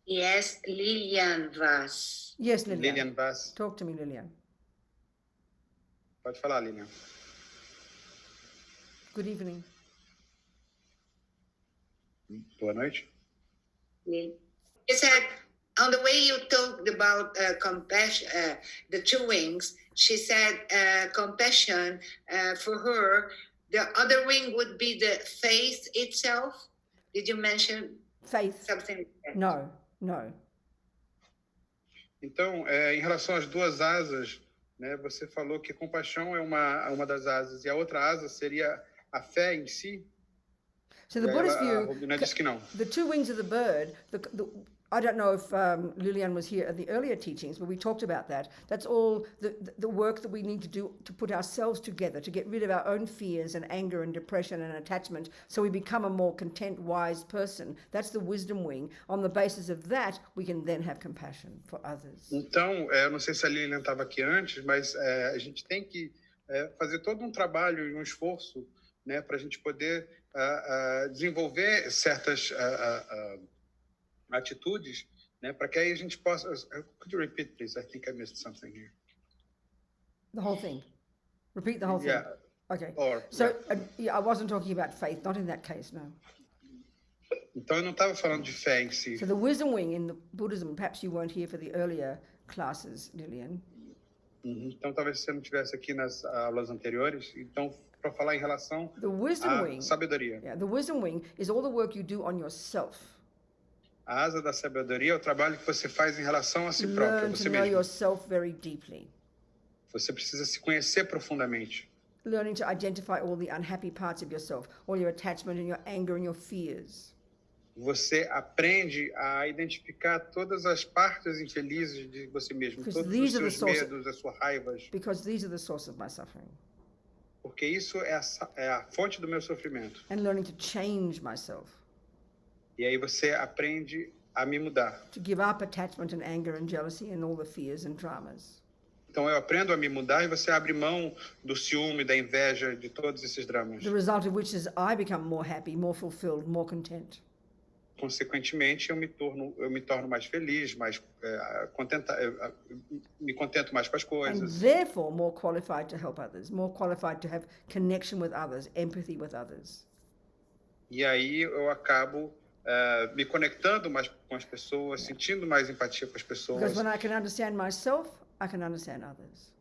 Yes, Lilian Vaz. Yes, Lilian. Lilian Vaz. Talk to me, Lilian. Pode falar, Lilian. Good evening. Boa noite. He said, on the way you talked about compassion, the two wings, she said compassion for her, the other wing would be the faith itself. Did you mention Faith? something like that? No, no. Então, em relação às duas asas, né, você falou que compaixão é uma das asas e a outra asa seria a fé em si. So the E aí Buddhist a view, Robina disse que não. the two wings of the bird, I don't know if Lilian was here at the earlier teachings, but we talked about that. That's all the work that we need to do to put ourselves together, to get rid of our own fears and anger and depression and attachment, so we become a more content, wise person. That's the wisdom wing. On the basis of that, we can then have compassion for others. Então, eu não sei se a Lilian estava aqui antes, mas a gente tem que fazer todo um trabalho e um esforço, né, para a gente poder desenvolver certas atitudes, né, para que aí a gente possa... Could you repeat, please? I think I missed something here. The whole thing. Repeat the whole thing. Yeah. Okay. Or, So I wasn't talking about faith, not in that case, no. Então, eu não estava falando de fé em si. So the wisdom wing in the Buddhism, perhaps you weren't here for the earlier classes, Lilian. Então, talvez você não estivesse aqui nas aulas anteriores. Então, para falar em relação The wisdom à wing, sabedoria. yeah, the wisdom wing is all the work you do on yourself. A asa da sabedoria é o trabalho que você faz em relação a si próprio, a Learn você to know mesmo. yourself very deeply. Você precisa se conhecer profundamente. Learning to identify all the unhappy parts of yourself, all your attachment and your anger and your fears. Você aprende a identificar todas as partes infelizes de você mesmo, Because todos os these are the seus source- medos, as suas raivas, Because these are the source of my suffering. porque isso é a fonte do meu sofrimento. And learning to change myself, E aí você aprende a me mudar. to give up attachment and anger and jealousy and all the fears and dramas. Então eu aprendo a me mudar e você abre mão do ciúme, da inveja, de todos esses dramas. The result of which is I become more happy, more fulfilled, more content. Consequentemente, eu me torno mais feliz, mais me contento mais com as And coisas. therefore more qualified to help others, more qualified to have connection with others, empathy with others. E aí eu acabo me conectando mais com as pessoas, sentindo mais empatia com as pessoas. Because when I can understand myself, I can understand others.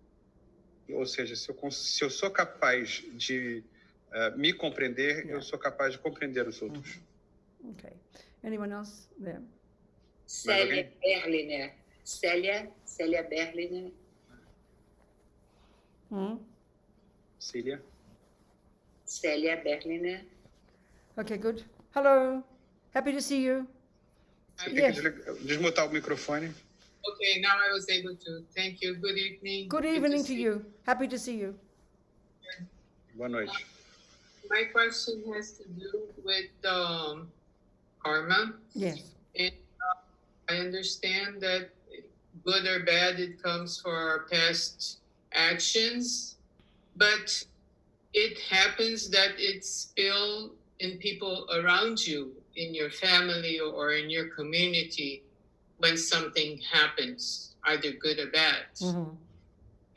Ou seja, se eu sou capaz de me compreender, eu sou capaz de compreender os outros. Okay. Anyone else there? Célia Berliner. Célia Berliner. Cília? Célia Berliner. Okay, good. Hello. Happy to see you. Você tem que desmutar o microfone. Okay, now I was able to. Thank you. Good evening. Good evening to you. Happy to see you. Boa noite. My question has to do with karma. Yes. And I understand that good or bad, it comes for our past actions, but it happens that it's still in people around you, in your family or in your community, when something happens, either good or bad. Mm-hmm.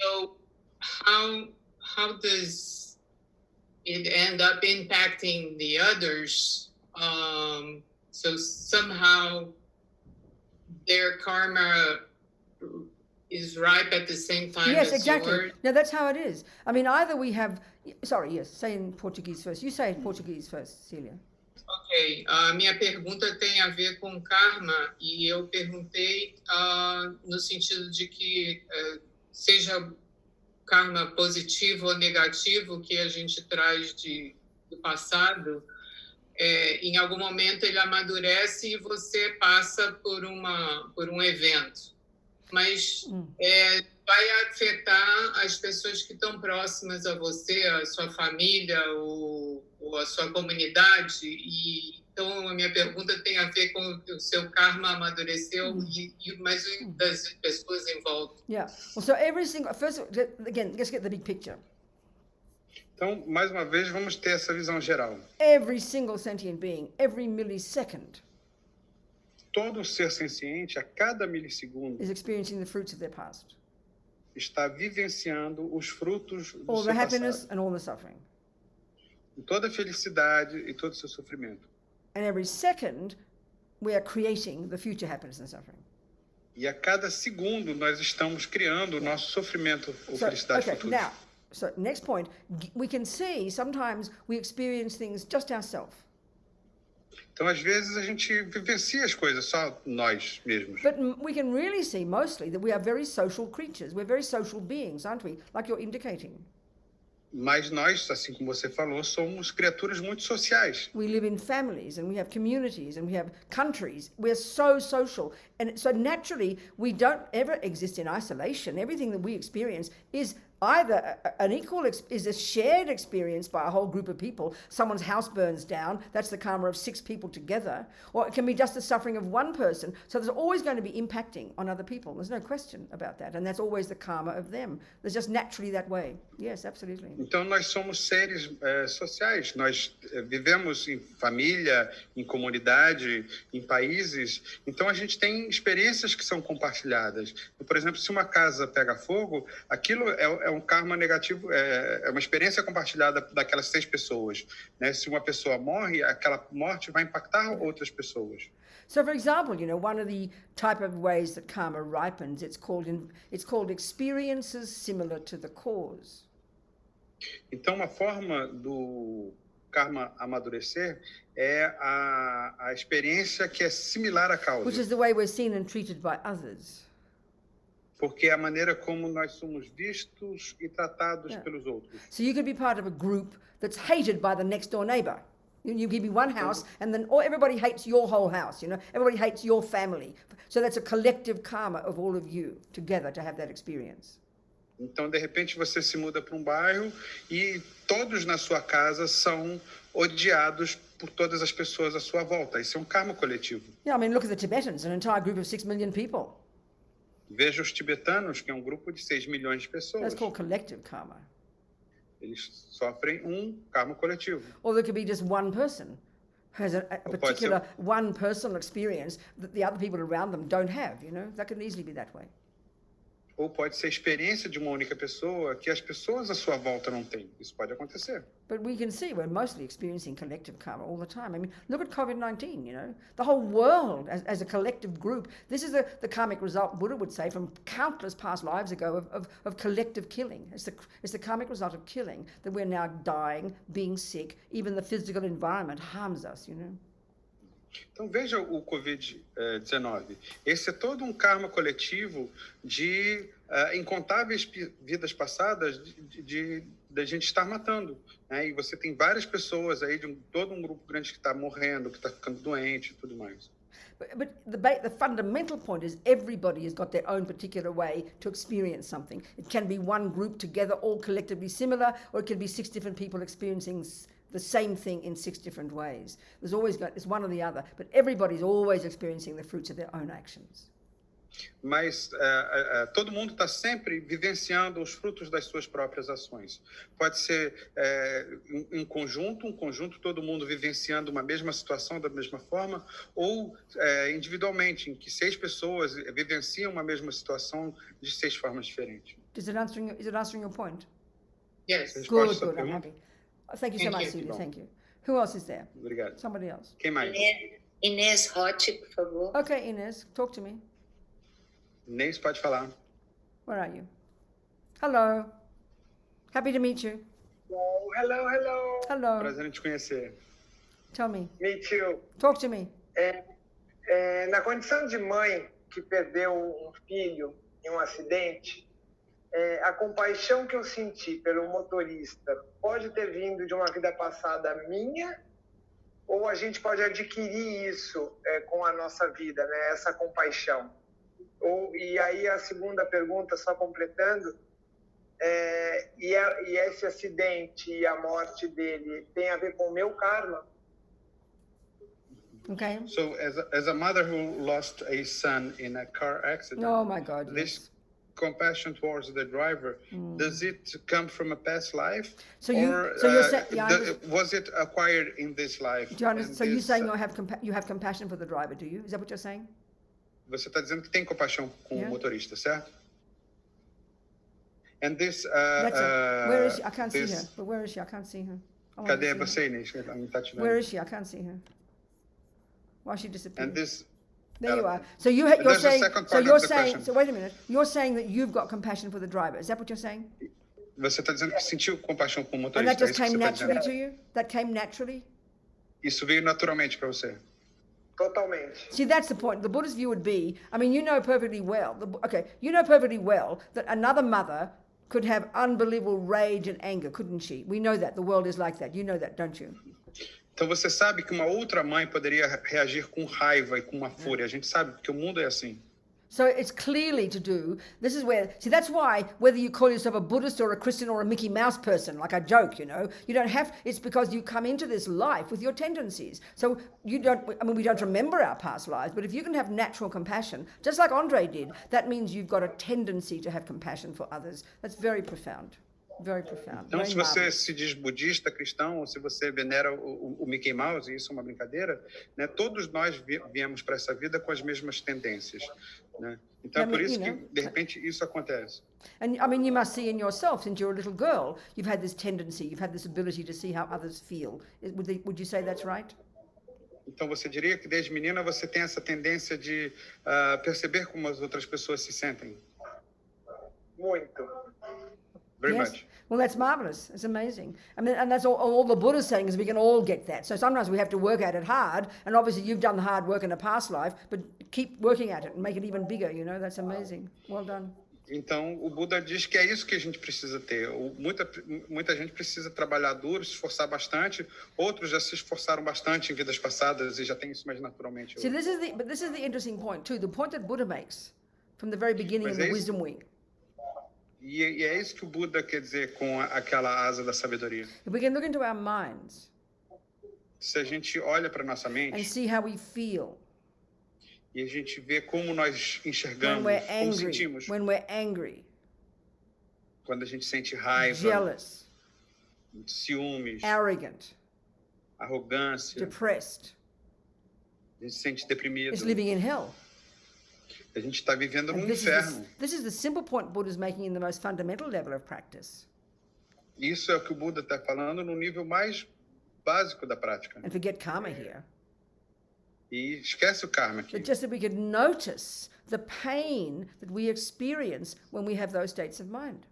So how does it end up impacting the others? So somehow their karma is ripe at the same time Yes, as exactly. yours. Now that's how it is. I mean, either we have. Sorry, yes. Say in Portuguese first. You say in Portuguese first, Celia. Ok, a minha pergunta tem a ver com karma e eu perguntei no sentido de que seja karma positivo ou negativo que a gente traz do passado, em algum momento ele amadurece e você passa por um evento, mas vai afetar as pessoas que estão próximas a você, a sua família ou a sua comunidade. E então a minha pergunta tem a ver com o seu karma amadureceu mas das pessoas em volta. Yeah. Well, so every single. First, again, let's get the big picture. Então, mais uma vez, vamos ter essa visão geral. Every single sentient being, every millisecond, Todo ser senciente, a cada milissegundo, is experiencing the fruits of their past. está vivenciando os frutos do All seu the happiness passado. and all the suffering. Toda a felicidade e todo o seu sofrimento. And every second, we are creating the future happiness and suffering. E a cada segundo nós estamos criando o nosso sofrimento ou So, felicidade okay, futura. now, so next point, we can see sometimes we experience things just ourselves. Então, às vezes, a gente vivencia as coisas só nós mesmos. But we can really see mostly that we are very social creatures. We're very social beings, aren't we? Like you're indicating. Mas nós, assim como você falou, somos criaturas muito sociais. We live in families and we have communities and we have countries. We're so social. And so naturally, we don't ever exist in isolation. Everything that we experience is either is a shared experience by a whole group of people. Someone's house burns down, that's the karma of 6 people together, or it can be just the suffering of one person. So there's always going to be impacting on other people. There's no question about that. And that's always the karma of them. There's just naturally that way. Yes, absolutely. Então nós somos seres sociais. Nós vivemos em família, em comunidade, em países. Então a gente tem experiências que são compartilhadas. Por exemplo, se uma casa pega fogo, aquilo é um karma negativo, é uma experiência compartilhada daquelas 6 pessoas, né? Se uma pessoa morre, aquela morte vai impactar outras pessoas. So, for example, one of the type of ways that karma ripens, it's called experiences similar to the cause. Então, uma forma do karma amadurecer é a experiência que é similar à causa. Which is the way we're seen and treated by others. Porque é a maneira como nós somos vistos e tratados pelos outros. So you could be part of a group that's hated by the next door neighbor. You give me one house and then everybody hates your whole house, everybody hates your family. So that's a collective karma of all of you together to have that experience. Então, de repente, você se muda para um bairro e todos na sua casa são odiados por todas as pessoas à sua volta. Isso é um karma coletivo. Yeah, I mean, look at the Tibetans, an entire group of 6 million people. Veja os tibetanos, que é um grupo de 6 milhões de pessoas. That's called collective karma. Eles sofrem um karma coletivo. Or there could be just one person who has a particular one personal experience that the other people around them don't have, That can easily be that way. Ou pode ser a experiência de uma única pessoa que as pessoas à sua volta não têm. Isso pode acontecer. But we can see we're mostly experiencing collective karma all the time. I mean, look at COVID-19, The whole world as a collective group. This is the karmic result, Buddha would say, from countless past lives ago of collective killing. It's the karmic result of killing that we're now dying, being sick. Even the physical environment harms us, Então veja o Covid-19. Esse é todo um karma coletivo de incontáveis vidas passadas de gente estar matando, né? E você tem várias pessoas aí, todo um grupo grande que está morrendo, que está ficando doente e tudo mais. But the fundamental point is everybody has got their own particular way to experience something. It can be one group together, all collectively similar, or it can be 6 different people experiencing the same thing in 6 different ways. It's one or the other, but everybody's always experiencing the fruits of their own actions. Mas todo mundo está sempre vivenciando os frutos das suas próprias ações. Pode ser um conjunto, todo mundo vivenciando uma mesma situação da mesma forma, ou individualmente, em que 6 pessoas vivenciam uma mesma situação de 6 formas diferentes. Is it answering your point? Yes. Good, I'm happy. Thank you so much, Celia. Thank you. Who else is there? Obrigado. Somebody else. Quem mais? Inês Rotti, por favor. Okay, Inês, talk to me. Inês, pode falar. Where are you? Hello. Happy to meet you. Oh, hello. Hello. Prazer em te conhecer. Tell me. Me too. Talk to me. Na condição de mãe que perdeu um filho em um acidente, a compaixão que eu senti pelo motorista pode ter vindo de uma vida passada minha, ou a gente pode adquirir isso com a nossa vida, né? Essa compaixão. E aí a segunda pergunta, só completando, e esse acidente e a morte dele tem a ver com o meu karma? Okay. So, as a mother who lost a son in a car accident, Oh my God. this Yes. compassion towards the driver, does it come from a past life? So you're saying, was it acquired in this life? do you understand? So you're saying you have compassion for the driver, do you? Is that what you're saying? Você está dizendo que tem compaixão com o motorista, certo? And this, where is she? I can't see this- her. But where is she? I can't see her. I want Cadê to see você, Inês? Não tá te her. Where vendo. is she? I can't see her. Why she disappeared? And this, There you are. So you're there's a saying. second So part you're of the saying. question. So wait a minute. You're saying that you've got compassion for the driver. Is that what you're saying? você está dizendo que sentiu compaixão com o And motorista? that é just isso que came você tá naturally dizendo? to you? That came naturally? Isso veio naturalmente para você. Totalmente. See, that's the point. The Buddhist view would be, I mean, you know perfectly well that another mother could have unbelievable rage and anger, couldn't she? We know that. The world is like that. You know that, don't you? Então você sabe que uma outra mãe poderia reagir com raiva e com uma fúria. A gente sabe porque o mundo é assim. So it's clearly to do, this is where, see, that's why whether you call yourself a Buddhist or a Christian or a Mickey Mouse person, like I joke, you know, you don't have, it's because you come into this life with your tendencies. So you don't, I mean, we don't remember our past lives, but if you can have natural compassion, just like Andre did, that means you've got a tendency to have compassion for others. That's very profound. Very profound. Então, Very se você marvelous. se diz budista, cristão, ou se você venera o Mickey Mouse, e isso é uma brincadeira, né? Todos nós viemos para essa vida com as mesmas tendências, né? Então, é por isso que, de repente, isso acontece. And I mean, you must see in yourself, since you're a little girl, you've had this tendency, you've had this ability to see how others feel. Would you say that's right? Então, você diria que desde menina você tem essa tendência de perceber como as outras pessoas se sentem? Muito. Very Yes. much. Well, that's marvelous. It's amazing. I mean, and that's all the Buddha's saying is we can all get that. So sometimes we have to work at it hard, and obviously you've done the hard work in a past life, but keep working at it and make it even bigger, you know, that's amazing. Well done. Então, o Buda diz que é isso que a gente precisa ter. Muita gente precisa trabalhar duro, se esforçar bastante. Outros já se esforçaram bastante em vidas passadas e já têm isso mais naturalmente. See, this is the interesting point too. The point that Buddha makes from the very beginning in Mas the é Wisdom Wing. E é isso que o Buda quer dizer com aquela asa da sabedoria. If we can look into our minds Se a gente olha para nossa and mente see how we feel e a gente vê como nós when enxergamos, we're como angry, sentimos, when we're angry, quando a gente sente raiva, jealous, ciúmes, arrogant, arrogância, depressed, a gente se sente deprimido, it's living in hell. a gente está vivendo And num this inferno. is the simple point Buddha's making in the most fundamental level of practice. Isso é o que o Buda está falando no nível mais básico da prática. And forget karma here. E esquece o karma aqui. But just that we could notice the pain that we experience when we have those states of mind.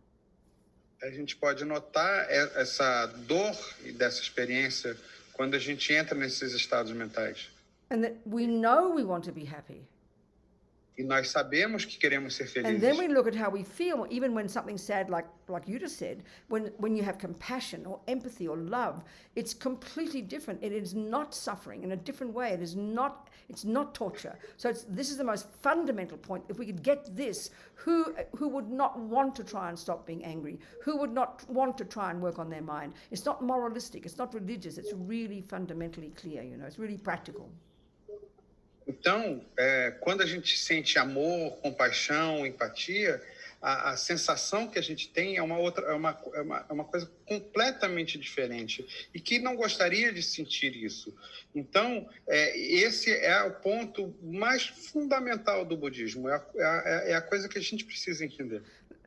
A gente pode notar essa dor dessa experiência quando a gente entra nesses estados mentais. And that we know we want to be happy. E nós sabemos que queremos ser And then felizes. we look at how we feel, even when something's sad, like you just said, when you have compassion or empathy or love, it's completely different. It is not suffering in a different way. It's not torture. So this is the most fundamental point. If we could get this, who would not want to try and stop being angry? Who would not want to try and work on their mind? It's not moralistic. It's not religious. It's really fundamentally clear, you know. It's really practical. Então, quando a gente sente amor, compaixão, empatia, a sensação que a gente tem é uma coisa completamente diferente e que não gostaria de sentir isso. Então, esse é o ponto mais fundamental do budismo, é a coisa que a gente precisa entender.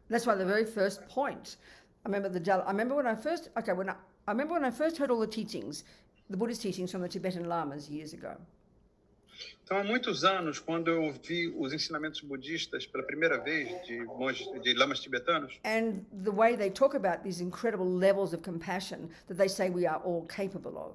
That's why the very first point, I remember when I first heard all the teachings, the Buddhist teachings from the Tibetan Lamas years ago. Então, há muitos anos, quando eu ouvi os ensinamentos budistas pela primeira vez de lamas tibetanos, And the way they talk about these incredible levels of compassion that they say we are all capable of.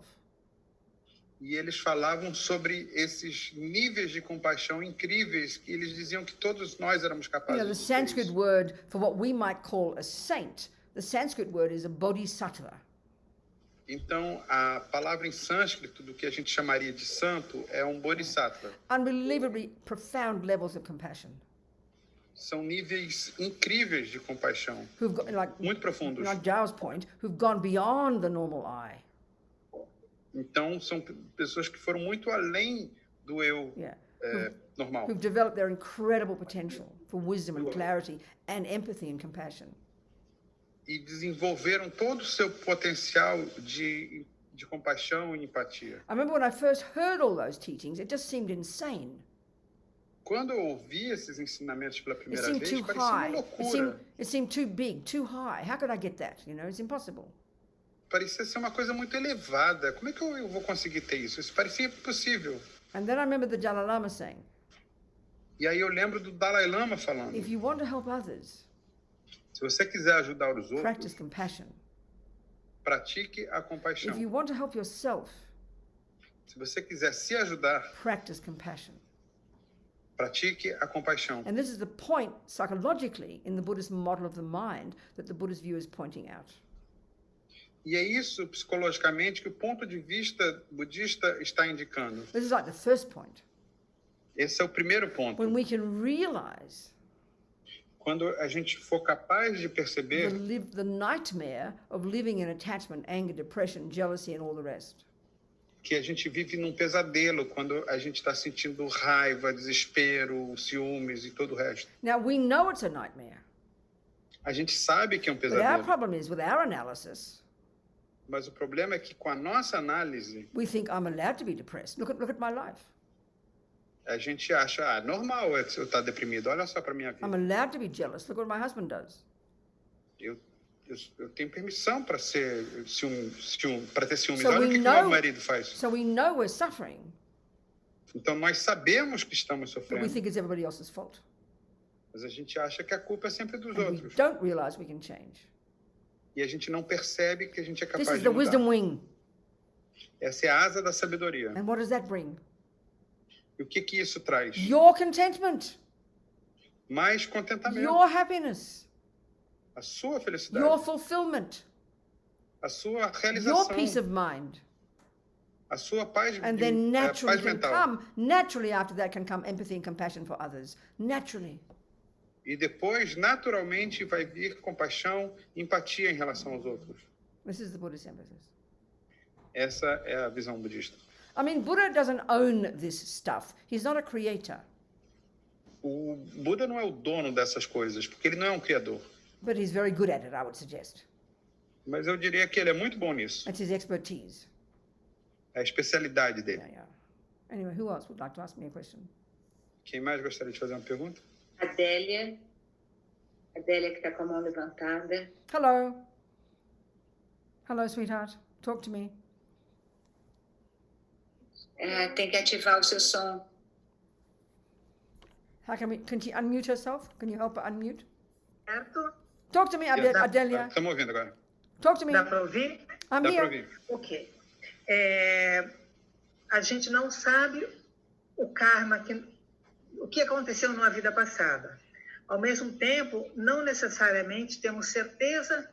e eles falavam sobre esses níveis de compaixão incríveis que eles diziam que todos nós éramos You know, capazes the de ter Sanskrit isso. word for what we might call a saint, the Sanskrit word is a bodhisattva. Então, a palavra em sânscrito do que a gente chamaria de santo é um bodhisattva. Unbelievably profound levels of compassion. São níveis incríveis de compaixão, Who've got, muito profundos. like Zhao's point, who've gone beyond the normal I. Então, são pessoas que foram muito além do eu Yeah. normal. Who've developed their incredible potential for wisdom and clarity and empathy and compassion. E desenvolveram todo o seu potencial de compaixão e empatia. I remember when I first heard all those teachings, it just seemed insane. Quando eu ouvi esses ensinamentos pela It primeira seemed vez, too parecia uma high. loucura. It seemed too big, too high. How could I get that? You know, it's impossible. Parecia ser uma coisa muito elevada. Como é que eu vou conseguir ter isso? Isso parecia impossível. And then I remember the Dalai Lama saying, E aí eu lembro do Dalai Lama falando, if you want to help others, se você quiser ajudar os practice outros, compassion. pratique a If compaixão. you want to help yourself, Se você quiser se ajudar, practice compassion. Pratique a compaixão. And this is the point, psychologically, in the Buddhist model of the mind, that the Buddhist view is pointing out. E é isso, psicologicamente, que o ponto de vista budista está indicando. This is like the first point. Esse é o primeiro ponto. When we can realize Quando a gente for capaz de perceber the nightmare of living in attachment, anger, depression, jealousy, and all the rest. que a gente vive num pesadelo, quando a gente está sentindo raiva, desespero, ciúmes e todo o resto. Now, we know it's a nightmare. A gente sabe que é um But our pesadelo, problem is, with our analysis, mas o problema é que com a nossa análise, we think I'm allowed to be depressed. Look at my life. a gente acha, normal eu estar deprimido, olha só para minha I'm vida. allowed to be jealous. Look what my husband does. Eu tenho permissão para ser para ter ciúmes. So Olha o we que know- meu marido faz. So we know we're suffering, Então nós sabemos que estamos but we sofrendo, think it's everybody else's fault. mas a gente acha que a culpa é sempre dos And we outros. don't realize we can change. E a gente não percebe que a gente é This capaz is de the mudar. wisdom wing. Essa é a asa da sabedoria. And what does that bring? E o que isso traz? Your contentment, Mais contentamento, your happiness, a sua felicidade, your fulfillment, a sua your realização, peace of mind. a sua paz, And then naturally paz can mental. come, naturally after that can come empathy and compassion for others. Naturally. E depois, naturalmente, vai vir compaixão, empatia em relação aos outros. This is the Buddhist emphasis. Essa é a visão budista. I mean, Buddha doesn't own this stuff. He's not a creator, O Buda não é o dono dessas coisas, porque ele não é um criador. but he's very good at it, I would suggest. Mas eu diria que ele é muito bom nisso. That's his expertise. É a especialidade dele. Yeah, yeah. Anyway, who else would like to ask me a question? Quem mais gostaria de fazer uma pergunta? Adélia que está com a mão levantada. Hello. Hello, sweetheart. Talk to me. Tem que ativar o seu som. How can she unmute herself? Can you help her unmute? Certo? Talk to me, Adelia. Estamos ouvindo agora. Talk to me. Dá para ouvir? I'm Dá para here. ouvir. Ok. A gente não sabe o karma, o que aconteceu numa vida passada. Ao mesmo tempo, não necessariamente temos certeza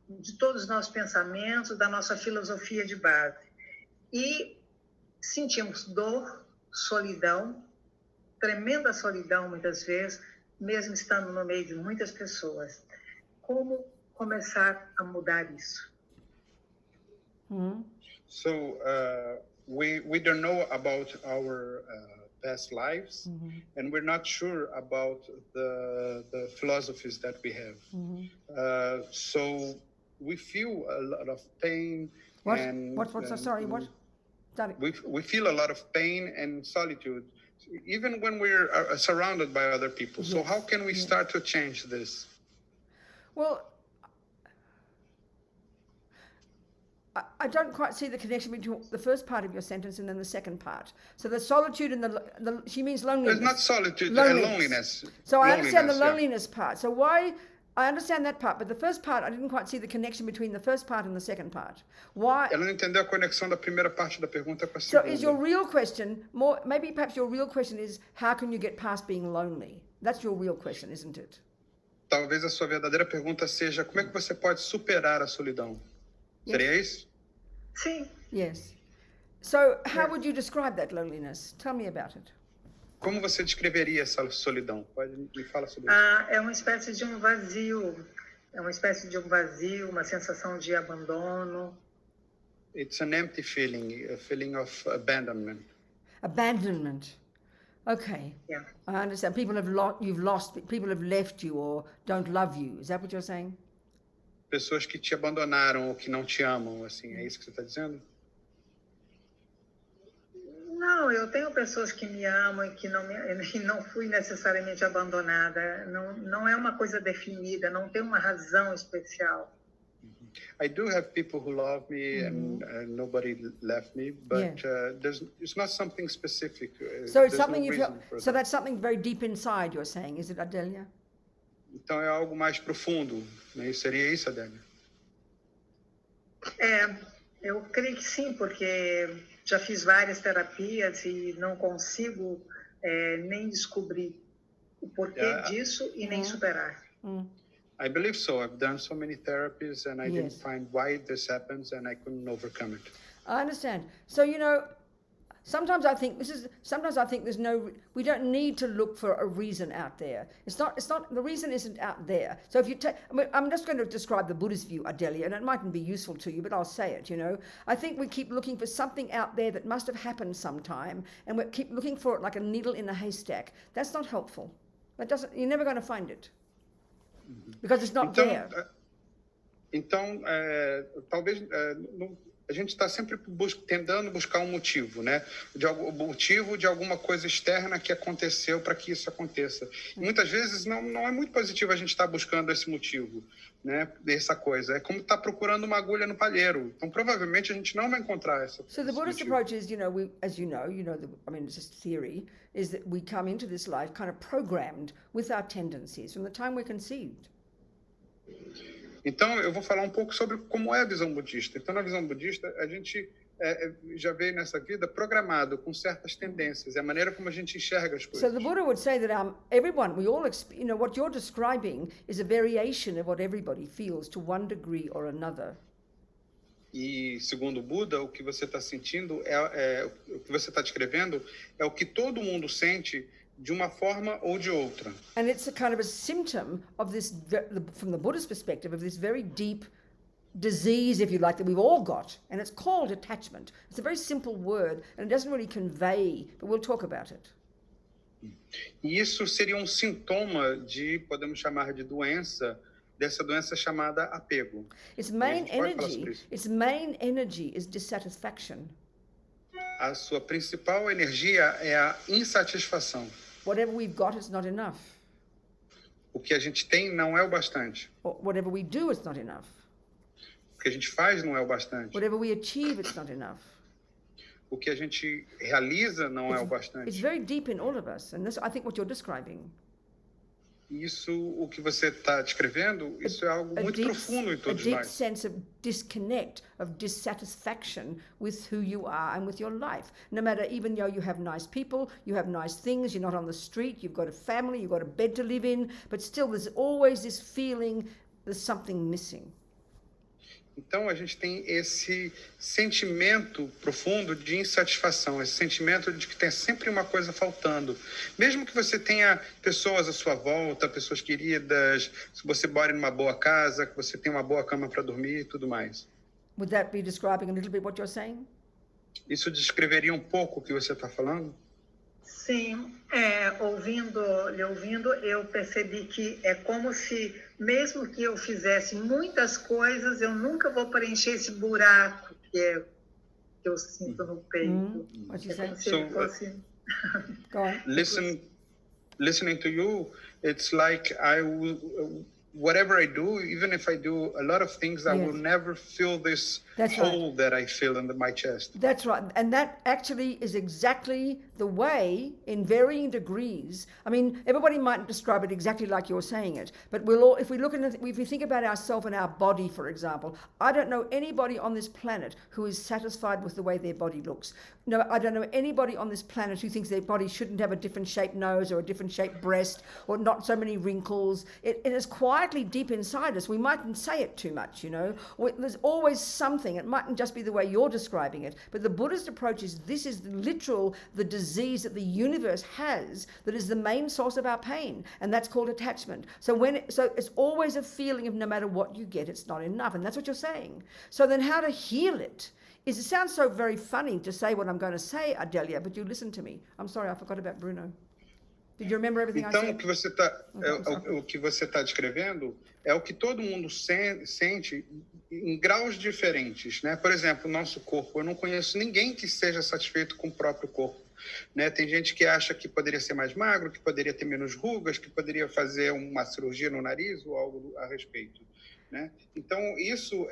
de todos os nossos pensamentos, da nossa filosofia de base. E sentimos dor, solidão, tremenda solidão muitas vezes, mesmo estando no meio de muitas pessoas. Como começar a mudar isso? So we don't know about our past lives, and we're not sure about the philosophies that we have. So we feel a lot of pain. What? And, Sorry, what? Darling. we feel a lot of pain and solitude, even when we're surrounded by other people. So Yes. how can we start to change this? Well, I don't quite see the connection between the first part of your sentence and then the second part. So the solitude and the she means loneliness. It's not solitude, Loneliness. loneliness. So I understand the Loneliness, yeah. loneliness part. So why? I understand that part, but the first part, I didn't quite see the connection between the first part and the second part. Why? Ela não entendeu a conexão da primeira parte da pergunta com a So segunda. is your real question more? Maybe perhaps your real question is how can you get past being lonely? That's your real question, isn't it? Talvez a sua verdadeira pergunta seja como é que você pode superar a solidão? Seria isso? Sim. Yes. So how would you describe that loneliness? Tell me about it. Como você descreveria essa solidão? Me fala sobre isso. É uma espécie de um vazio. É uma espécie de um vazio, uma sensação de abandono. It's an empty feeling, a feeling of abandonment. Abandonment. Okay. Yeah. I understand. People have people have left you or don't love you. Is that what you're saying? Pessoas que te abandonaram ou que não te amam, assim, é isso que você está dizendo? Não, eu tenho pessoas que me amam e que não fui necessariamente abandonada. Não é uma coisa definida, não tem uma razão especial. I do have people who love me and nobody left me, but it's not something specific. So it's There's something no you feel. reason for So that. that's something very deep inside. You're saying, is it, Adelia? Então é algo mais profundo, né? Seria isso, Adélia? Eu creio que sim, porque já fiz várias terapias e não consigo nem descobrir o porquê disso e nem superar. I believe so. I've done so many therapies and I didn't Yes. find why this happens and I couldn't overcome it. I understand. So, you know, sometimes I think there's we don't need to look for a reason out there. It's not, the reason isn't out there. So if you take, I'm just going to describe the Buddhist view, Adelia, and it mightn't be useful to you, but I'll say it, you know. I think we keep looking for something out there that must have happened sometime, and we keep looking for it like a needle in a haystack. That's not helpful. You're never going to find it. Because it's not there. Então, talvez a gente está sempre tentando buscar um motivo, né? Motivo de alguma coisa externa que aconteceu para que isso aconteça. E muitas vezes não é muito positivo a gente estar buscando esse motivo, né? Essa coisa. É como estar procurando uma agulha no palheiro. Então, provavelmente, a gente não vai encontrar essa. So the Buddhist approach is, you know, as you know, it's just theory, is that we come into this life kind of programmed with our tendencies from the time we're conceived. Então, eu vou falar um pouco sobre como é a visão budista. Então, na visão budista, a gente já veio nessa vida programado com certas tendências. É a maneira como a gente enxerga as coisas. So the Buddha would say that we all, what you're describing is a variation of what everybody feels to one degree or another. E, segundo o Buda, o que você está sentindo, o que você está descrevendo, é o que todo mundo sente de uma forma ou de outra. And it's a kind of a symptom of this, from the Buddhist perspective, of this very deep disease, if you like, that we've all got. And it's called attachment. It's a very simple word, and it doesn't really convey, but we'll talk about it. E isso seria um sintoma de, podemos chamar de doença, dessa doença chamada apego. Its main energy is dissatisfaction. A sua principal energia é a insatisfação. Whatever we've got is not enough. O que a gente tem não é o bastante. Or whatever we do is not enough. O que a gente faz não é o bastante. Whatever we achieve, it's not enough. O que a gente realiza não é o bastante. It's very deep in all of us, and this, I think, what you're describing. Isso, o que você está descrevendo, isso é algo muito profundo em todos nós. A deep sense of disconnect, of dissatisfaction with who you are and with your life. No matter, even though you have nice people, you have nice things, you're not on the street, you've got a family, you've got a bed to live in, but still there's always this feeling there's something missing. Então, a gente tem esse sentimento profundo de insatisfação, esse sentimento de que tem sempre uma coisa faltando. Mesmo que você tenha pessoas à sua volta, pessoas queridas, se você mora em uma boa casa, que você tem uma boa cama para dormir e tudo mais. Would that be describing a little bit what you're saying? Isso descreveria um pouco o que você está falando? Sim, ouvindo, eu percebi que é como se, mesmo que eu fizesse muitas coisas, eu nunca vou preencher esse buraco que eu sinto no peito. É como se ele fosse... Listening to you, it's like whatever I do, even if I do a lot of things, I will never feel this hole that I feel in my chest. That's right. And that actually is exactly the way, in varying degrees. I mean, everybody might describe it exactly like you're saying it, but if we think about ourselves and our body, for example, I don't know anybody on this planet who is satisfied with the way their body looks. No, I don't know anybody on this planet who thinks their body shouldn't have a different shaped nose or a different shaped breast or not so many wrinkles. It is quietly deep inside us. We mightn't say it too much, you know. There's always something. It mightn't just be the way you're describing it, but the Buddhist approach is this is the disease that the universe has that is the main source of our pain, and that's called attachment. So it's always a feeling of no matter what you get, it's not enough, and that's what you're saying. So then how to heal it sounds so very funny to say what I'm going to say, Adelia, but you listen to me. I'm sorry, I forgot about Bruno. Did you remember everything I said? Então, o que você está descrevendo é o que todo mundo sente em graus diferentes, né? Por exemplo, o nosso corpo. Eu não conheço ninguém que seja satisfeito com o próprio corpo, né? Tem gente que acha que poderia ser mais magro, que poderia ter menos rugas, que poderia fazer uma cirurgia no nariz ou algo a respeito, né? Então, isso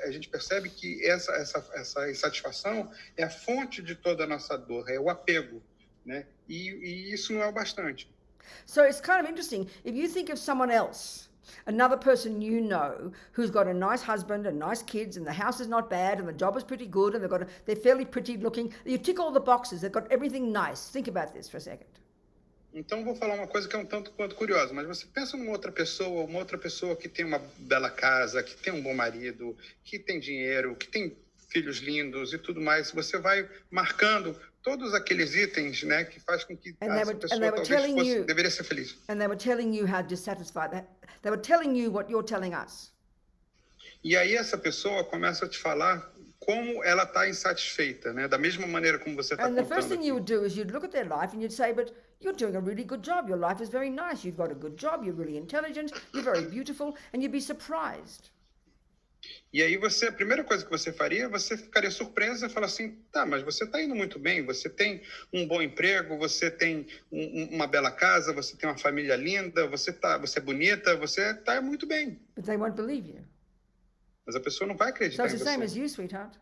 a gente percebe que essa insatisfação é a fonte de toda a nossa dor, é o apego, né? E isso não é o bastante. So it's kind of interesting. If you think of someone else Another person you know who's got a nice husband and nice kids and the house is not bad and the job is pretty good and they're fairly pretty looking. You tick all the boxes. They've got everything nice. Think about this for a second. Então, vou falar uma coisa que é um tanto quanto curiosa, mas você pensa numa outra pessoa que tem uma bela casa, que tem um bom marido, que tem dinheiro, que tem filhos lindos e tudo mais. Você vai marcando todos aqueles itens, né, que faz com que essa pessoa talvez deveria ser feliz. And they were telling you how dissatisfied. They were telling you what you're telling us. E aí essa pessoa começa a te falar como ela está insatisfeita, né? Da mesma maneira como você está contando. And the first thing aqui. you would do is you'd look at their life and you'd say, but you're doing a really good job. Your life is very nice. You've got a good job. You're really intelligent. You're very beautiful. And you'd be surprised. E aí a primeira coisa que você faria, você ficaria surpresa e falar assim, tá, mas você está indo muito bem, você tem um bom emprego, você tem uma bela casa, você tem uma família linda, você é bonita, você está muito bem. But they won't believe you. Mas a pessoa não vai So acreditar it's em the same as você. you, sweetheart.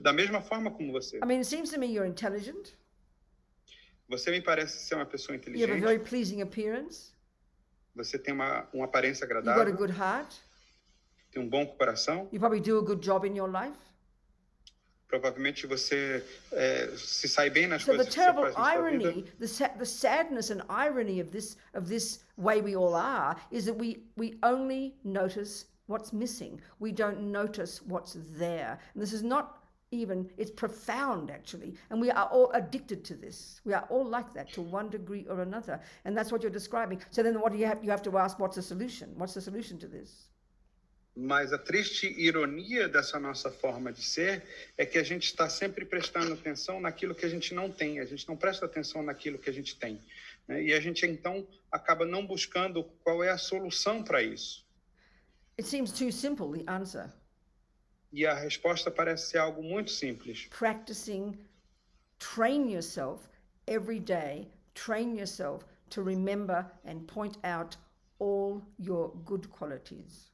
Da mesma forma como você. I mean, it seems to me you're intelligent. Você me parece ser uma pessoa You have a very inteligente, pleasing appearance. você tem uma aparência You've got a agradável, good heart. tem um bom coração, You probably do a good job in your life. provavelmente você se sai bem nas So the coisas que você terrible faz na sua vida. irony, the sadness and irony of this way we all are is that we only notice what's missing. We don't notice what's there. And this is not even, it's profound actually. And we are all addicted to this. We are all like that to one degree or another. And that's what you're describing. So then what do you have to ask, what's the solution? What's the solution to this? Mas a triste ironia dessa nossa forma de ser é que a gente está sempre prestando atenção naquilo que a gente não tem. A gente não presta atenção naquilo que a gente tem, né? E a gente, então, acaba não buscando qual é a solução para isso. It seems too simple, the answer. E a resposta parece ser algo muito simples. Practicing, train yourself every day, train yourself to remember and point out all your good qualities.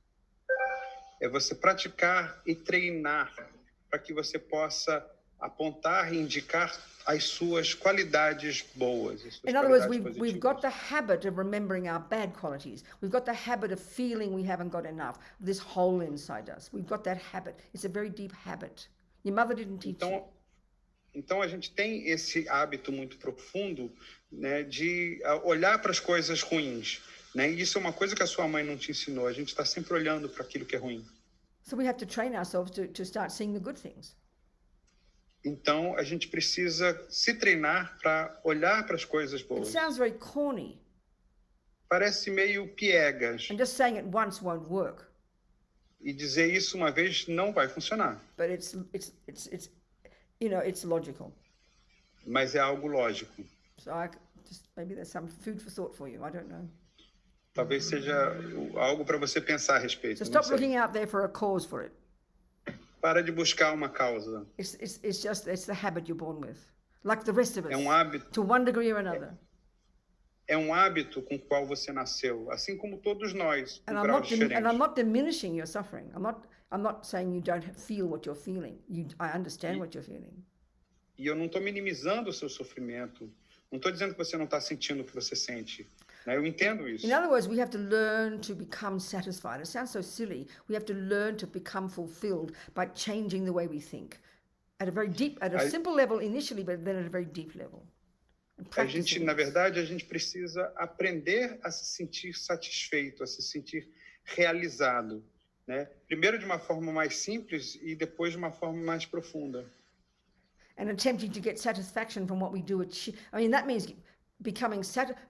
É você praticar e treinar para que você possa apontar e indicar as suas qualidades boas. As suas In other words, qualidades we've got positivas. the habit of remembering our bad qualities. We've got the habit of feeling we haven't got enough, this hole inside us. We've got that habit. It's a very deep habit. Your mother didn't teach you. Então a gente tem esse hábito muito profundo, né, de olhar para as coisas ruins, né? E isso é uma coisa que a sua mãe não te ensinou. A gente está sempre olhando para aquilo que é ruim. So we have to train ourselves to start seeing the good things. Então a gente precisa se treinar para olhar para as coisas It boas. sounds very corny, Parece meio piegas, and just saying it once won't work. e dizer isso uma vez não vai funcionar, But it's it's logical. mas é algo lógico. So maybe there's some food for thought for you. I don't know. Talvez seja algo para você pensar a respeito. So não stop sei. looking out there for a cause for it. Para de buscar uma causa. It's the habit you're born with, like the rest of us, É um hábito. to one degree or another. É um hábito com o qual você nasceu, assim como todos nós, com graus And I'm diferentes. not diminishing your suffering. I'm not saying you don't feel what you're feeling. I understand what you're feeling. E eu não estou minimizando o seu sofrimento. Não estou dizendo que você não está sentindo o que você sente, né? Eu entendo isso. In other words, we have to learn to become satisfied. It sounds so silly. We have to learn to become fulfilled by changing the way we think, at a simple level initially, but then at a very deep level. Na verdade, a gente precisa aprender a se sentir satisfeito, a se sentir realizado, né? Primeiro de uma forma mais simples e depois de uma forma mais profunda. And attempting to get satisfaction from what we do achieve. I mean, that means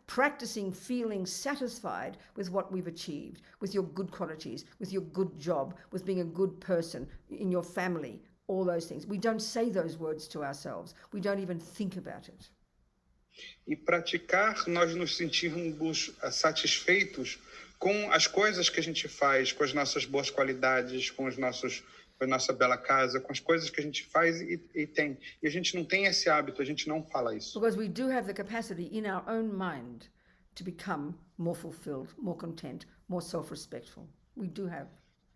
practicing feeling satisfied with what we've achieved, with your good qualities, with your good job, with being a good person in your family, all those things. We don't say those words to ourselves. We don't even think about it. E praticar, nós nos sentirmos satisfeitos com as coisas que a gente faz, com as nossas boas qualidades, com a nossa bela casa, com as coisas que a gente faz e tem. E a gente não tem esse hábito, a gente não fala isso. Because we do have the capacity in our own mind to become more fulfilled, more content, more self-respectful. We do have.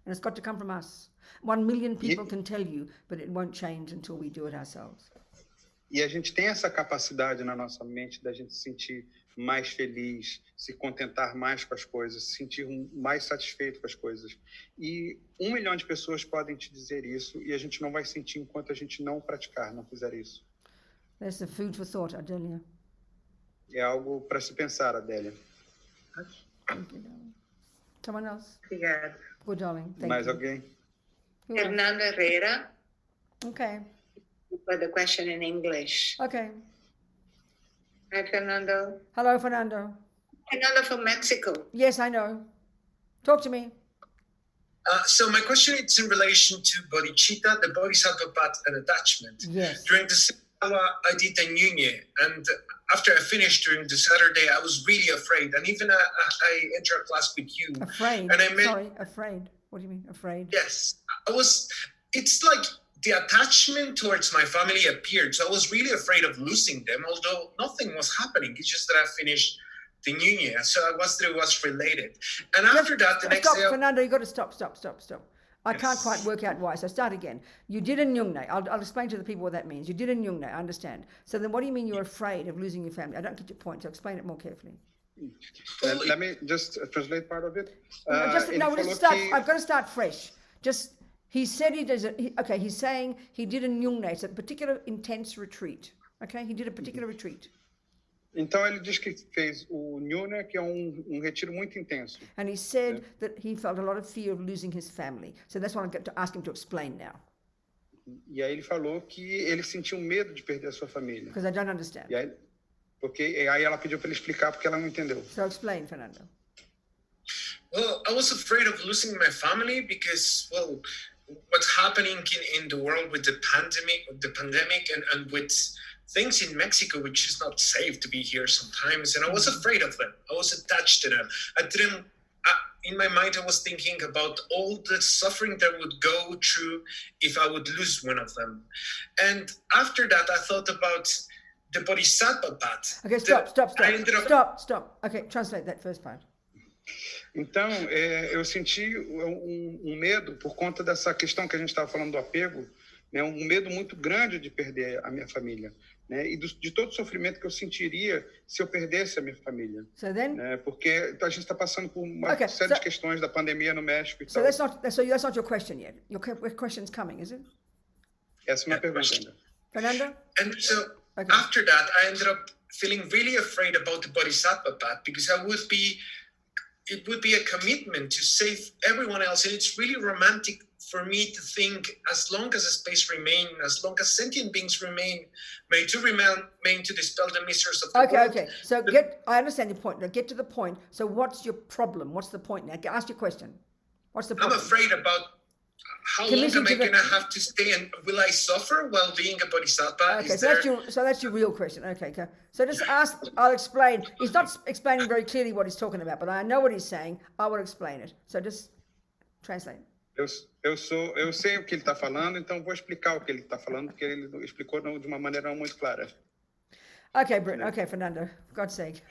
And it's got to come from us. 1 million people can tell you, but it won't change until we do it ourselves. E a gente tem essa capacidade na nossa mente da gente se sentir mais feliz, se contentar mais com as coisas, se sentir mais satisfeito com as coisas. E 1 milhão de pessoas podem te dizer isso e a gente não vai sentir enquanto a gente não praticar, não fizer isso. There's the food for thought, Adelia. É algo para se pensar, Adélia. Thank you, darling. Someone else? Obrigada. Good, darling. Thank Mais you. alguém? Who else? Fernando Herrera, Okay. for the question in English. Okay. Hi, Fernando. Hello, Fernando. Fernando from Mexico. Yes, I know. Talk to me. So my question is in relation to bodhicitta, the bodhisattva path and attachment. Yes. During the Shiwa, I did a Nyunye, and after I finished during the Saturday, I was really afraid. And even I entered a class with you. Afraid. And I met, Sorry, afraid. What do you mean, afraid? yes, it's like the attachment towards my family appeared. So I was really afraid of losing them, although nothing was happening. It's just that I finished the Nyunye. So I was that it was related. And after that, the next Stop, day, Fernando, you got to stop. I Yes. can't quite work out why, so start again. You did a Nyungne. I'll explain to the people what that means. You did a Nyungne, I understand. So then what do you mean you're afraid of losing your family? I don't get your point, so explain it more carefully. Let me just translate part of it. I've got to start fresh. He said he does it. Okay, he's saying he did a Nyungne. It's a particular intense retreat. Okay, he did a particular retreat. Então ele diz que fez o Nyuna, que é retiro muito intenso. And he said that he felt a lot of fear of losing his family. So that's what I'm going to ask him to explain now. E aí ele falou que ele sentiu medo de perder a sua família. Because I don't understand. E aí ela pediu para ele explicar porque ela não entendeu. So explain, Fernando. well, I was afraid of losing my family because, well, what's happening in the world with the pandemic and with things in Mexico, which is not safe to be here sometimes. And I was afraid of them. I was attached to them. In my mind, I was thinking about all the suffering that would go through if I would lose one of them. And after that, I thought about the bodhisattva path. Okay, stop. Okay, translate that first part. Então, eu senti medo por conta dessa questão que a gente estava falando do apego, né? Um medo muito grande de perder a minha família, né? E de todo o sofrimento que eu sentiria se eu perdesse a minha família. So then, né? Porque a gente está passando por uma série de questões da pandemia no México e so tal. that's not your question yet. Your question's coming, is it? Essa é uma pergunta ainda. Fernando? And so after that, I ended up feeling really afraid about the bodhisattva path because it would be a commitment to save everyone else. And it's really romantic for me to think as long as a space remains, as long as sentient beings remain to dispel the miseries of the world. Okay. So I understand your point. Now get to the point. So what's your problem? What's the point? Now ask your question. What's the problem? I'm afraid about how long am I going to have to stay and will I suffer while being a bodhisattva? Okay, so that's your real question. Okay. So just ask, I'll explain. He's not explaining very clearly what he's talking about, but I know what he's saying. I will explain it. So just translate. Eu sei o que ele está falando, então vou explicar o que ele está falando, porque ele explicou de uma maneira não muito clara. Okay, Britton. Okay, Fernando. For God's sake.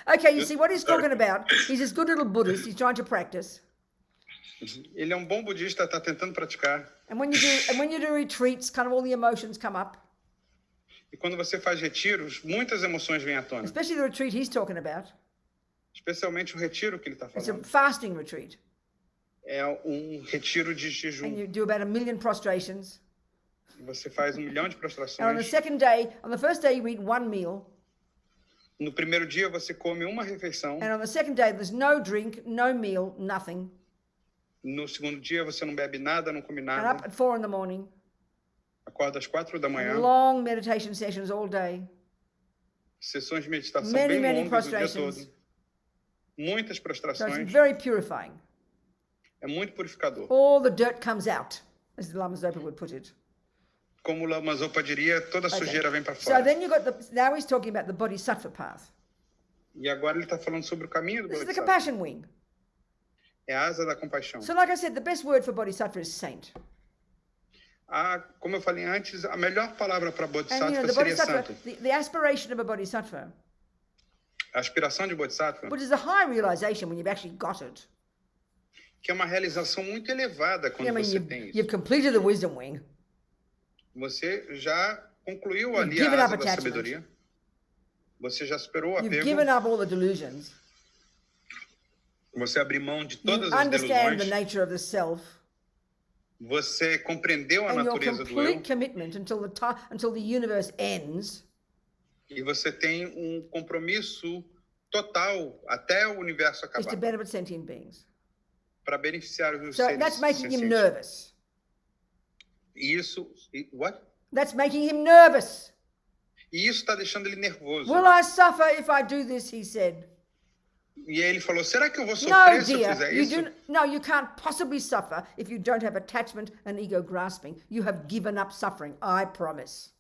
Okay, you see what he's talking about. He's this good little Buddhist. He's trying to practice. Ele é bom budista, está tentando praticar. And when you do retreats, kind of all the emotions come up. E quando você faz retiros, muitas emoções vêm à tona. Especially the retreat he's talking about. Especialmente o retiro que ele está It's a falando. fasting retreat. É retiro de And jejum. you do about 1 million prostrations. Você faz 1 milhão de And on prostrações. the first day you eat one meal. No primeiro dia você come uma refeição. And on the second day there's no drink, no meal, nothing. No segundo dia você não bebe nada, não come And nada. up at 4 a.m. Acorda às 4 da manhã. And long meditation sessions all day. Sessões de meditação Many bem longas o dia prostrations. todo. Muitas So prostrações. it's very purifying. É muito purificador. All the dirt comes out, as the Lama Zopa would put it. Como o Lama Zopa diria, toda a Okay. sujeira vem para So fora. then now he's talking about the bodhisattva path. E agora ele está falando sobre o caminho do This is the Bodhisattva. compassion wing. É a asa da compaixão. So like I said, the best word for bodhisattva is saint. Como eu falei antes, a melhor palavra para And Bodhisattva the seria bodhisattva, santo. the aspiration of a bodhisattva, A aspiração de Bodhisattva, which is a high realization when you've actually got it. que é uma realização muito elevada quando I mean, você tem isso. you've completed the wisdom wing. Você já concluiu You've ali given a up asa da attachment. sabedoria. Você já superou o You've apego. given up all the delusions. Você abriu mão de You todas as understand the delusões. nature of the self. Você compreendeu a And your natureza do eu. complete commitment until the universe ends E você tem um compromisso total até o universo is to acabar. benefit sentient beings. Para beneficiar os So seres that's making him sencientes. nervous. Isso, what? That's making him nervous. E isso está deixando ele nervoso. Will I suffer if I do this? He said. E aí ele falou, será que eu vou No, sofrer se eu dear, fizer you isso? no, you can't possibly suffer if you don't have attachment and ego grasping. You have given up suffering, I promise.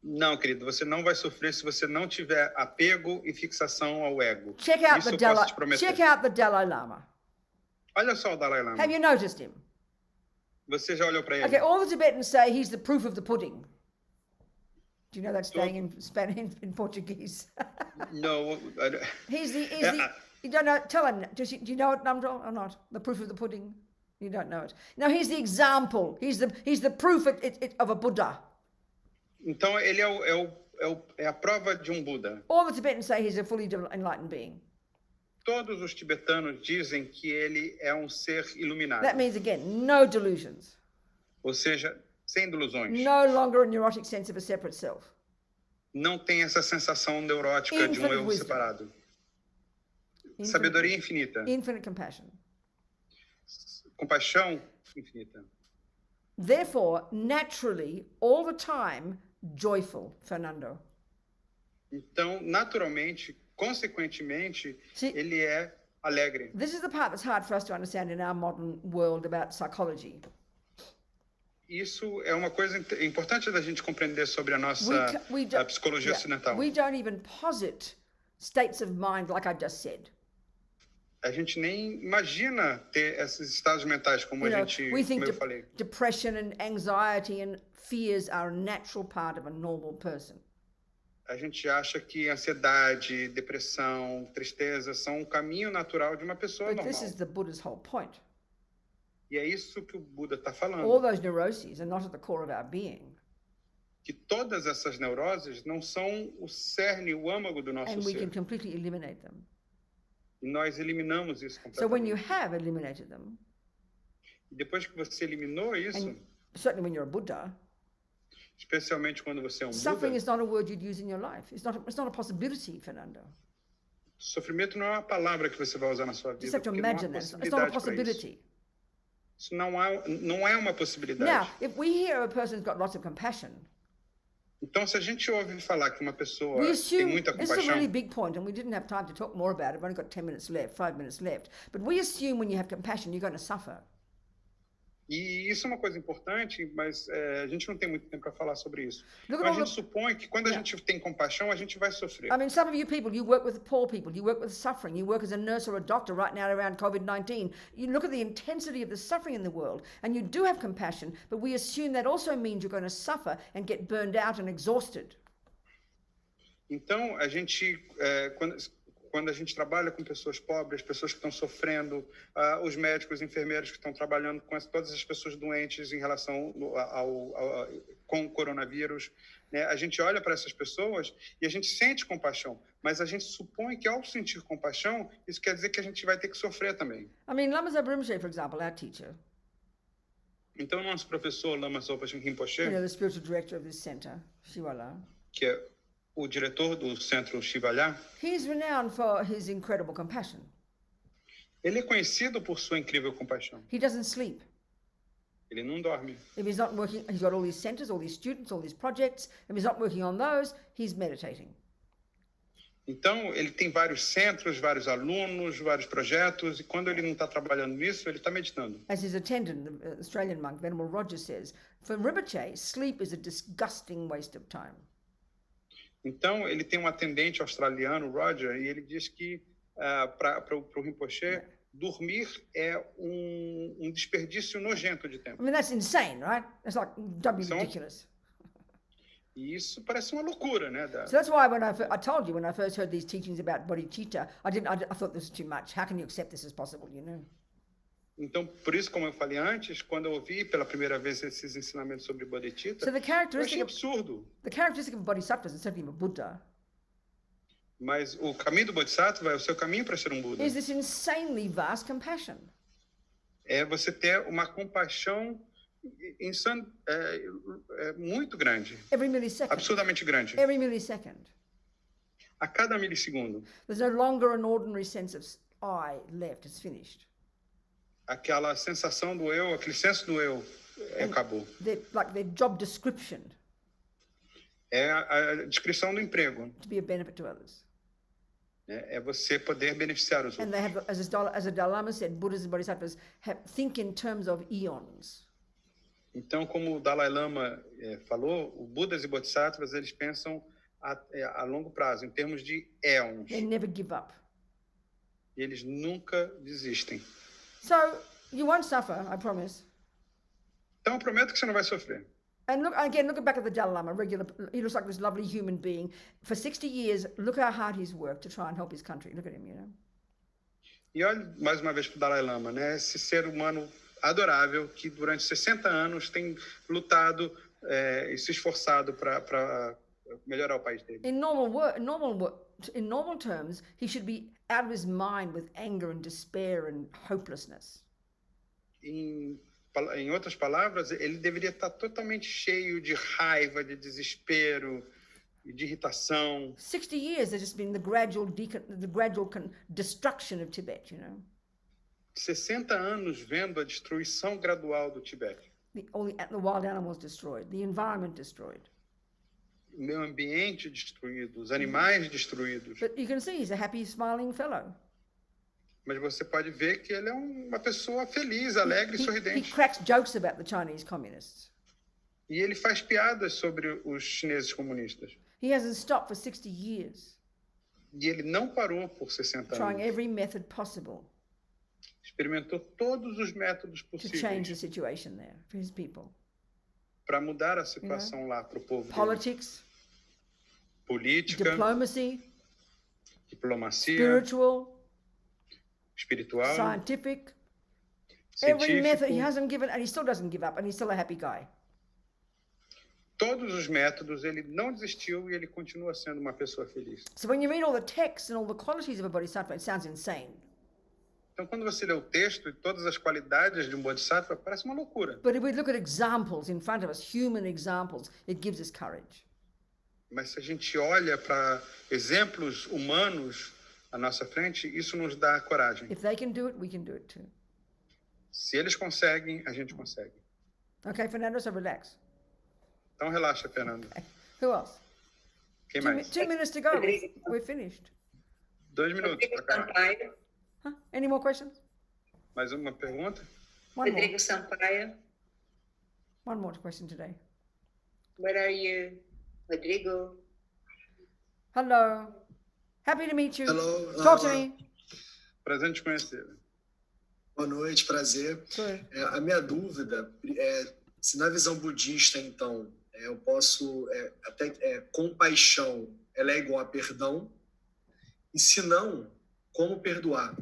Não, querido, você não vai sofrer se você não tiver apego e fixação ao ego. Check out Isso the eu posso te prometer. Check out the Dalai Lama. Olha só o Dalai Lama. Have you noticed him? Você já olhou para ele? Okay, all the Tibetans say he's the proof of the pudding. Do you know that saying in Spanish, in Portuguese? No. he's the you don't know, tell him, do you know it, Namdro, or not? The proof of the pudding? You don't know it. No, he's the example. He's the proof of a Buddha. Então ele é a prova de um Buda. All the Tibetans say he's a fully enlightened being. Todos os tibetanos dizem que ele é um ser iluminado. That means, again, no delusions. Ou seja, sem delusões. No longer a neurotic sense of a separate self. Não tem essa sensação neurótica de um Infinite eu wisdom. separado. Sabedoria infinita. Infinite compassion. Compaixão infinita. Therefore, naturally, all the time, joyful, Fernando. Então, naturalmente, consequentemente, See- ele é alegre. This is the part that's hard for us to understand in our modern world about psychology. Isso é uma coisa importante da gente compreender sobre a nossa a psicologia ocidental. We don't even posit states of mind like I just said. A gente nem imagina ter esses estados mentais como You know, we think como eu falei. depression and anxiety and fears are a natural part of a normal person. A gente acha que ansiedade, depressão, tristeza são um caminho natural de uma pessoa But normal. this is the Buddha's whole point. E é isso que o Buda está All falando. those neuroses are not at the core of our being. Que todas essas neuroses não são o cerne, o âmago do nosso And we can ser. completely eliminate them. E nós eliminamos isso So when you completamente. have eliminated them, E depois que você eliminou isso, and certainly when you're a Buddha, especialmente quando você é um suffering Buda, is not a word you'd use in your life. It's not a possibility, Fernando. sofrimento não é uma palavra que você vai usar na sua You just vida. have to Porque não há imagine that. It's not a possibilidade para isso. possibility. Isso não é uma possibilidade. Now, if we hear a person's got lots of compassion, Então, se a gente ouve falar que uma pessoa we tem assume, muita this is a compaixão, really big point, and we didn't have time to talk more about it. We've only got 10 minutes left, 5 minutes left. But we assume when you have compassion, you're going to suffer. e isso é uma coisa importante, mas a gente não tem muito tempo para falar sobre isso. Look Então, at a all gente supõe que quando a gente tem compaixão, a gente vai sofrer. I mean, some of you people, you work with poor people, you work with suffering, you work as a nurse or a doctor right now around COVID-19. You look at the intensity of the suffering in the world, and you do have compassion, but we assume that also means you're going to suffer and get burned out and exhausted. Então, a gente, quando a gente trabalha com pessoas pobres, pessoas que estão sofrendo, os médicos, enfermeiros que estão trabalhando com todas as pessoas doentes em relação com o coronavírus, né? A gente olha para essas pessoas e a gente sente compaixão, mas a gente supõe que ao sentir compaixão, isso quer dizer que a gente vai ter que sofrer também. I mean, Lama Zopa Rinpoche, for example, our teacher, Então, nosso professor Lama Zopa Rinpoche, you know, the spiritual director of this center, Shiwa, que é o diretor do Centro Shiwa, he's renowned for his incredible compassion. ele é conhecido por sua incrível compaixão. He doesn't sleep. Ele não dorme. If he's not working, he's got all these centers, all these students, all these projects. If he's not working on those, he's meditating. Então, ele tem vários centros, vários alunos, vários projetos, e quando ele não está trabalhando nisso, ele está meditando. As his attendant, the Australian monk, Venerable Robina says, for Rinpoche, sleep is a disgusting waste of time. Então, ele tem um atendente australiano, Roger, e ele diz que para o Rinpoche, dormir é um desperdício nojento de tempo. I mean, that's insane, right? It's like, don't be So- ridiculous. E isso parece uma loucura, né? So that's why when I told you when I first heard these teachings about bodhicitta, I thought this was too much. How can you accept this as possible, you know? Então, por isso, como eu falei antes, quando eu ouvi pela primeira vez esses ensinamentos sobre bodhicitta, So the eu achei characteristic absurdo. of bodhisattvas, and certainly of a Buddha, Mas o caminho do bodhisattva é o seu caminho para ser um Buda. is this insanely vast compassion. É você ter uma compaixão muito grande, Every millisecond. absurdamente grande, Every millisecond. a cada milissegundo. There's no longer an ordinary sense of I left, it's finished. Aquela sensação do eu, aquele senso do eu, acabou. Like their job description É a descrição do emprego. to be a benefit to others. É você poder beneficiar os And outros. they have, as the Dalai Lama said, Buddhas and Bodhisattvas think in terms of eons. Então, como o Dalai Lama falou, os Budas e Bodhisattvas, eles pensam a longo prazo, em termos de éons. They never give up. E eles nunca desistem. So you won't suffer, I promise. Então, eu prometo que você não vai sofrer. And look back at the Dalai Lama, he looks like this lovely human being. For 60 years, look how hard he's worked to try and help his country. Look at him, you know. E olhe mais uma vez para o Dalai Lama, né? Esse ser humano adorável que durante 60 anos tem lutado e se esforçado para melhorar o país dele. In normal terms, he should be out of his mind with anger and despair and hopelessness. Em outras palavras, ele deveria estar totalmente cheio de raiva, de desespero e de irritação. 60 years there's just been the gradual destruction of Tibet, you know. 60 anos vendo a destruição gradual do Tibete. All the wild animals destroyed, the environment destroyed. O meio ambiente destruído, os animais destruídos. But you can see he's a happy, smiling fellow. Mas você pode ver que ele é uma pessoa feliz, alegre e He sorridente. cracks jokes about the Chinese communists. E ele faz piadas sobre os chineses comunistas. He hasn't stopped for 60 years, E ele não parou por 60 trying anos. every method possible Experimentou todos os métodos to change the possíveis situation there for his people. para mudar a situação lá para o povo dele. Politics, Política, diplomacy, diplomacia, spiritual, espiritual, scientific. Every method he científico. hasn't given, and he still doesn't give up, and he's still a happy guy. Todos os métodos, ele não desistiu e ele continua sendo uma pessoa feliz. So when you read all the texts and all the qualities of a bodhisattva, it sounds insane. Então, quando você lê o texto e todas as qualidades de um bodhisattva, parece uma loucura. But if we look at examples in front of us, human examples, it gives us courage. Mas se a gente olha para exemplos humanos à nossa frente, isso nos dá coragem. If they can do it, we can do it too. Se eles conseguem, a gente consegue. Okay, Fernando, so relax. Então, relaxa, Fernando. Who else? Quem mais? 2 minutes to go. We're finished. 2 minutos. Rodrigo Pra cá. Sampaio. Huh? Any more questions? Mais uma pergunta? One more. Rodrigo Sampaio. One more question today. Where are you? Rodrigo. Hello. Happy to meet you. Hello. Talk to me. Prazer em te conhecer. Boa noite, prazer. Good. A minha dúvida é se na visão budista, então, eu posso compaixão, ela é igual a perdão, e se não, como perdoar?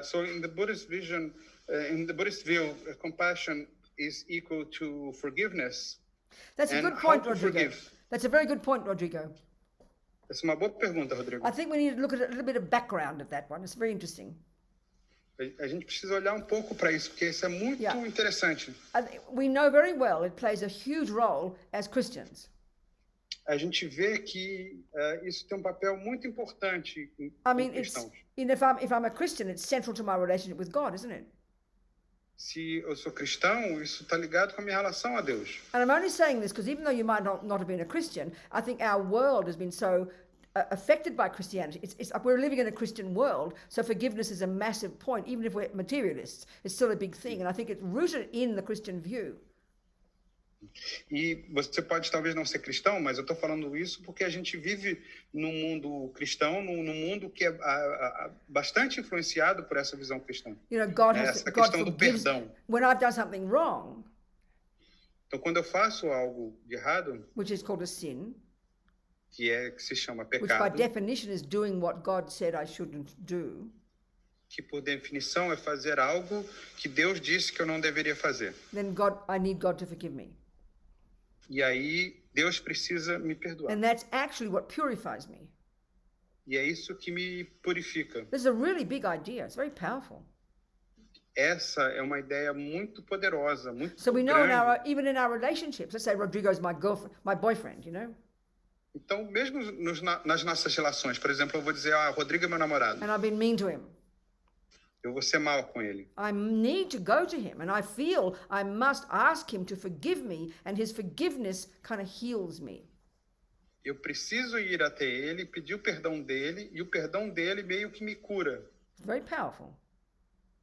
So in the Buddhist vision, in the Buddhist view, compassion is equal to forgiveness. That's a And good how point, to Rodrigo. forgive? That's a very good point, Rodrigo. Essa é uma boa pergunta, Rodrigo. I think we need to look at a little bit of background of that one. It's very interesting. A gente precisa olhar um pouco para isso, porque isso é muito Yeah. interessante. We know very well it plays a huge role as Christians. A gente vê que isso tem um papel muito importante I como mean, it's, cristãos. if I'm a Christian, it's central to my relationship with God, isn't it? Se eu sou cristão, isso está ligado com a minha relação a Deus. And I'm only saying this because even though you might not have been a Christian, I think our world has been so affected by Christianity. It's like we're living in a Christian world, so forgiveness is a massive point. Even if we're materialists, it's still a big thing. And I think it's rooted in the Christian view. E você pode talvez não ser cristão, mas eu estou falando isso porque a gente vive num mundo cristão, num mundo que é bastante influenciado por essa visão cristã. You know, God Essa God questão do forgives perdão. when I've done something wrong, Então, quando eu faço algo de errado, which is called a sin, que se chama which by pecado, definition is doing what God said I shouldn't do. que por definição é fazer algo que Deus disse que eu não deveria fazer. then I need God to forgive me. E aí Deus precisa me perdoar. And that's actually what purifies me. E é isso que me purifica. This is a really big idea. It's very powerful. Essa é uma ideia muito poderosa, muito So we know grande. even in our relationships, let's say Rodrigo's my boyfriend, you know, Então, mesmo nas nossas relações, por exemplo, eu vou dizer, Rodrigo é meu namorado. and I've been mean to him. Eu vou ser mal com ele. I need to go to him, and I feel I must ask him to forgive me, and his forgiveness kind of heals me. Eu preciso ir até ele, pedir o perdão dele, e o perdão dele meio que me cura. It's very powerful.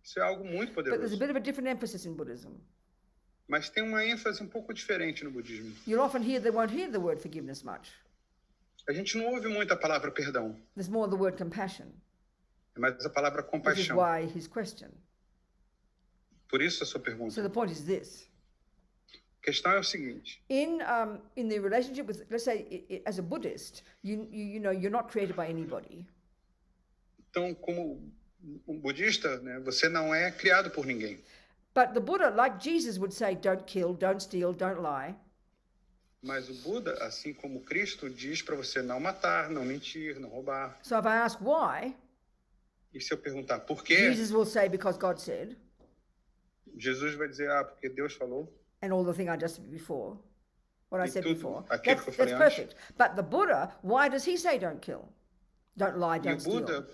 Isso é algo muito But there's a poderoso. bit of a different emphasis in Buddhism. Mas tem uma ênfase um pouco diferente no budismo. You'll often hear, they won't hear the word forgiveness much. A gente não ouve muito a palavra perdão, There's more the word compassion, mas a palavra which is compaixão. why his question. Por isso a sua So pergunta. the point is this. A questão é o seguinte. In the relationship with, let's say, as a Buddhist, you know, you're not created by anybody. Então, como um budista, né, você não é criado por ninguém. But the Buddha, like Jesus, would say, don't kill, don't steal, don't lie. Mas o Buda, assim como Cristo, diz para você não matar, não mentir, não roubar. So if I ask why, E se eu perguntar por quê, Jesus will say, because God said, Jesus vai dizer, porque Deus falou. and all the thing I just said before, what I E said tudo before. aquilo That's que eu falei antes. perfect. But the Buddha, why does he say don't kill? Don't lie, E o don't steal. Buda,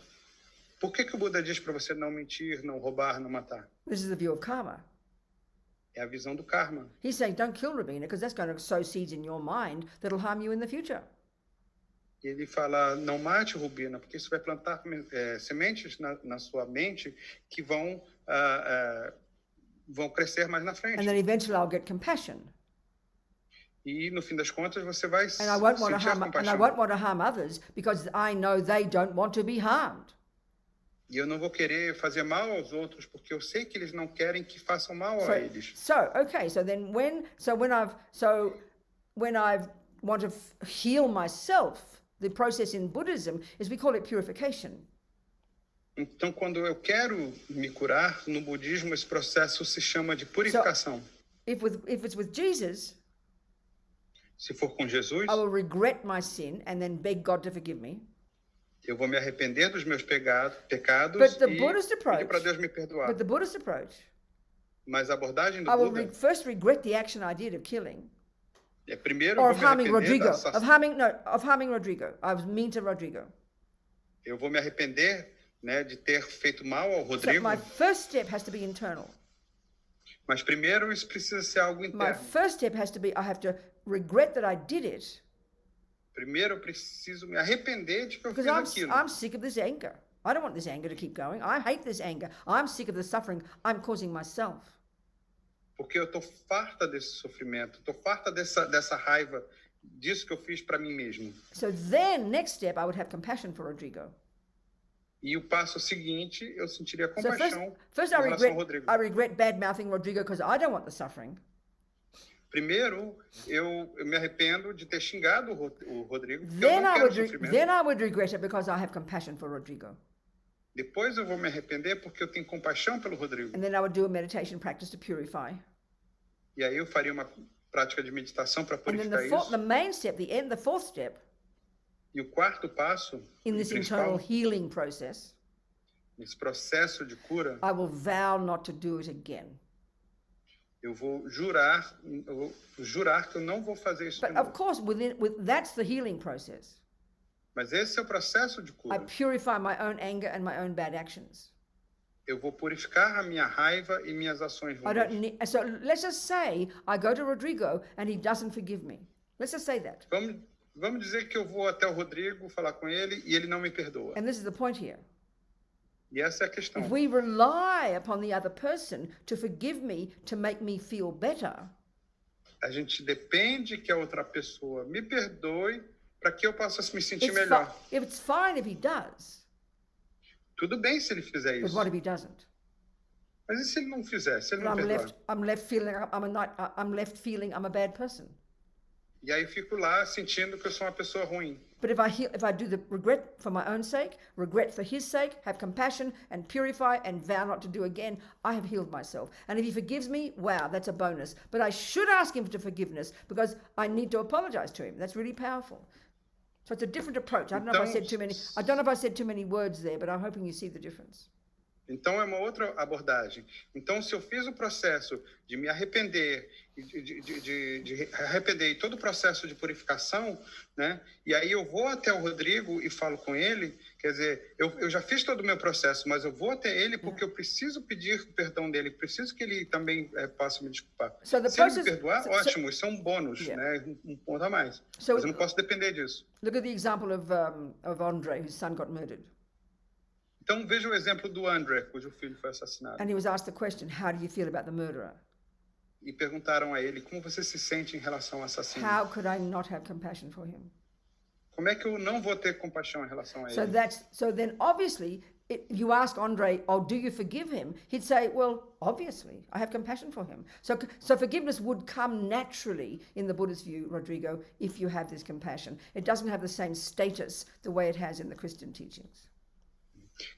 por que o Buda diz para você não mentir, não roubar, não matar? This is the view of karma. É a visão do karma. He's saying don't kill Robina because that's going to sow seeds in your mind that'll harm you in the future. E ele fala, não mate, Rubina, porque isso vai plantar sementes na sua mente que vão crescer mais na frente. And then eventually I'll get compassion. E no fim das contas você vai And I won't want to sentir a harm, and I compaixão. won't want to harm others because I know they don't want to be harmed. E eu não vou querer fazer mal aos outros porque eu sei que eles não querem que façam mal a eles. So okay, so then when I want to heal myself, the process in Buddhism is we call it purification. Então, quando eu quero me curar, no budismo esse processo se chama de purificação. If it's with Jesus, Se for com Jesus, I will regret my sin and then beg God to forgive me. eu vou me arrepender dos meus pecados But the e Buddhist approach- pedir para Deus me perdoar. But the Buddhist approach, Mas a abordagem do I will Buda first regret the action I did of killing é primeiro eu or vou of me harming arrepender Rodrigo, da of harming Rodrigo. I was mean to Rodrigo. eu vou me arrepender, né, de ter feito mal ao So Rodrigo. my first step has to be internal. Mas primeiro isso precisa ser algo My interno. first step has to be I have to regret that I did it Primeiro eu preciso me arrepender de que eu fiz because aquilo. I'm sick of this anger. I don't want this anger to keep going. I hate this anger. I'm sick of the suffering I'm causing myself. Porque eu estou farta desse sofrimento, estou farta dessa raiva, disso que eu fiz para mim mesmo. So then, next step, I would have compassion for Rodrigo. E o passo seguinte, eu sentiria So compaixão first em relação ao I Rodrigo. regret bad mouthing Rodrigo because I don't want the suffering. Primeiro, eu me arrependo de ter xingado o Rodrigo, porque eu Then não I quero would sofrimento. then I would regret it because I have compassion for Rodrigo. Depois eu vou me arrepender porque eu tenho compaixão pelo Rodrigo. And then I would do a meditation practice to purify. E aí eu faria uma prática de meditação para And then purificar isso. the main step, the fourth step E o quarto passo, in this internal principal, healing process, nesse processo de cura, I will vow not to do it again. eu vou jurar que eu não vou fazer isso de But of novo. course, that's the healing process. Mas esse é o processo de I cura. purify my own anger and my own bad actions. Eu vou purificar a minha raiva e minhas ações I don't ruins. need, so let's just say I go to Rodrigo and he doesn't forgive me. Let's just say that. Vamos dizer que eu vou até o Rodrigo falar com ele e ele não me perdoa. And this is the point here. E essa é a questão. If we rely upon the other person to forgive me to make me feel better, A gente depende que a outra pessoa me perdoe para que eu possa me sentir it's, melhor. it's fine if he does, Tudo bem se ele fizer but isso. what if he doesn't? Mas e se ele não fizer? Se ele Then não perdoar? I'm left feeling I'm a bad person. E aí fico lá sentindo que eu sou uma pessoa ruim. But if I do the regret for my own sake, regret for his sake, have compassion and purify and vow not to do again, I have healed myself. And if he forgives me, wow, that's a bonus. But I should ask him for forgiveness because I need to apologize to him. That's really powerful. So it's a different approach. I don't know if I said too many. I don't know if I said too mmany words there, but I'm hoping you see the difference. Então é uma outra abordagem. Então, se eu fiz o processo de me arrepender, de arrepender e todo o processo de purificação, né? E aí eu vou até o Rodrigo e falo com ele, quer dizer, eu já fiz todo o meu processo, mas eu vou até ele porque eu preciso pedir o perdão dele, preciso que ele também possa me desculpar. Se ele me perdoar, ótimo, isso é um bônus, né? Um ponto a mais. Mas eu não posso depender disso. Look at the example of Andre, whose son got murdered. Então veja o exemplo do André, cujo filho foi assassinado. And he was asked the question, how do you feel about the murderer? E perguntaram a ele, como você se sente em relação ao assassino? How could I not have compassion for him? Como é que eu não vou ter compaixão em relação a ele? So then obviously, if you ask Andre, oh, do you forgive him? He'd say, well, obviously, I have compassion for him. So forgiveness would come naturally, in the Buddhist view, Rodrigo, if you have this compassion. It doesn't have the same status the way it has in the Christian teachings.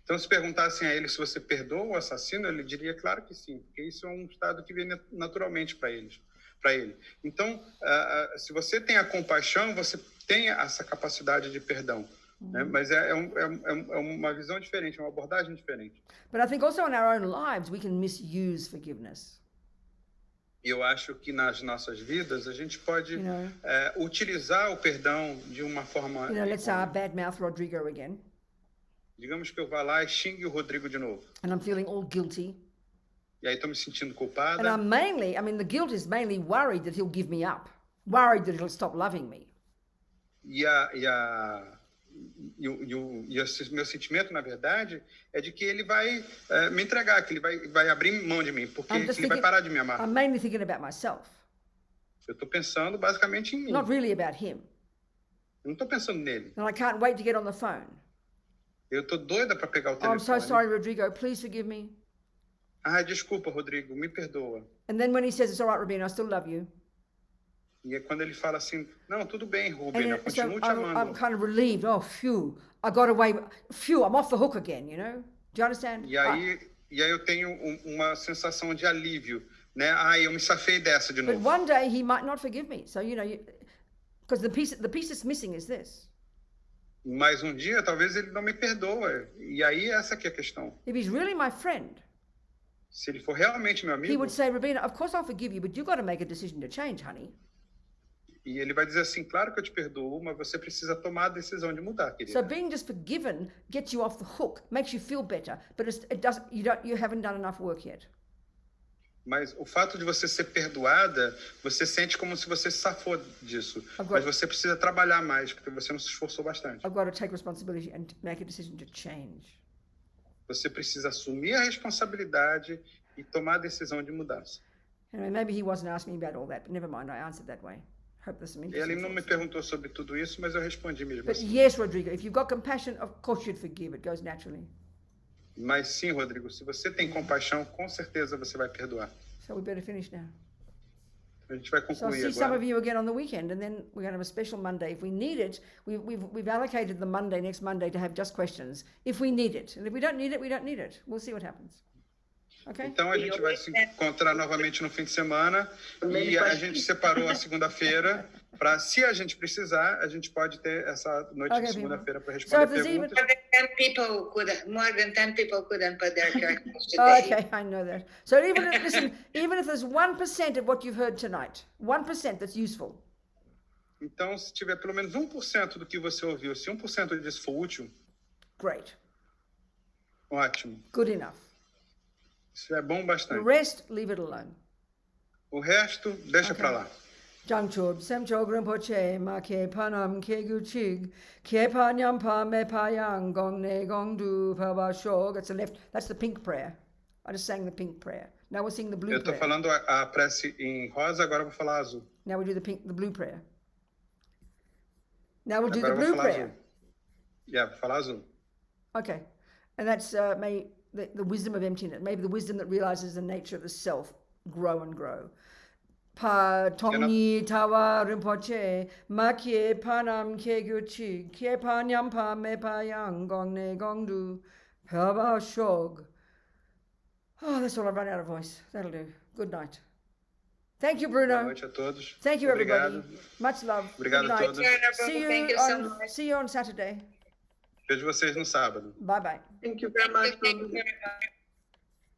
Então, se perguntassem a ele se você perdoa o assassino, ele diria, claro que sim, porque isso é um estado que vem naturalmente para ele. Então, se você tem a compaixão, você tem essa capacidade de perdão. Né? Mas é uma visão diferente, é uma abordagem diferente. But I think also in our own lives, we can misuse forgiveness. E eu acho que nas nossas vidas, a gente pode utilizar o perdão de uma forma... let's say I badmouth Rodrigo again. Digamos que eu vá lá e xingue o Rodrigo de novo. And I'm feeling all guilty. E aí estou me sentindo culpada. And the guilt is mainly worried that he'll give me up. Worried that he'll stop loving me. E esse meu sentimento, na verdade, é de que ele vai me entregar, que ele vai abrir mão de mim, porque ele vai parar de me amar. I'm mainly thinking about myself. Eu estou pensando basicamente em mim. Not really about him. Eu não estou pensando nele. And I can't wait to get on the phone. Eu estou doida para pegar o telefone. I'm so sorry, Rodrigo. Please forgive me. Desculpa, Rodrigo. Me perdoa. And then when he says, it's all right, Robina, I still love you. E é quando ele fala assim, não, tudo bem, Rubina, eu continuo te amando. I'm kind of relieved. Oh, phew. I got away. Phew, I'm off the hook again, you know? Do you understand? E aí eu tenho uma sensação de alívio, né? Eu me safei dessa de novo. But one day he might not forgive me. So, because the piece that's missing is this. Mas um dia, talvez ele não me perdoa. E aí, essa aqui é a questão. If he's really my friend, se ele for realmente meu amigo, he would say, Robina, of course I'll forgive you, but you've got to make a decision to change, honey. E ele vai dizer assim, claro que eu te perdoo, mas você precisa tomar a decisão de mudar, querida. So being just forgiven gets you off the hook, makes you feel better, but you haven't done enough work yet. Mas o fato de você ser perdoada, você sente como se você se safou disso. Mas você precisa trabalhar mais, porque você não se esforçou bastante. I've got to take responsibility and make a decision to change. Você precisa assumir a responsabilidade e tomar a decisão de mudança. Anyway, maybe he wasn't asking me about all that, but never mind, I answered that way. Hope there's some interesting Ele não me perguntou sobre tudo isso, mas eu respondi mesmo assim. But yes, Rodrigo, if you've got compassion, of course you'd forgive. It goes naturally. Mas sim, Rodrigo, se você tem compaixão, com certeza você vai perdoar. So we better finish now. A gente vai concluir so I'll see agora. some of you again on the weekend, and then we're going to have a special Monday. If we need it, we've allocated the Monday, next Monday, to have just questions. If we need it. And if we don't need it, we don't need it. We'll see what happens. Okay? Então a gente vai se encontrar novamente no fim de semana e a gente separou a segunda-feira para, se a gente precisar, a gente pode ter essa noite de segunda-feira para responder perguntas. More than 10 people couldn't put their questions today. Okay, I know that. So even if there's 1% of what you've heard tonight, 1% that's useful. Então, se tiver pelo menos 1% do que você ouviu, se 1% disso for útil, great. Ótimo. Good enough. Isso é bom bastante. The rest, leave it alone. O resto, deixa para lá. Jangchob, Semcho Grimpoche, Ma Ke Panam Ke Guchig, Ke Panyam Pa Me Payang, Gong Ne Gong Du Pa Ba Shog. That's the left. That's the pink prayer. I just sang the pink prayer. Now we'll sing the blue prayer. Eu estou falando a prece em rosa, agora eu vou falar azul. Now we do the blue prayer. Now we'll do the blue prayer. Vou falar azul. Okay. And that's the wisdom of emptiness. Maybe the wisdom that realizes the nature of the self grow and grow. Pa Tongni Tawa Rinpoche, Makie Panam Keguchi, Kie Panyam Pa Me Pa Yang Gong Ne Gong Du, Paba Shog. Oh, that's all I've run out of voice. That'll do. Good night. Thank you, Boa Bruno. noite a todos. Thank you, everybody. Obrigado. Much love. Obrigado Good a night. todos. Thank you so much. See you on Saturday. Vejo vocês no sábado. Bye bye. Thank you very much. Thank you very much.